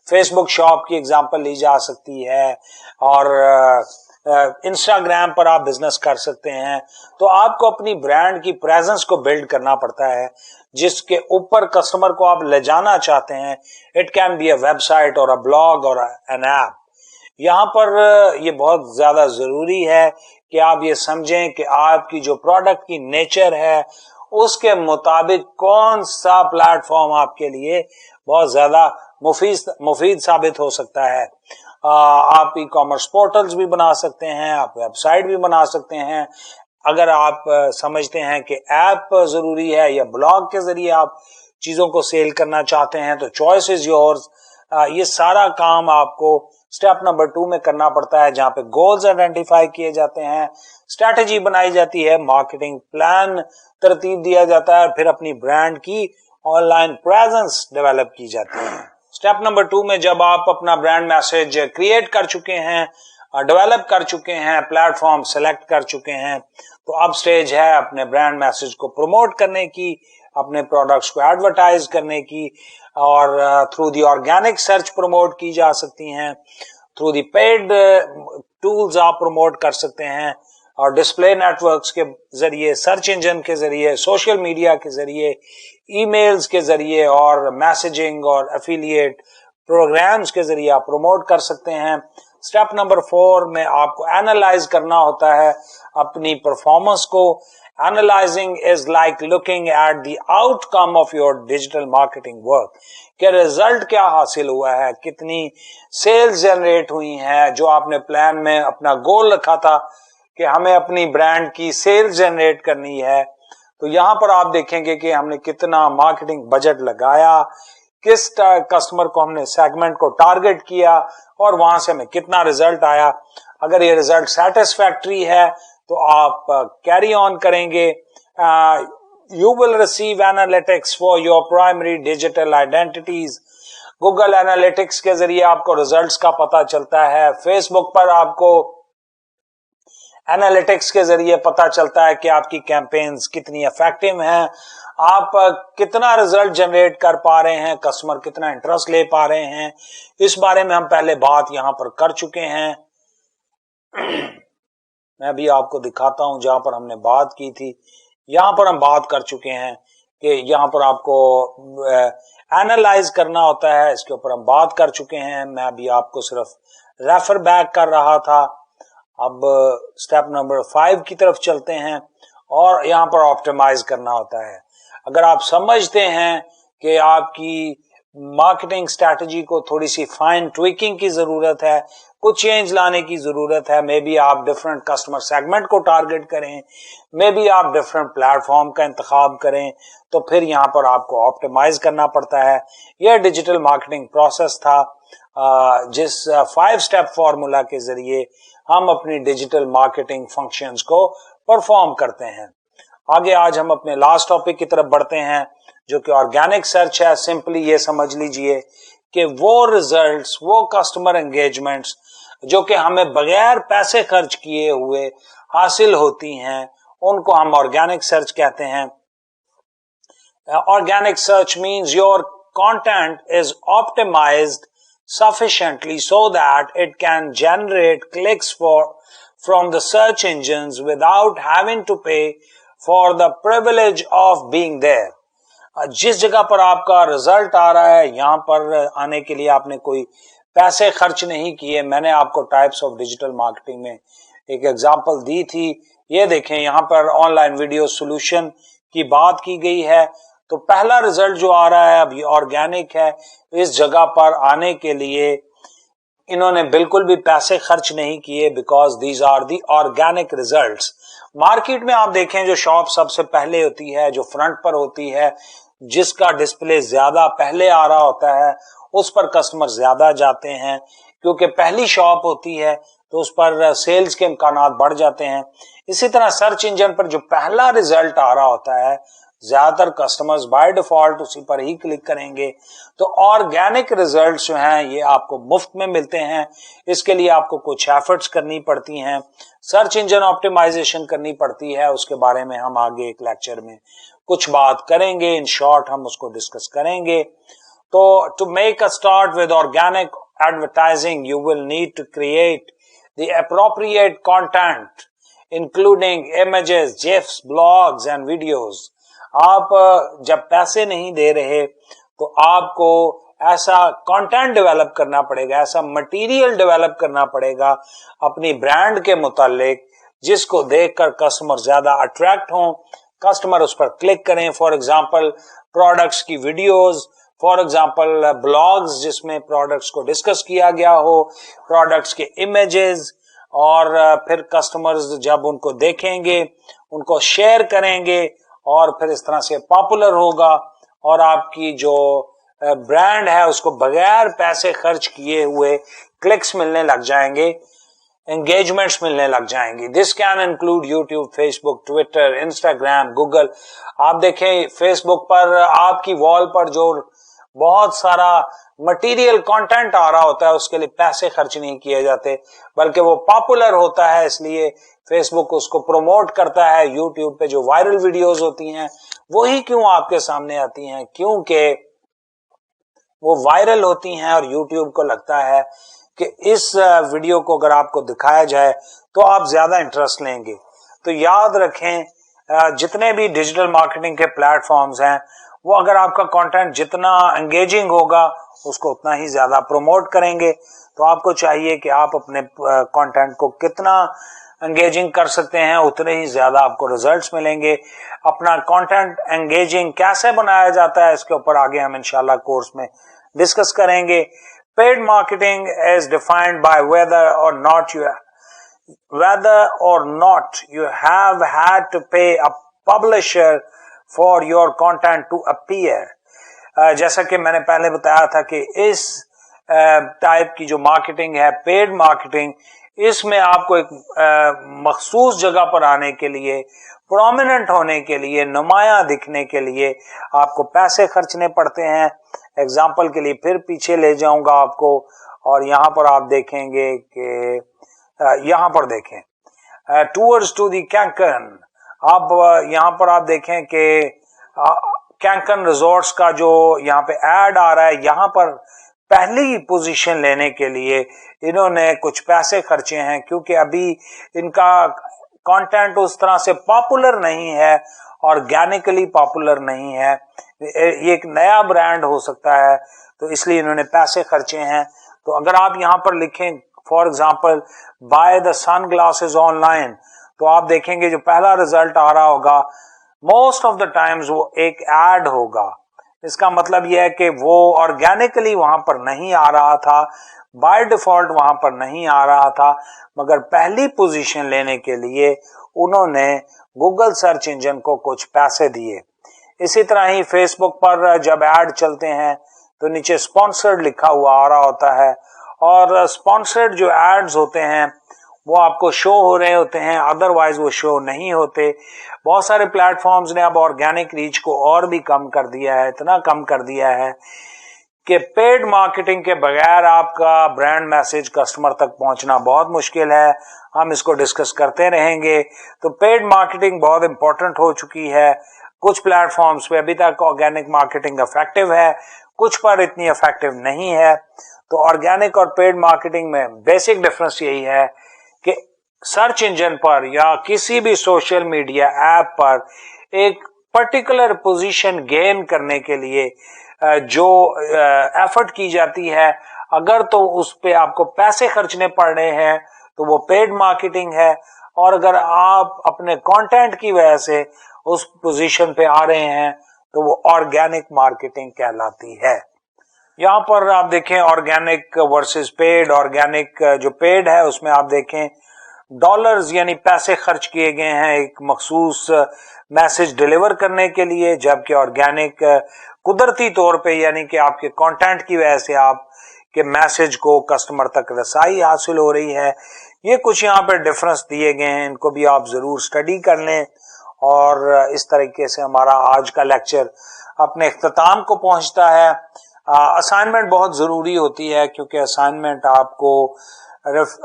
فیس بک شاپ کی اگزامپل لی جا سکتی ہے، اور انسٹاگرام پر آپ بزنس کر سکتے ہیں. تو آپ کو اپنی برانڈ کی پریزنس کو بلڈ کرنا پڑتا ہے، جس کے اوپر کسٹمر کو آپ لے جانا چاہتے ہیں. It can be a website اور اے بلاگ اور این ایپ. یہاں پر یہ بہت زیادہ ضروری ہے کہ آپ یہ سمجھیں کہ آپ کی جو پروڈکٹ کی نیچر ہے اس کے مطابق کون سا پلیٹ فارم آپ کے لیے بہت زیادہ مفید ثابت ہو سکتا ہے. آپ ای کامرس پورٹلز بھی بنا سکتے ہیں, آپ ویب سائٹ بھی بنا سکتے ہیں. اگر آپ سمجھتے ہیں کہ ایپ ضروری ہے یا بلاگ کے ذریعے آپ چیزوں کو سیل کرنا چاہتے ہیں تو چوائس از یورز. یہ سارا کام آپ کو اسٹیپ نمبر 2 میں کرنا پڑتا ہے, جہاں پہ گولز آئیڈینٹیفائی کیے جاتے ہیں, اسٹریٹجی بنائی جاتی ہے, مارکیٹنگ پلان ترتیب دیا جاتا ہے, پھر اپنی برانڈ کی آن لائن پریزنس ڈیولپ کی جاتی ہے. اسٹیپ نمبر 2 میں جب آپ اپنا برانڈ میسج کریٹ کر چکے ہیں, ڈیولپ کر چکے ہیں, پلیٹ فارم سلیکٹ کر چکے ہیں, تو اب سٹیج ہے اپنے برانڈ میسج کو پروموٹ کرنے کی, اپنے پروڈکٹس کو ایڈورٹائز کرنے کی, اور through the organic search promote کی جا سکتی ہیں, تھرو دی پیڈ ٹولز آپ پروموٹ کر سکتے ہیں, اور ڈسپلے نیٹ ورکس کے ذریعے, سرچ انجن کے ذریعے, سوشل میڈیا کے ذریعے, ای میلز کے ذریعے, اور میسجنگ اور ایفیلیٹ پروگرامز کے ذریعے آپ پروموٹ کر سکتے ہیں. اسٹیپ نمبر 4 میں آپ کو اینالائز کرنا ہوتا ہے اپنی پرفارمنس کو. Analysing is like looking at the outcome of your digital marketing work, کہ رزلٹ کیا حاصل ہوا ہے, کتنی سیلز جنریٹ ہوئی ہیں. جو آپ نے پلان میں اپنا گول رکھا تھا کہ ہمیں اپنی برانڈ کی سیلز جنریٹ کرنی ہے, تو یہاں پر آپ دیکھیں گے کہ ہم نے کتنا مارکیٹنگ بجٹ لگایا, کس کسٹمر کو ہم نے سیگمنٹ کو ٹارگٹ کیا, اور وہاں سے ہمیں کتنا رزلٹ آیا. اگر یہ رزلٹ سیٹسفیکٹری ہے تو آپ کیری آن کریں گے. You will receive analytics for your primary digital identities. Google analytics کے ذریعے آپ کو رزلٹس کا پتہ چلتا ہے, فیس بک پر آپ کو اینالیٹکس کے ذریعے پتہ چلتا ہے کہ آپ کی کیمپینز کتنی افیکٹو ہیں, آپ کتنا رزلٹ جنریٹ کر پا رہے ہیں, کسٹمر کتنا انٹرسٹ لے پا رہے ہیں. اس بارے میں ہم پہلے بات یہاں پر کر چکے ہیں. میں بھی آپ کو دکھاتا ہوں جہاں پر ہم نے بات کی تھی. یہاں پر ہم بات کر چکے ہیں کہ یہاں پر آپ کو اینالائز کرنا ہوتا ہے, اس کے اوپر ہم بات کر چکے ہیں. میں بھی آپ کو صرف ریفر بیک کر رہا تھا. اب سٹیپ نمبر 5 کی طرف چلتے ہیں, اور یہاں پر آپٹیمائز کرنا ہوتا ہے. اگر آپ سمجھتے ہیں کہ آپ کی مارکیٹنگ اسٹریٹجی کو تھوڑی سی فائن ٹویکنگ کی ضرورت ہے, کچھ چینج لانے کی ضرورت ہے, مے بی آپ ڈفرینٹ کسٹمر سیگمنٹ کو ٹارگٹ کریں, مے بی آپ ڈفرینٹ پلیٹ فارم کا انتخاب کریں, تو پھر یہاں پر آپ کو آپٹیمائز کرنا پڑتا ہے. یہ ڈیجیٹل مارکیٹنگ پروسیس تھا جس 5 سٹیپ فارمولا کے ذریعے ہم اپنی ڈیجیٹل مارکیٹنگ فنکشنز کو پرفارم کرتے ہیں. آگے آج ہم اپنے لاسٹ ٹاپک کی طرف بڑھتے ہیں جو کہ آرگینک سرچ ہے. سمپلی یہ سمجھ لیجئے کہ وہ ریزلٹس, وہ کسٹمر انگیجمنٹس جو کہ ہمیں بغیر پیسے خرچ کیے ہوئے حاصل ہوتی ہیں, ان کو ہم آرگینک سرچ کہتے ہیں. Organic search means your content is optimized sufficiently so that it can generate clicks from the search engines without having to pay for the privilege of being there. جس جگہ پر آپ کا رزلٹ آ رہا ہے, یہاں پر آنے کے لیے آپ نے کوئی پیسے خرچ نہیں کیے. میں نے آپ کو ٹائپس آف ڈیجیٹل مارکیٹنگ میں ایک ایگزامپل دی تھی. یہ دیکھیں یہاں پر آن لائن ویڈیو سولوشن کی بات کی گئی ہے. تو پہلا رزلٹ جو آ رہا ہے اب یہ آرگینک ہے. اس جگہ پر آنے کے لیے انہوں نے بالکل بھی پیسے خرچ نہیں کیے, because these are the organic results. Market میں آپ دیکھیں جو شاپ سب سے پہلے ہوتی ہے, جو فرنٹ پر ہوتی ہے, جس کا ڈسپلے زیادہ پہلے آ رہا ہوتا ہے, اس پر کسٹمر زیادہ جاتے ہیں, کیونکہ پہلی شاپ ہوتی ہے تو اس پر سیلز کے امکانات بڑھ جاتے ہیں. اسی طرح سرچ انجن پر جو پہلا رزلٹ آ رہا ہوتا ہے, زیادہ تر کسٹمرز بائی ڈیفالٹ اسی پر ہی کلک کریں گے. تو آرگینک ریزلٹس جو ہیں یہ آپ کو مفت میں ملتے ہیں. اس کے لیے آپ کو کچھ ایفرٹس کرنی پڑتی ہیں, سرچ انجن آپٹیمائزیشن کرنی پڑتی ہے. اس کے بارے میں ہم آگے ایک لیکچر میں کچھ بات کریں گے, ان شارٹ ہم اس کو ڈسکس کریں گے. تو to make a start with organic advertising you will need to create the appropriate content including images, gifs, blogs and videos. آپ جب پیسے نہیں دے رہے تو آپ کو ایسا کانٹینٹ ڈیولپ کرنا پڑے گا, ایسا مٹیریل ڈیولپ کرنا پڑے گا اپنی برانڈ کے متعلق جس کو دیکھ کر کسٹمر زیادہ اٹریکٹ ہوں, کسٹمر اس پر کلک کریں. فار ایگزامپل پروڈکٹس کی ویڈیوز, فار ایگزامپل بلاگز جس میں پروڈکٹس کو ڈسکس کیا گیا ہو، پروڈکٹس کے امیجز، اور پھر کسٹمرز جب ان کو دیکھیں گے ان کو شیئر کریں گے اور پھر اس طرح سے پاپولر ہوگا اور آپ کی جو برانڈ ہے اس کو بغیر پیسے خرچ کیے ہوئے کلکس ملنے لگ جائیں گے، انگیجمنٹس ملنے لگ جائیں گی. This can include YouTube, Facebook, Twitter, Instagram, Google. آپ دیکھیں فیس بک پر آپ کی وال پر جو بہت سارا مٹیریل کانٹینٹ آ رہا ہوتا ہے اس کے لیے پیسے خرچ نہیں کیے جاتے، بلکہ وہ پاپولر ہوتا ہے اس لیے فیس بک اس کو پروموٹ کرتا ہے. یوٹیوب پہ جو وائرل ویڈیوز ہوتی ہیں وہی کیوں آپ کے سامنے آتی ہیں؟ کیونکہ وہ وائرل ہوتی ہیں اور یوٹیوب کو لگتا ہے کہ اس ویڈیو کو اگر آپ کو دکھایا جائے تو آپ زیادہ انٹرسٹ لیں گے. تو یاد رکھیں جتنے بھی ڈیجیٹل مارکیٹنگ کے پلیٹ فارمز ہیں وہ اگر آپ کا کانٹینٹ جتنا انگیجنگ ہوگا اس کو اتنا ہی زیادہ پروموٹ کریں گے. تو آپ کو چاہیے کہ آپ اپنے کانٹینٹ کو کتنا انگیجنگ کر سکتے ہیں اتنے ہی زیادہ آپ کو ریزلٹس ملیں گے. اپنا کانٹینٹ انگیجنگ کیسے بنایا جاتا ہے اس کے اوپر آگے ہم انشاءاللہ کورس میں ڈسکس کریں گے. Paid marketing is defined by whether or not you have had to pay a publisher for your content to appear. جیسا کہ میں نے پہلے بتایا تھا کہ اس ٹائپ کی جو مارکیٹنگ ہے پیڈ مارکیٹنگ، اس میں آپ کو ایک مخصوص جگہ پر آنے کے لیے، پرومیننٹ ہونے کے لیے، نمایاں دکھنے کے لیے آپ کو پیسے خرچنے پڑتے ہیں. ایگزامپل کے لیے پھر پیچھے لے جاؤں گا آپ کو، اور یہاں پر آپ دیکھیں گے کہ یہاں پر دیکھیں ٹورڈز ٹو دی کینکن. اب یہاں پر آپ دیکھیں کہ کینکن ریزورٹس کا جو یہاں پہ ایڈ آ رہا ہے، یہاں پر پہلی پوزیشن لینے کے لیے انہوں نے کچھ پیسے خرچے ہیں کیونکہ ابھی ان کا کانٹینٹ اس طرح سے پاپولر نہیں ہے، آرگینکلی پاپولر نہیں ہے. یہ ایک نیا برانڈ ہو سکتا ہے تو اس لیے انہوں نے پیسے خرچے ہیں. تو اگر آپ یہاں پر لکھیں for example by the sunglasses online, تو آپ دیکھیں گے جو پہلا رزلٹ آ رہا ہوگا موسٹ آف دا ٹائمز وہ ایک ایڈ ہوگا. اس کا مطلب یہ ہے کہ وہ آرگینکلی وہاں پر نہیں آ رہا تھا، بائی ڈیفالٹ وہاں پر نہیں آ رہا تھا، مگر پہلی پوزیشن لینے کے لیے انہوں نے گوگل سرچ انجن کو کچھ پیسے دیے. اسی طرح ہی فیس بک پر جب ایڈ چلتے ہیں تو نیچے اسپانسرڈ لکھا ہوا آ رہا ہوتا ہے، اور اسپانسرڈ جو ایڈز ہوتے ہیں وہ آپ کو شو ہو رہے ہوتے ہیں، ادروائز وہ شو نہیں ہوتے. بہت سارے پلیٹ فارمز نے اب آرگینک ریچ کو اور بھی کم کر دیا ہے، اتنا کم کر دیا ہے کہ پیڈ مارکیٹنگ کے بغیر آپ کا برانڈ میسج کسٹمر تک پہنچنا بہت مشکل ہے. ہم اس کو ڈسکس کرتے رہیں گے. تو پیڈ مارکیٹنگ بہت امپورٹنٹ ہو چکی ہے. کچھ پلیٹ فارمز پہ ابھی تک آرگینک مارکیٹنگ افیکٹو ہے، کچھ پر اتنی افیکٹو نہیں ہے. تو آرگینک اور پیڈ مارکیٹنگ میں بیسک ڈفرنس یہی ہے کہ سرچ انجن پر یا کسی بھی سوشل میڈیا ایپ پر ایک پرٹیکولر پوزیشن گین کرنے کے لیے جو ایفرٹ کی جاتی ہے، اگر تو اس پہ آپ کو پیسے خرچنے پڑ رہے ہیں تو وہ پیڈ مارکیٹنگ ہے، اور اگر آپ اپنے کانٹینٹ کی وجہ سے اس پوزیشن پہ آ رہے ہیں تو وہ آرگینک مارکیٹنگ کہلاتی ہے. یہاں پر آپ دیکھیں آرگینک ورسز پیڈ. آرگینک جو پیڈ ہے اس میں آپ دیکھیں ڈالرز یعنی پیسے خرچ کیے گئے ہیں ایک مخصوص میسج ڈیلیور کرنے کے لیے، جبکہ آرگینک قدرتی طور پہ یعنی کہ آپ کے کانٹینٹ کی وجہ سے آپ کے میسج کو کسٹمر تک رسائی حاصل ہو رہی ہے. یہ کچھ یہاں پہ ڈفرنس دیے گئے ہیں، ان کو بھی آپ ضرور اسٹڈی کر لیں. اور اس طریقے سے ہمارا آج کا لیکچر اپنے اختتام کو پہنچتا ہے. اسائنمنٹ بہت ضروری ہوتی ہے کیونکہ اسائنمنٹ آپ کو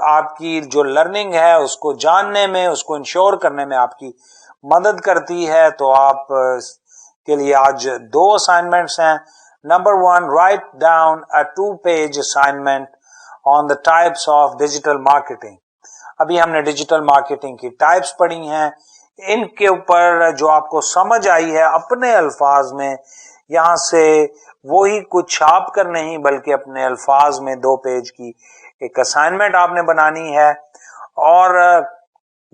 آپ کی جو لرننگ ہے اس کو جاننے میں، اس کو انشور کرنے میں آپ کی مدد کرتی ہے. تو آپ کے لیے آج 2 اسائنمنٹس ہیں. Number 1، write down a 2-page assignment on the types of digital marketing. ابھی ہم نے ڈیجیٹل مارکیٹنگ کی ٹائپس پڑھی ہیں، ان کے اوپر جو آپ کو سمجھ آئی ہے اپنے الفاظ میں یہاں سے وہی کچھ چھاپ کر نہیں بلکہ اپنے الفاظ میں 2 پیج کی ایک اسائنمنٹ آپ نے بنانی ہے. اور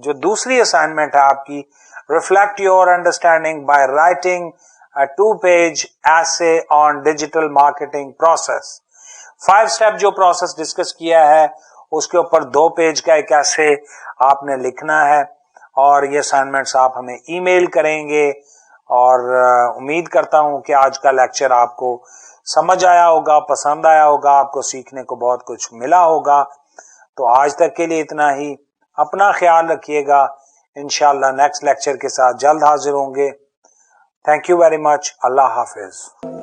جو دوسری اسائنمنٹ ہے آپ کی، reflect your understanding by writing a 2-page essay on digital marketing process. 5 step جو پروسیس ڈسکس کیا ہے اس کے اوپر 2 پیج کا ایک ایسے آپ نے لکھنا ہے، اور یہ اسائنمنٹس آپ ہمیں ای میل کریں گے، اور امید کرتا ہوں کہ آج کا لیکچر آپ کو سمجھ آیا ہوگا، پسند آیا ہوگا، آپ کو سیکھنے کو بہت کچھ ملا ہوگا. تو آج تک کے لیے اتنا ہی. اپنا خیال رکھیے گا. انشاءاللہ نیکسٹ لیکچر کے ساتھ جلد حاضر ہوں گے. Thank you very much. اللہ حافظ.